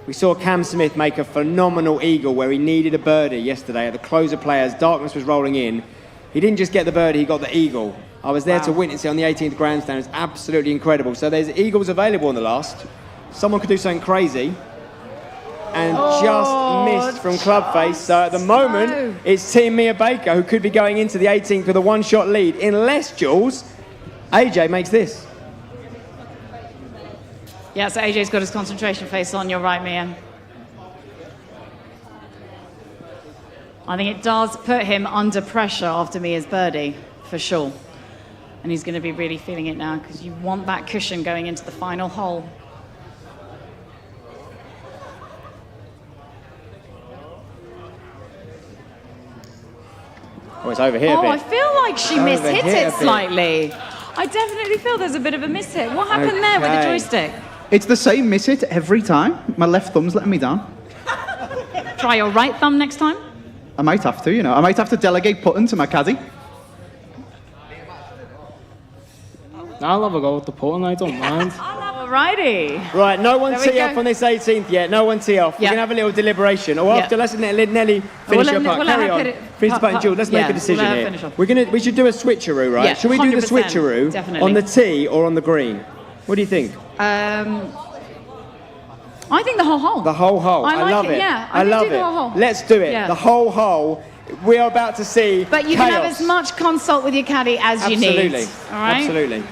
We saw Cam Smith make a phenomenal eagle where he needed a birdie yesterday at the close of play as darkness was rolling in. He didn't just get the birdie, he got the eagle. I was there to witness it on the 18th grandstand. It's absolutely incredible. So there's eagles available in the last. Someone could do something crazy. And just missed from Clubface. So at the moment, it's Team Mia Baker who could be going into the 18th with a one-shot lead. Unless, Jules, AJ makes this. Yeah, so AJ's got his concentration face on. You're right, Mia. I think it does put him under pressure after Mia's birdie, for sure. And he's going to be really feeling it now because you want that cushion going into the final hole. Oh, it's over here a Oh, bit. I feel like she Over mishit here a it bit. slightly. I definitely feel there's a bit of a mishit. What happened there with the Okay. joystick? It's the same miss it every time. My left thumb's letting me down. Try your right thumb next time. I might have to, I might have to delegate putting to my caddy. I'll have a go with the putting, I don't mind. Alrighty. Right, no one There we tee off go. on this 18th yet. No one tee off. We're Yeah. going to have a little deliberation. Or Yeah. after, let's let Nelly finish We'll your let- part. we'll let Carry her on. put it- Finish the part and Jules, let's make yeah, a decision we'll let her here. finish off. We should do a switcheroo, right? Yeah, Should we do the 100%, switcheroo definitely. on the tee or on the green? What do you think? I think the whole hole. The whole hole. I like love it, it. yeah. I I think love do the it. whole hole. Let's do it. Yeah. The whole hole. We are about to see But you chaos. can have as much consult with your caddy as you need. Absolutely. All right? Absolutely.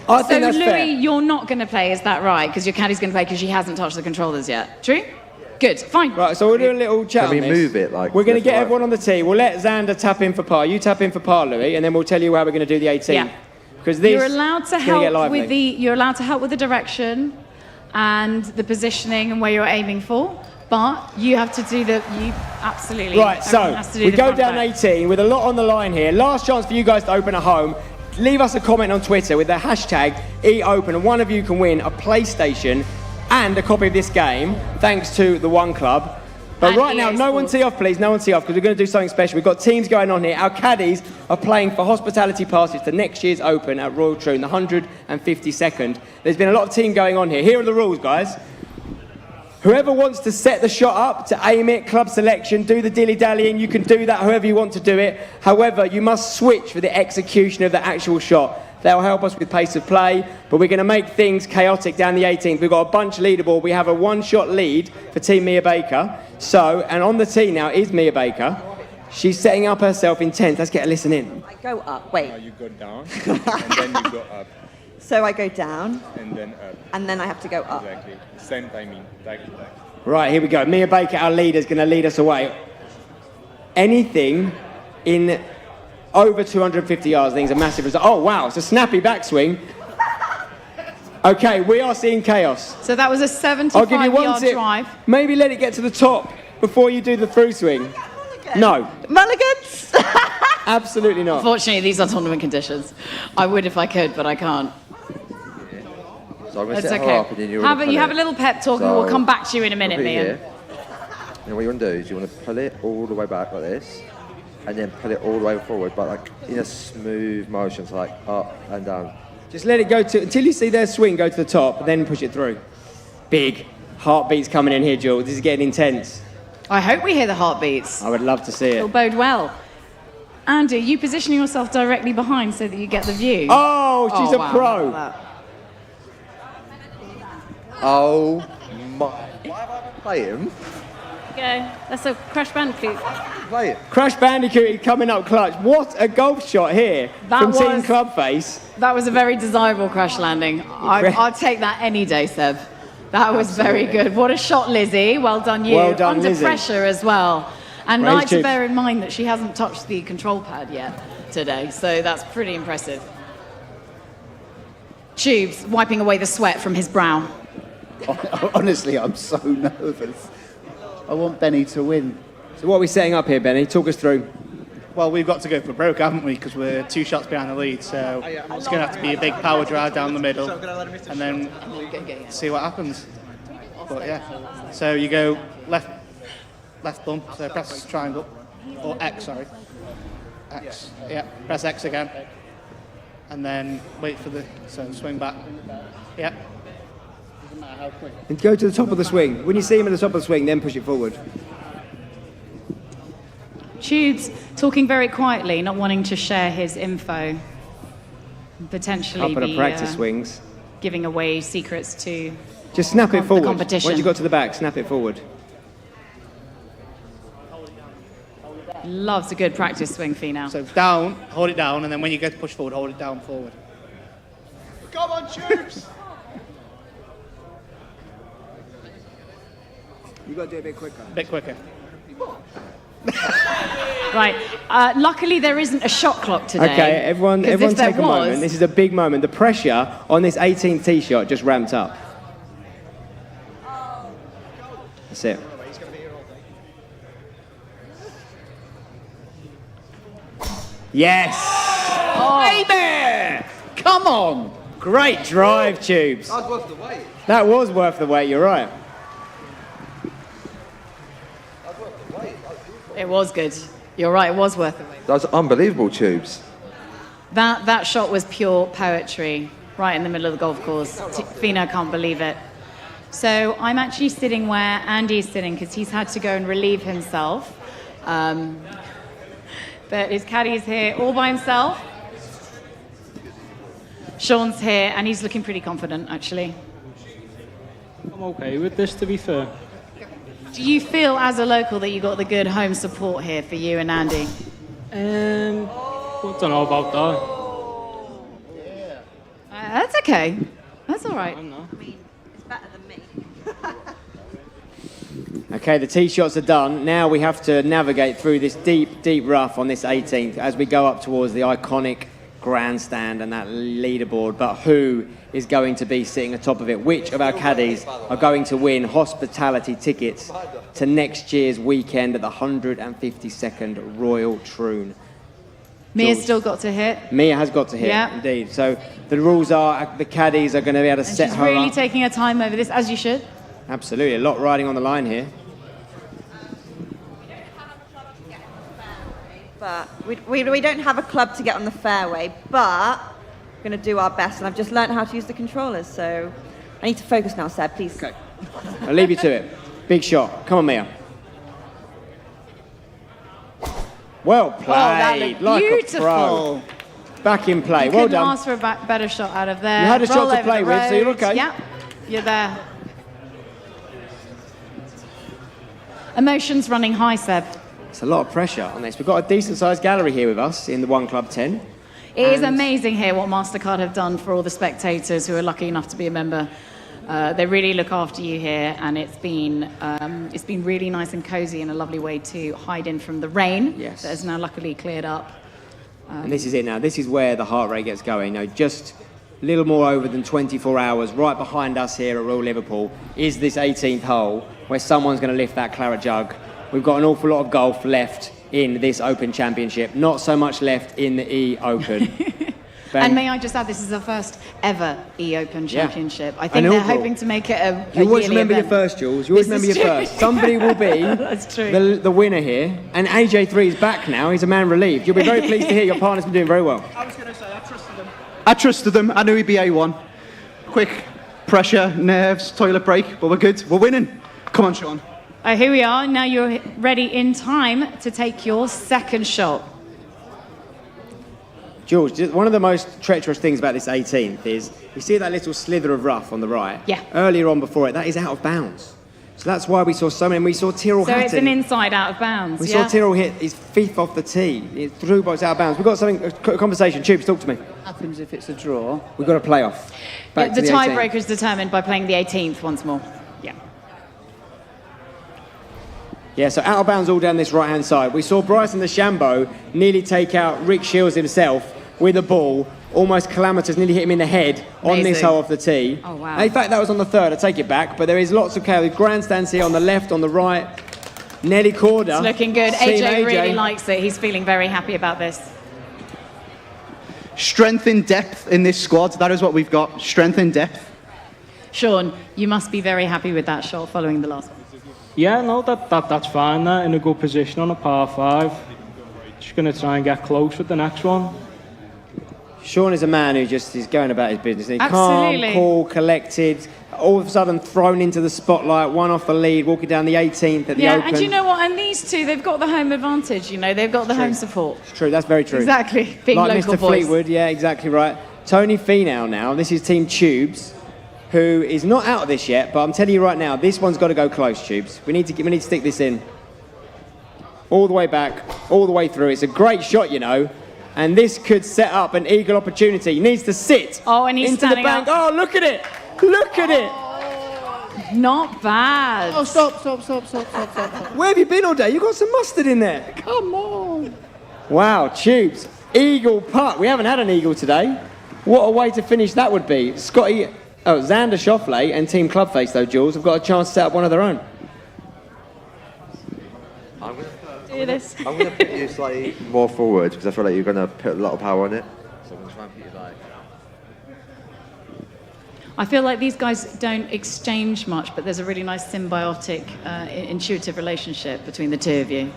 I So, think that's Louis, fair. you're not going to play, is that right? Because your caddy's going to play because she hasn't touched the controllers yet. True? Good, fine. Right, so we'll do a little chat Can we on this. move it, like, We're going to left get or right? everyone on the tee. We'll let Xander tap in for par. You tap in for par, Louis, and then we'll tell you how we're going to do the 18. Yeah. Because this You're allowed to is gonna get help lively. with the direction and the positioning and where you're aiming for. But you have to do absolutely. Right, so everyone has to do we the go front down back. 18 with a lot on the line here. Last chance for you guys to open at home. Leave us a comment on Twitter with the hashtag eOpen, and one of you can win a PlayStation and a copy of this game, thanks to the One Club. But And right now, EA no one Sports. tee off, please. No one tee off, because we're going to do something special. We've got teams going on here. Our caddies are playing for hospitality passes to next year's Open at Royal Troon, the 152nd. There's been a lot of team going on here. Here are the rules, guys. Whoever wants to set the shot up, to aim it, club selection, do the dilly-dallying, you can do that however you want to do it. However, you must switch for the execution of the actual shot. That'll help us with pace of play, but we're going to make things chaotic down the 18th. We've got a bunch leaderboard. We have a one-shot lead for Team Mia Baker. So, and on the tee now is Mia Baker. She's setting up herself in 10th. Let's get a listen in. I go up. Wait. Now you go down, and then you go up, So I go down, and then up. and then I have to go up. Exactly. Same timing. Back to back. Right, here we go. Mia Baker, our leader, is going to lead us away. Anything in over 250 yards, I think is a massive result. Oh, wow, it's a snappy backswing. Okay, we are seeing chaos. So that was a I'll give you one 75-yard tip. drive. Maybe let it get to the top before you do the through swing. No, Mulligans! absolutely not. Unfortunately, these are tournament conditions. I would if I could, but I can't. So I'm going to It's set her okay. up and then you're You going to have a little pep talk and we'll come back to you in a minute, Mia. Now what you want to do is you want to pull it all the way back like this. and then put it all the way forward, but like in a smooth motion, so like up and down. Just let it go until you see their swing go to the top, then push it through. Big heartbeats coming in here, Jules. This is getting intense. I hope we hear the heartbeats. I would love to see It'll it. bode well. Andy, you positioning yourself directly behind so that you get the view? Oh, she's a wow. pro. Oh my! Why have I been playing? Go. That's a Crash Bandicoot. Play it. Crash Bandicoot coming up clutch. What a golf shot here from Team ClubFace. That was a very desirable crash landing. I'll take that any day, Seb. That was very good. What a shot, Lizzie. Well done, you. Well done, Under Lizzie. pressure as well. And Praise like to Tubes. bear in mind that she hasn't touched the control pad yet today, so that's pretty impressive. Tubes wiping away the sweat from his brow. Honestly, I'm so nervous. I want Benny to win. So what are we setting up here, Benny? Talk us through. Well, we've got to go for broke, haven't we? Because we're 2 shots behind the lead, so it's going to have to be a big power drive down the middle, and then see what happens. But yeah, so you go left bump, so press triangle, or X, sorry. X, yeah, press X again, and then wait for swing back. Yeah. And go to the top of the swing. When you see him at the top of the swing, then push it forward. Tubes talking very quietly, not wanting to share his info. Potentially Couple of practice swings. giving away secrets to Just snap it forward. competition. Once you got to the back, snap it forward. Loves a good practice swing, Fina. So down, hold it down, and then when you go to push forward, hold it down forward. Come on, Tubes! You got to do it a bit quicker. A bit quicker. Right. Luckily, there isn't a shot clock today. Okay, everyone 'cause if there take a moment. This is a big moment. The pressure on this 18th tee shot just ramped up. That's it. Yes! Oh. Baby! Come on! Great drive, Tubes. That was worth the wait. That was worth the wait, you're right. It was good. You're right, it was worth the wait. That was unbelievable, Tubes. That shot was pure poetry, right in the middle of the golf course. Fina can't believe it. So I'm actually sitting where Andy's sitting because he's had to go and relieve himself. But his caddy's here all by himself. Sean's here and he's looking pretty confident, actually. I'm okay with this, to be fair. Do you feel, as a local, that you got the good home support here for you and Andy? I don't know about that. That's okay. That's all right. I mean, it's better than me. Okay, the tee shots are done. Now we have to navigate through this deep, deep rough on this 18th as we go up towards the iconic grandstand and that leaderboard. But who is going to be sitting atop of it? Which of our caddies are going to win hospitality tickets to next year's weekend at the 152nd Royal Troon? Mia's George. still got to hit. Mia has got to hit, Yeah. indeed. So the rules are the caddies are going to be able to And set she's her really up. taking her time over this, as you should. Absolutely, a lot riding on the line here. But we don't have a club to get on the fairway, but we're going to do our best. And I've just learned how to use the controllers, so I need to focus now, Seb, please. Okay. I'll leave you to it. Big shot. Come on, Mia. Well played. that looked like beautiful. a pro. Back in play. You Well couldn't done. ask for a better shot out of there. You had a shot Roll to over play the with, so you're road. okay. Yeah, you're there. Emotions running high, Seb. It's a lot of pressure on this. We've got a decent-sized gallery here with us in the One Club 10. It is And- amazing here what MasterCard have done for all the spectators who are lucky enough to be a member. They really look after you here, and it's been really nice and cozy and a lovely way to hide in from the rain. Yes. That has now luckily cleared up. And this is it now. This is where the heart rate gets going. Now, just a little more over than 24 hours, right behind us here at Royal Liverpool, is this 18th hole where someone's going to lift that claret jug. We've got an awful lot of golf left in this Open Championship. Not so much left in the eOpen. Ben. And may I just add, this is the first ever eOpen Yeah. Championship. I And think they're overall. hoping to make it a You always yearly remember your event. first, Jules. You always This remember is your true. first. Somebody will be That's true. the winner here. And AJ3 is back now. He's a man relieved. You'll be very pleased to hear your partner's been doing very well. I was going to say, I trusted him. I trusted them. I knew he'd be A1. Quick, pressure, nerves, toilet break, but we're good. We're winning. Come on, Sean. Here we are. Now you're ready in time to take your second shot. Jules, just one of the most treacherous things about this 18th is you see that little slither of rough on the right? Yeah. Earlier on before it, that is out of bounds. So that's why we saw so many. We saw Tyrrell So Hatton. it's an inside out of bounds. We yeah? saw Tyrrell hit his fifth off the tee. It threw box out of bounds. We've got something, a conversation. Tubes, talk to me. What happens if it's a draw? We've got a playoff. Back The to the 18th. tiebreaker is determined by playing the 18th once more. Yeah. Yeah, so out of bounds all down this right-hand side. We saw Bryson DeChambeau nearly take out Rick Shields himself with a ball. Almost calamitous, nearly hit him in the head on this Amazing. hole off the tee. Oh, wow. In fact, that was on the third. I take it back. But there is lots of chaos. Grandstands here on the left, on the right. Nelly Corder. It's looking good. Team AJ really likes it. He's feeling very happy about this. Strength in depth in this squad. That is what we've got. Strength in depth. Sean, you must be very happy with that shot following the last one. Yeah, no, that's fine. In a good position on a par 5. Just going to try and get close with the next one. Sean is a man who just is going about his business. He's Absolutely. calm, cool, collected. All of a sudden thrown into the spotlight, one off the lead, walking down the 18th at the Yeah, Open. and you know what? And these two, they've got the home advantage, you know. They've got the home support. It's true, that's very true. Exactly. Being like local Mr. boys. Fleetwood, yeah, exactly right. Tony Finau now, this is Team Tubes, who is not out of this yet, but I'm telling you right now, this one's got to go close, Tubes. We need to stick this in. All the way back, all the way through. It's a great shot, you know. And this could set up an eagle opportunity. He needs to sit Oh, and he's into the standing bank. up. Oh, look at it. Look at it. Not bad. Oh, stop. Where have you been all day? You've got some mustard in there. Come on. Wow, Tubes. Eagle putt. We haven't had an eagle today. What a way to finish that would be. Xander Schauffele and Team Clubface, though, Jules, have got a chance to set up one of their own. Do this. I'm going to put you slightly more forward because I feel like you're going to put a lot of power on it. So I'm going to try and put you like... I feel like these guys don't exchange much, but there's a really nice symbiotic, intuitive relationship between the two of you.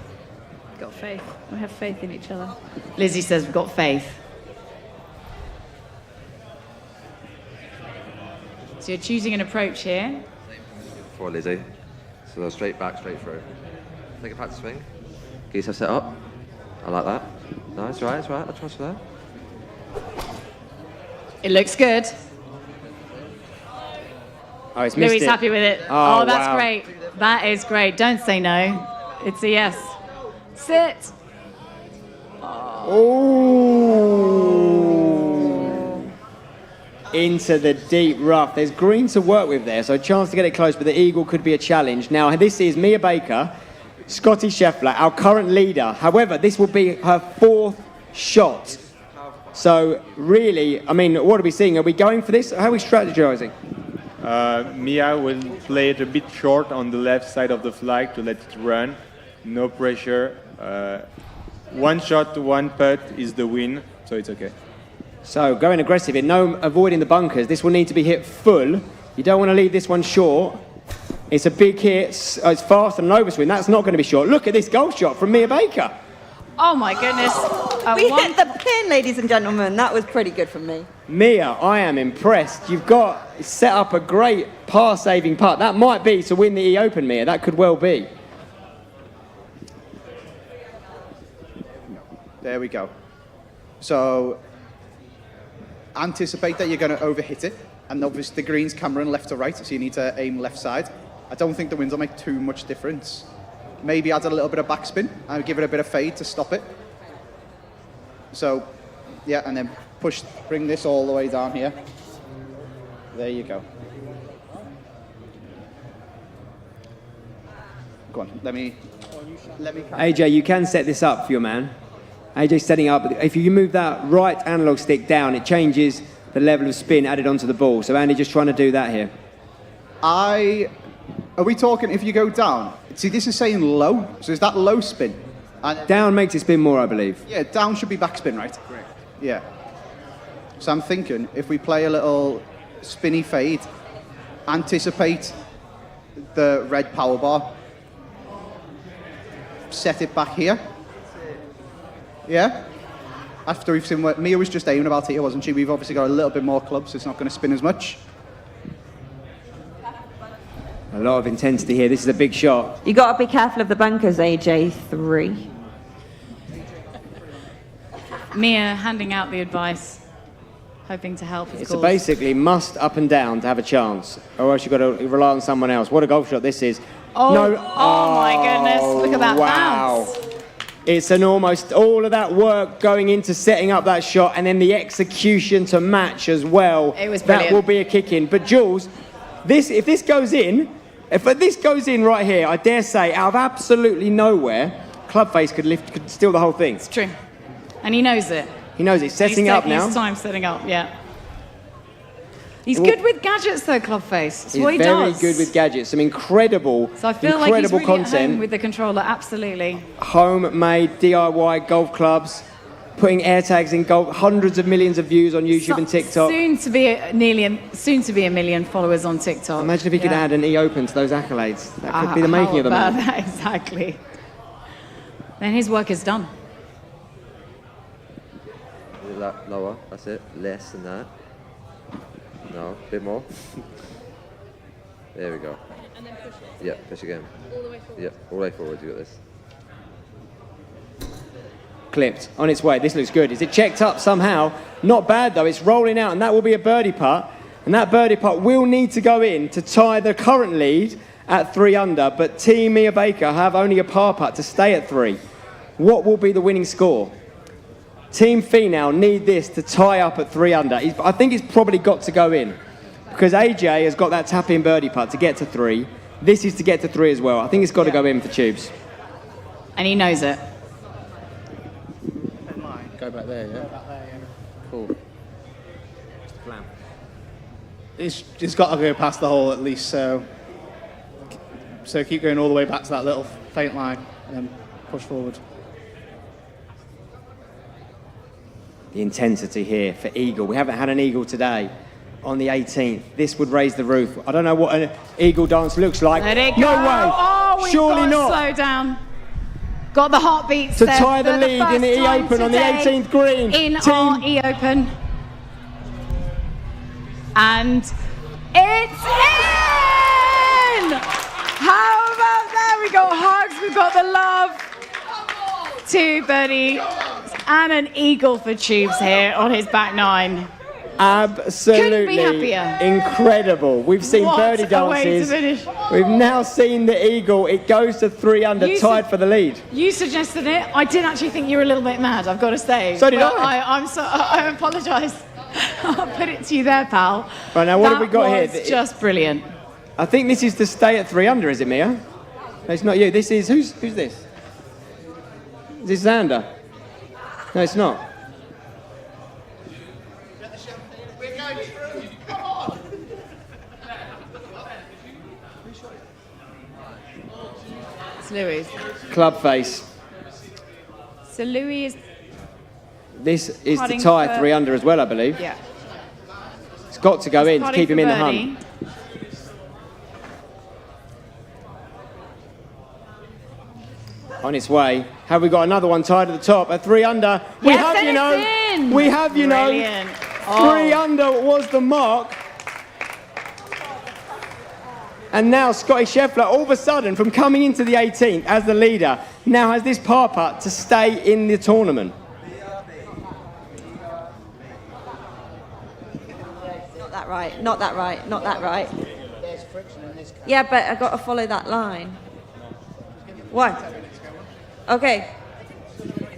Got faith. We have faith in each other. Lizzie says we've got faith. So you're choosing an approach here. For Lizzie. So straight back, straight through. Take a practice swing. Get yourself set up. I like that. Nice, right, that's right. I'll trust that. It looks good. Oh, it's missed Louis it. happy with it. Oh, Oh, that's wow. great. That is great. Don't say no. It's a yes. Sit. Oh. Into the deep rough. There's green to work with there, so a chance to get it close, but the eagle could be a challenge. Now, this is Mia Baker, Scotty Scheffler, our current leader. However, this will be her 4th shot. So, really, I mean, what are we seeing? Are we going for this? How are we strategizing? Mia will play it a bit short on the left side of the flag to let it run. No pressure. One shot, one putt is the win, so it's okay. So, going aggressive here, no avoiding the bunkers. This will need to be hit full. You don't want to leave this one short. It's a big hit. It's fast and an overswing. That's not going to be short. Look at this golf shot from Mia Baker. Oh my goodness. We hit the pin, ladies and gentlemen. That was pretty good from me. Mia, I am impressed. You've got set up a great par-saving putt. That might be to win the eOpen, Mia. That could well be. There we go. So, anticipate that you're going to overhit it. And obviously the green's cameraing left to right, so you need to aim left side. I don't think the wind will make too much difference. Maybe add a little bit of backspin and give it a bit of fade to stop it. So, yeah, and then bring this all the way down here. There you go. Go on, let me. AJ, you can set this up for your man. AJ's setting up. If you move that right analog stick down, it changes the level of spin added onto the ball. So Andy just trying to do that here. Are we talking if you go down? See, this is saying low, so is that low spin? And Down makes it spin more, I believe. yeah, down should be backspin, right? Correct. Yeah. So I'm thinking, if we play a little spinny fade, anticipate the red power bar, set it back here. Yeah? After we've seen what Mia was just aiming about here, wasn't she? We've obviously got a little bit more club, so it's not going to spin as much. A lot of intensity here. This is a big shot. You got to be careful of the bunkers, AJ3. Mia handing out the advice, hoping to help, of It's course. basically must up and down to have a chance, or else you've got to rely on someone else. What a golf shot this is. Oh, No. oh my goodness, look at that Wow. bounce. It's an almost all of that work going into setting up that shot and then the execution to match as well. It was That brilliant. will be a kick in. But Jules, if this goes in right here, I dare say, out of absolutely nowhere, Clubface could steal the whole thing. It's true. And he knows it. He knows it. Setting He's up taking now. his time setting up, yeah. He's good with gadgets though, Clubface. That's He's what he very does. good with gadgets. Some incredible, So I feel like he's incredible really at home content. with the controller, absolutely. Homemade DIY golf clubs, putting air tags in golf, hundreds of millions of views on YouTube and TikTok. Soon to be a million followers on TikTok. Imagine if he could Yeah. add an eOpen to those accolades. That could be the How making of the about man. that? Exactly. Then his work is done. Lower, that's it. Less than that. No, a bit more. There we go. And then push it. Yeah, push again. All the way forward. Yeah, all the way forward, you got this. Clipped, on its way. This looks good. Is it checked up somehow? Not bad though, it's rolling out and that will be a birdie putt. And that birdie putt will need to go in to tie the current lead at 3 under, but Team Mia Baker have only a par putt to stay at 3. What will be the winning score? Team Finau need this to tie up at 3 under. I think it's probably got to go in because AJ has got that tap-in birdie putt to get to 3. This is to get to 3 as well. I think it's got to go in for Tubes. And he knows it. Go back there, yeah? Cool. It's got to go past the hole at least, so keep going all the way back to that little faint line and then push forward. The intensity here for Eagle. We haven't had an Eagle today on the 18th. This would raise the roof. I don't know what an Eagle dance looks like. Let it go. No way. Oh, we've Surely got to not. slow down. Got the heartbeats To there tie the for lead in the first time eOpen on the today 18th green. In our eOpen. And it's in! How about that? We got hugs, we've got the love. 2 birdies and an eagle for Tubes here on his back 9. Absolutely Couldn't be happier. incredible. We've seen What birdie a way to dances. finish. We've now seen the Eagle. It goes to 3 under, You tied said- for the lead. You suggested it. I did actually think you were a little bit mad, I've got to say. So did But I. I apologise. I'll put it to you there, pal. Right, now what have we got That here? was just brilliant. I think this is to stay at 3 under, is it, Mia? No, it's not you. This is, who's this? Is this Xander? No, it's not. It's Louis. Clubface. So Louis is, This is to Putting tie for- 3 under as well, I believe. yeah. It's got to go in to putting keep him for in the birdie. hunt. On its way. Have we got another one tied at the top at 3 under? We Yes, have, and you know. it's in. We have, you know. Brilliant. 3 under was the mark. And now Scotty Scheffler, all of a sudden, from coming into the 18th as the leader, now has this par putt to stay in the tournament. Not that right, not that right, not that right. Yeah, but I've got to follow that line. What? Okay.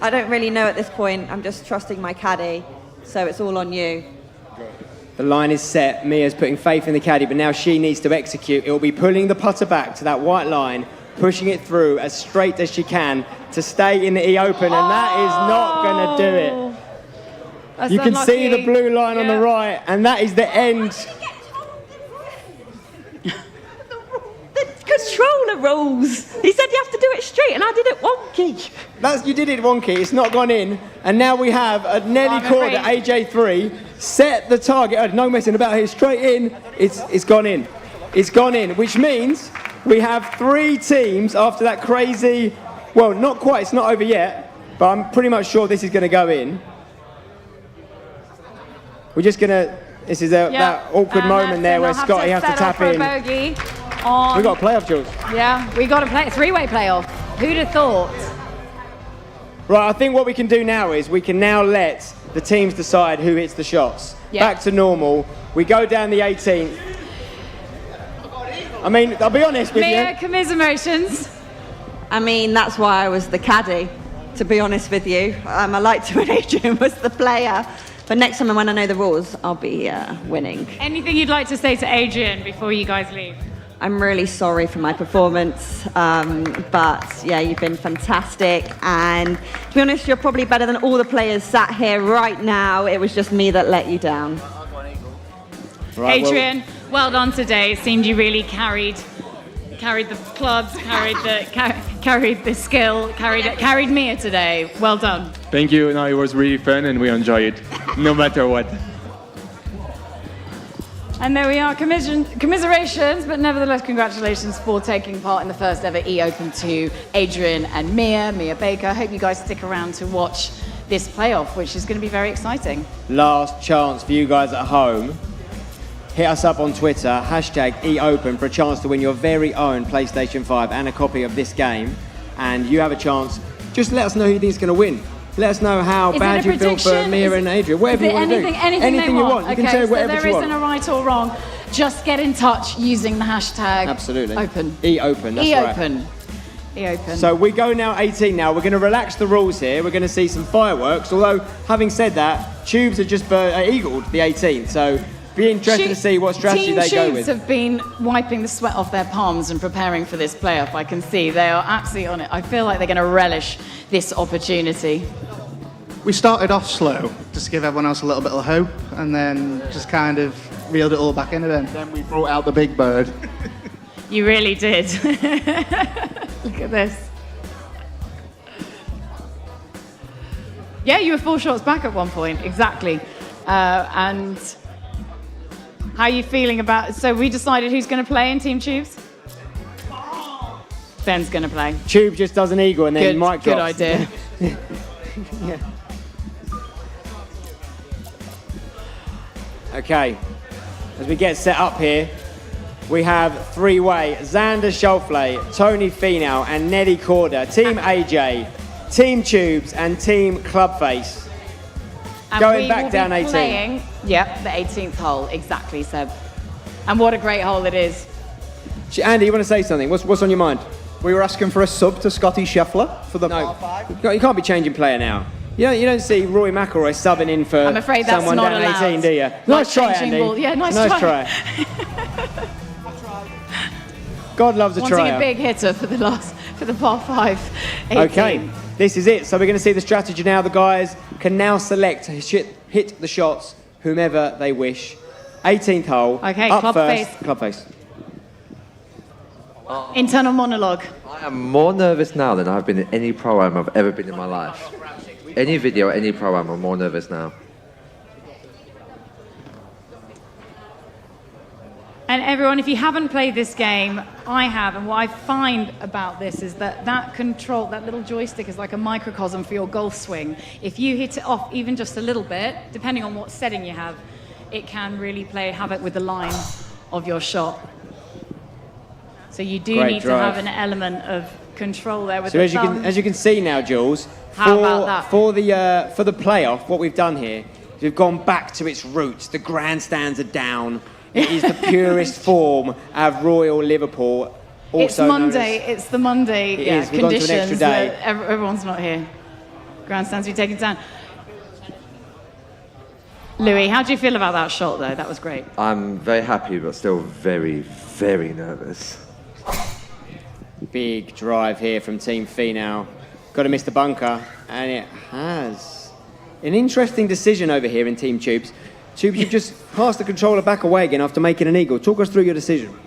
I don't really know at this point. I'm just trusting my caddy, so it's all on you. The line is set. Mia's putting faith in the caddy, but now she needs to execute. It will be pulling the putter back to that white line, pushing it through as straight as she can to stay in the eOpen, and that is not going to do it. That's You can see unlucky. the blue line on the Yeah. right, and that is the end. Because was troller rules. He said you have to do it straight, and I did it wonky. You did it wonky. It's not gone in. And now we have a Nelly Corder AJ3 set the target. No messing about here. Straight in. It's gone in. It's gone in, which means we have 3 teams after that crazy... Well, not quite. It's not over yet. But I'm pretty much sure this is going to go in. We're just going to... This is that awkward moment there where Scotty has to tap in. Bogey We've got a playoff, Jules. Yeah, we got a 3-way playoff. Who'd have thought? Right, I think what we can do now is we can now let the teams decide who hits the shots. Yeah. Back to normal. We go down the 18th. I mean, I'll be honest with Mia, you. commiserations. I mean, that's why I was the caddy, to be honest with you. I like to when Adrian was the player. But next time when I know the rules, I'll be winning. Anything you'd like to say to Adrian before you guys leave? I'm really sorry for my performance, but yeah, you've been fantastic. And to be honest, you're probably better than all the players sat here right now. It was just me that let you down. Right, Adrian, well done today. It seemed you really carried the clubs, carried the skill, carried Mia today. Well done. Thank you. No, it was really fun and we enjoy it, no matter what. And there we are, commiserations, but nevertheless, congratulations for taking part in the first ever eOpen to Adrian and Mia Baker. Hope you guys stick around to watch this playoff, which is going to be very exciting. Last chance for you guys at home. Hit us up on Twitter, #eOpen, for a chance to win your very own PlayStation 5 and a copy of this game. And you have a chance. Just let us know who you think is going to win. Let us know how bad you feel for Mia and Adrian. Whatever you want to do. Anything you want. You can say whatever so you there want. isn't a right or wrong. Just get in touch using the hashtag Absolutely. Open. eOpen, that's eOpen. right. eOpen. So we go now 18 now. We're going to relax the rules here. We're going to see some fireworks. Although, having said that, Tubes have just eagled the 18th. So be interested to see what strategy they go with. Team Tubes have been wiping the sweat off their palms and preparing for this playoff. I can see they are absolutely on it. I feel like they're going to relish this opportunity. We started off slow, just to give everyone else a little bit of hope, and then just kind of reeled it all back in again. Then we brought out the big bird. You really did. Look at this. Yeah, you were 4 shots back at one point, exactly. And how are you feeling about... So we decided who's going to play in Team Tubes? Ben's going to play. Tube just does an eagle and then Mike drops. Good idea. Yeah. Okay, as we get set up here, we have 3-way Xander Schauffele, Tony Finau and Nelly Corder, Team AJ, Team Tubes and Team Clubface. And Going we back will down be 18. Playing, yep, the 18th hole, exactly, Seb. And what a great hole it is. Andy, you want to say something? What's on your mind? We were asking for a sub to Scotty Scheffler for the par 5. You can't be changing player now. You don't see Rory McIlroy subbing in for I'm afraid that's someone not down allowed. 18, do you? Like Nice try, changing Andy. ball. Yeah, nice try. God loves a Wanting tryer. a big hitter for the par 5. 18. Okay, this is it. So we're going to see the strategy now. The guys can now select to hit the shots whomever they wish. 18th hole. Okay, up club first. face. Club face. Internal monologue. I am more nervous now than I've been in any program I've ever been in my life. Any video, any program, I'm more nervous now. And everyone, if you haven't played this game, I have, and what I find about this is that control, that little joystick is like a microcosm for your golf swing. If you hit it off even just a little bit, depending on what setting you have, it can really play havoc with the line of your shot. So you do Great need drive. to have an element of control there with So the as thumb. you can see now, Jules, How about that? for the playoff, what we've done here is we've gone back to its roots. The grandstands are down. It is the purest form of Royal Liverpool. It's Monday. It's the Monday It is. We've gone to an conditions. extra day. That everyone's not here. Grandstands be taken down. Louis, how do you feel about that shot, though? That was great. I'm very happy, but still very, very nervous. Big drive here from Team Finau. Got to miss the bunker, and it has. An interesting decision over here in Team Tubes. Tubes, you've just passed the controller back away again after making an eagle. Talk us through your decision.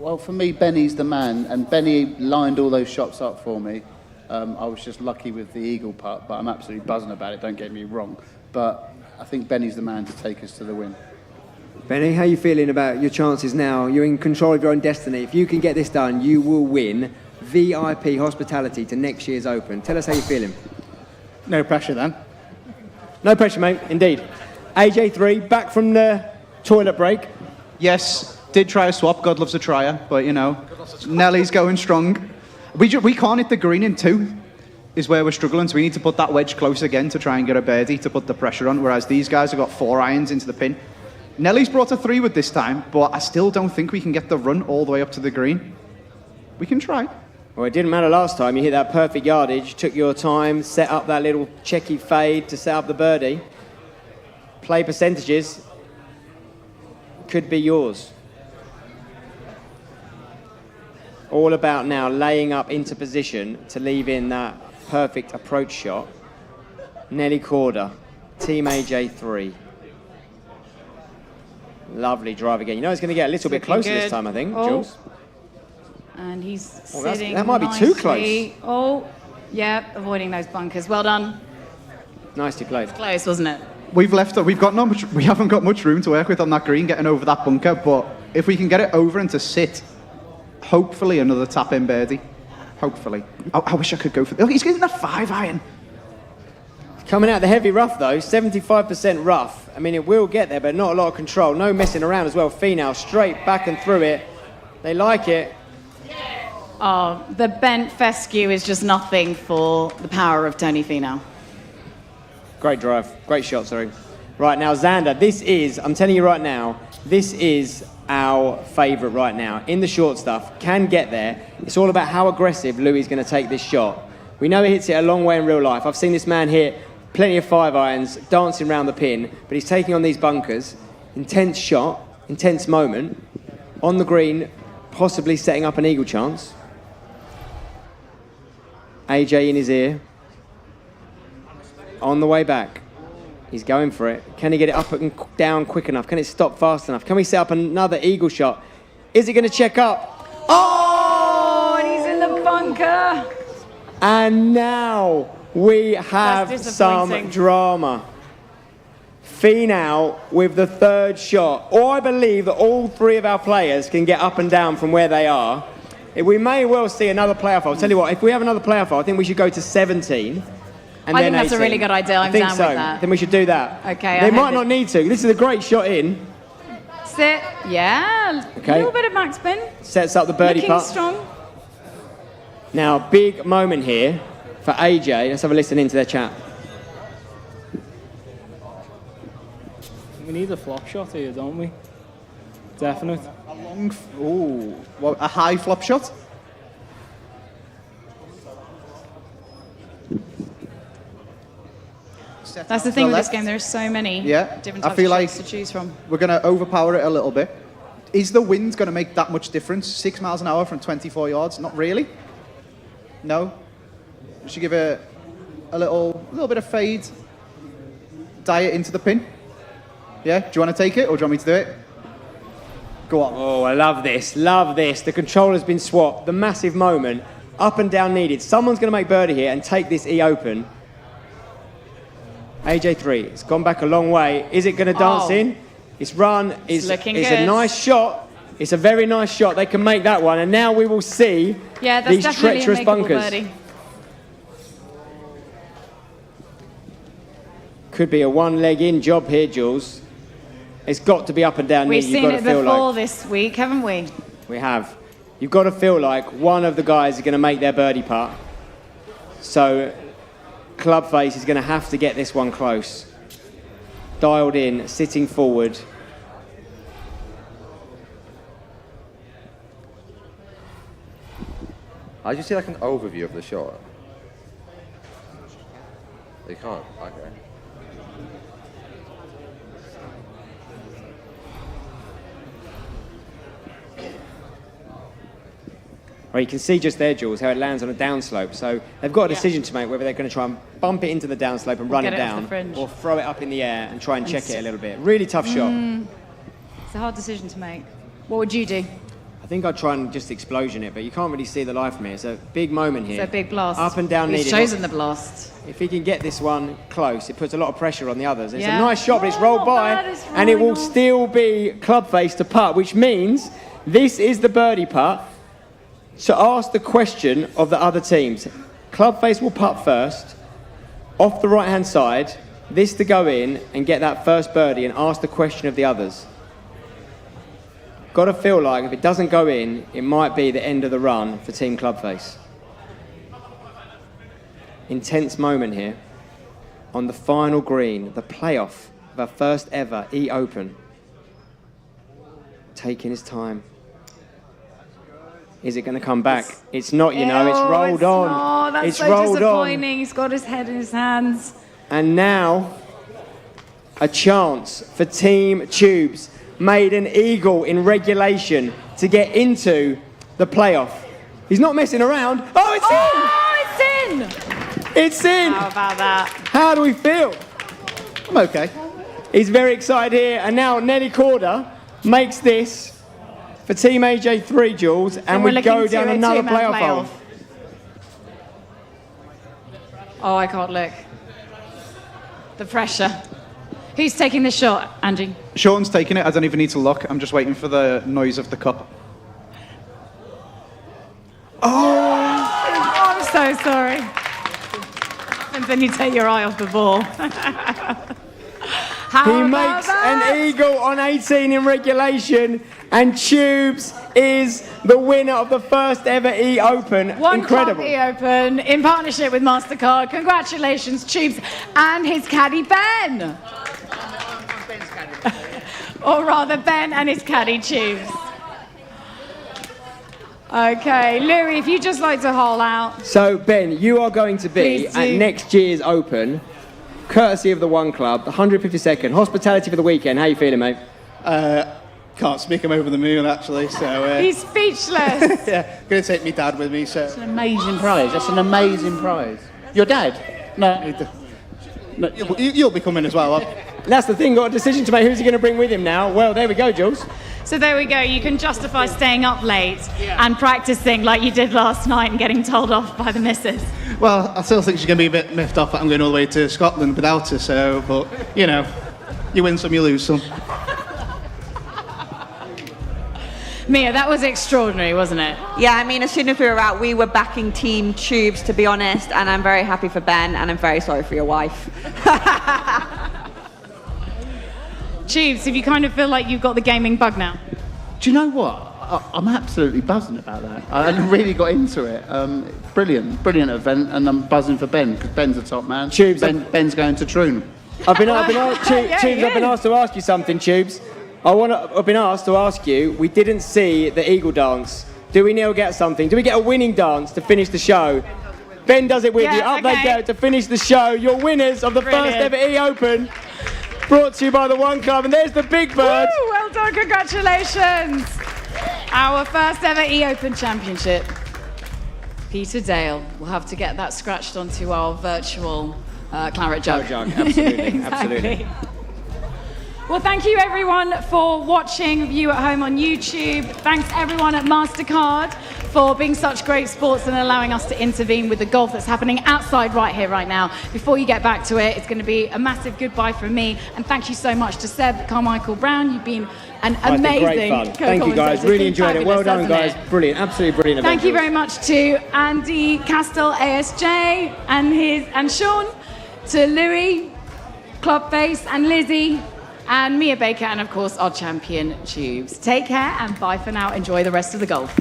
Well, for me, Benny's the man, and Benny lined all those shots up for me. I was just lucky with the eagle putt, but I'm absolutely buzzing about it, don't get me wrong. But I think Benny's the man to take us to the win. Benny, how are you feeling about your chances now? You're in control of your own destiny. If you can get this done, you will win VIP hospitality to next year's Open. Tell us how you're feeling. No pressure then. No pressure, mate, indeed. AJ3, back from the toilet break. Yes, did try a swap. God loves a trier, but you know, Nelly's going strong. We can't hit the green in 2, is where we're struggling. So we need to put that wedge close again to try and get a birdie to put the pressure on. Whereas these guys have got 4 irons into the pin. Nelly's brought a 3 wood this time, but I still don't think we can get the run all the way up to the green. We can try. Well, it didn't matter last time. You hit that perfect yardage, took your time, set up that little checky fade to set up the birdie. Play percentages could be yours. All about now laying up into position to leave in that perfect approach shot. Nelly Corder, Team AJ3. Lovely drive again. You know it's going to get a little bit closer this time, I think, Jules. And he's sitting that might be too close. Oh, yeah, avoiding those bunkers. Well done. Nicely played. Close, wasn't it? We haven't got much room to work with on that green, getting over that bunker. But if we can get it over and to sit, hopefully another tap-in birdie. Hopefully. I wish I could go for... Look, he's getting a 5 iron. Coming out the heavy rough, though, 75% rough. I mean, it will get there, but not a lot of control. No messing around as well. Finau straight back and through it. They like it. Oh, the bent fescue is just nothing for the power of Tony Finau. Great drive. Great shot, sorry. Right, now, Xander, this is, I'm telling you right now, this is our favourite right now. In the short stuff, can get there. It's all about how aggressive Louis is going to take this shot. We know he hits it a long way in real life. I've seen this man hit plenty of 5 irons, dancing around the pin, but he's taking on these bunkers. Intense shot, intense moment. On the green, possibly setting up an eagle chance. AJ in his ear. On the way back. He's going for it. Can he get it up and down quick enough? Can it stop fast enough? Can we set up another eagle shot? Is he going to check up? Oh, and he's in the bunker. And now we have some drama. Finau with the 3rd shot. Or I believe that all 3 of our players can get up and down from where they are. We may well see another playoff. I'll tell you what, if we have another playoff, I think we should go to 17. And I then think that's 18. a really good idea. I'm think down so. with that. Then we should do that. Okay. They might not need to. This is a great shot in. Sit. Yeah. Okay. A little bit of backspin. Sets up the birdie Looking putt. strong. Now, big moment here for AJ. Let's have a listen into their chat. We need a flop shot here, don't we? Definite. A high flop shot? That's the thing with this game. There's so many different types of shots to choose from. We're going to overpower it a little bit. Is the wind going to make that much difference? 6 miles an hour from 24 yards? Not really. No. We should give it a little bit of fade. Die it into the pin. Yeah? Do you want to take it or do you want me to do it? Go on. Oh, I love this. Love this. The controller's been swapped. The massive moment. Up and down needed. Someone's going to make birdie here and take this eOpen. AJ3, it's gone back a long way. Is it going to dance in? It's run. It's looking good. It's a nice shot. It's a very nice shot. They can make that one. And now we will see these treacherous bunkers. Birdie. Could be a one-leg-in job here, Jules. It's got to be up and down. We've seen it before this week, haven't we? We have. You've got to feel like one of the guys is going to make their birdie putt. So ClubFace is going to have to get this one close. Dialed in, sitting forward. Did you see like an overview of the shot? You can't? Okay. Right, you can see just there, Jules, how it lands on a downslope. So they've got a decision to make whether they're going to try and bump it into the downslope and run it down, or throw it up in the air and try and check it a little bit. Really tough shot. It's a hard decision to make. What would you do? I think I'd try and just explosion it, but you can't really see the live from here. It's a big moment here. It's a big blast. Up and down He's needed. chosen the blast. If he can get this one close, it puts a lot of pressure on the others. It's Yeah. a nice shot, but it's rolled not by, bad, it's and it will rolling off. still be club face to putt, which means this is the birdie putt to ask the question of the other teams. Club face will putt first, off the right-hand side, this to go in and get that first birdie and ask the question of the others. Got to feel like if it doesn't go in, it might be the end of the run for Team Clubface. Intense moment here on the final green, the playoff of our first ever eOpen. Taking his time. Is it going to come back? It's not, you know, it's rolled on. Oh, that's it's so rolled disappointing. on. He's got his head in his hands. And now, a chance for Team Tubes. Made an eagle in regulation to get into the playoff. He's not messing around. Oh, it's in! Oh, it's in! It's in! How about that? How do we feel? I'm okay. He's very excited here. And now Nelly Corder makes this for Team AJ3, Jules, and we're we go looking to down a another two-man playoff hole. Oh, I can't look. The pressure. Who's taking the shot, Angie? Sean's taking it. I don't even need to look. I'm just waiting for the noise of the cup. Oh, I'm so sorry. And then you take your eye off the ball. He makes an eagle on 18 in regulation, and Tubes is the winner of the first ever eOpen. Incredible. eOpen in partnership with MasterCard. Congratulations, Tubes, and his caddy, Ben. Or rather, Ben and his caddy, Tubes. Okay, Louis, if you'd just like to haul out. So, Ben, you are going to be Please do. at next year's Open, courtesy of the One Club, the 152nd hospitality for the weekend. How you feeling, mate? Can't speak, I'm over the moon actually, so... He's speechless. Yeah, going to take me dad with me, so... It's an amazing prize. That's an amazing prize. Your dad? No. You'll be coming as well. That's the thing, got a decision to make. Who's he going to bring with him now? Well, there we go, Jules. So there we go. You can justify staying up late and practicing like you did last night and getting told off by the missus. Well, I still think she's going to be a bit miffed off that I'm going all the way to Scotland without her, so... But, you know, you win some, you lose some. Mia, that was extraordinary, wasn't it? Yeah, I mean, as soon as we were out, we were backing Team Tubes, to be honest, and I'm very happy for Ben, and I'm very sorry for your wife. Tubes, if you kind of feel like you've got the gaming bug now. Do you know what? I'm absolutely buzzing about that. I really got into it. Brilliant event, and I'm buzzing for Ben, because Ben's a top man. Tubes, Ben's going to Troon. I've been asked to ask you something, Tubes. I've been asked to ask you, we didn't see the eagle dance. Do we now get something? Do we get a winning dance to finish the show? Ben does it with you. Up they go to finish the show. Your winners of the first ever eOpen, brought to you by the One Club. And there's the big bird. Woo, well done, congratulations. Our first ever eOpen championship. Peter Dale. We'll have to get that scratched onto our virtual claret jug. Absolutely, absolutely. Well, thank you everyone for watching, you at home on YouTube. Thanks everyone at MasterCard for being such great sports and allowing us to intervene with the golf that's happening outside right here, right now. Before you get back to it, it's going to be a massive goodbye from me. And thank you so much to Seb Carmichael Brown. You've been an amazing great fun. Thank you guys, really enjoyed it. Well done guys, brilliant, absolutely brilliant event. Thank you very much to Andy Castell, ASJ, and Sean, to Louis, Clubface, and Lizzie, and Mia Baker, and of course our champion Tubes. Take care and bye for now. Enjoy the rest of the golf.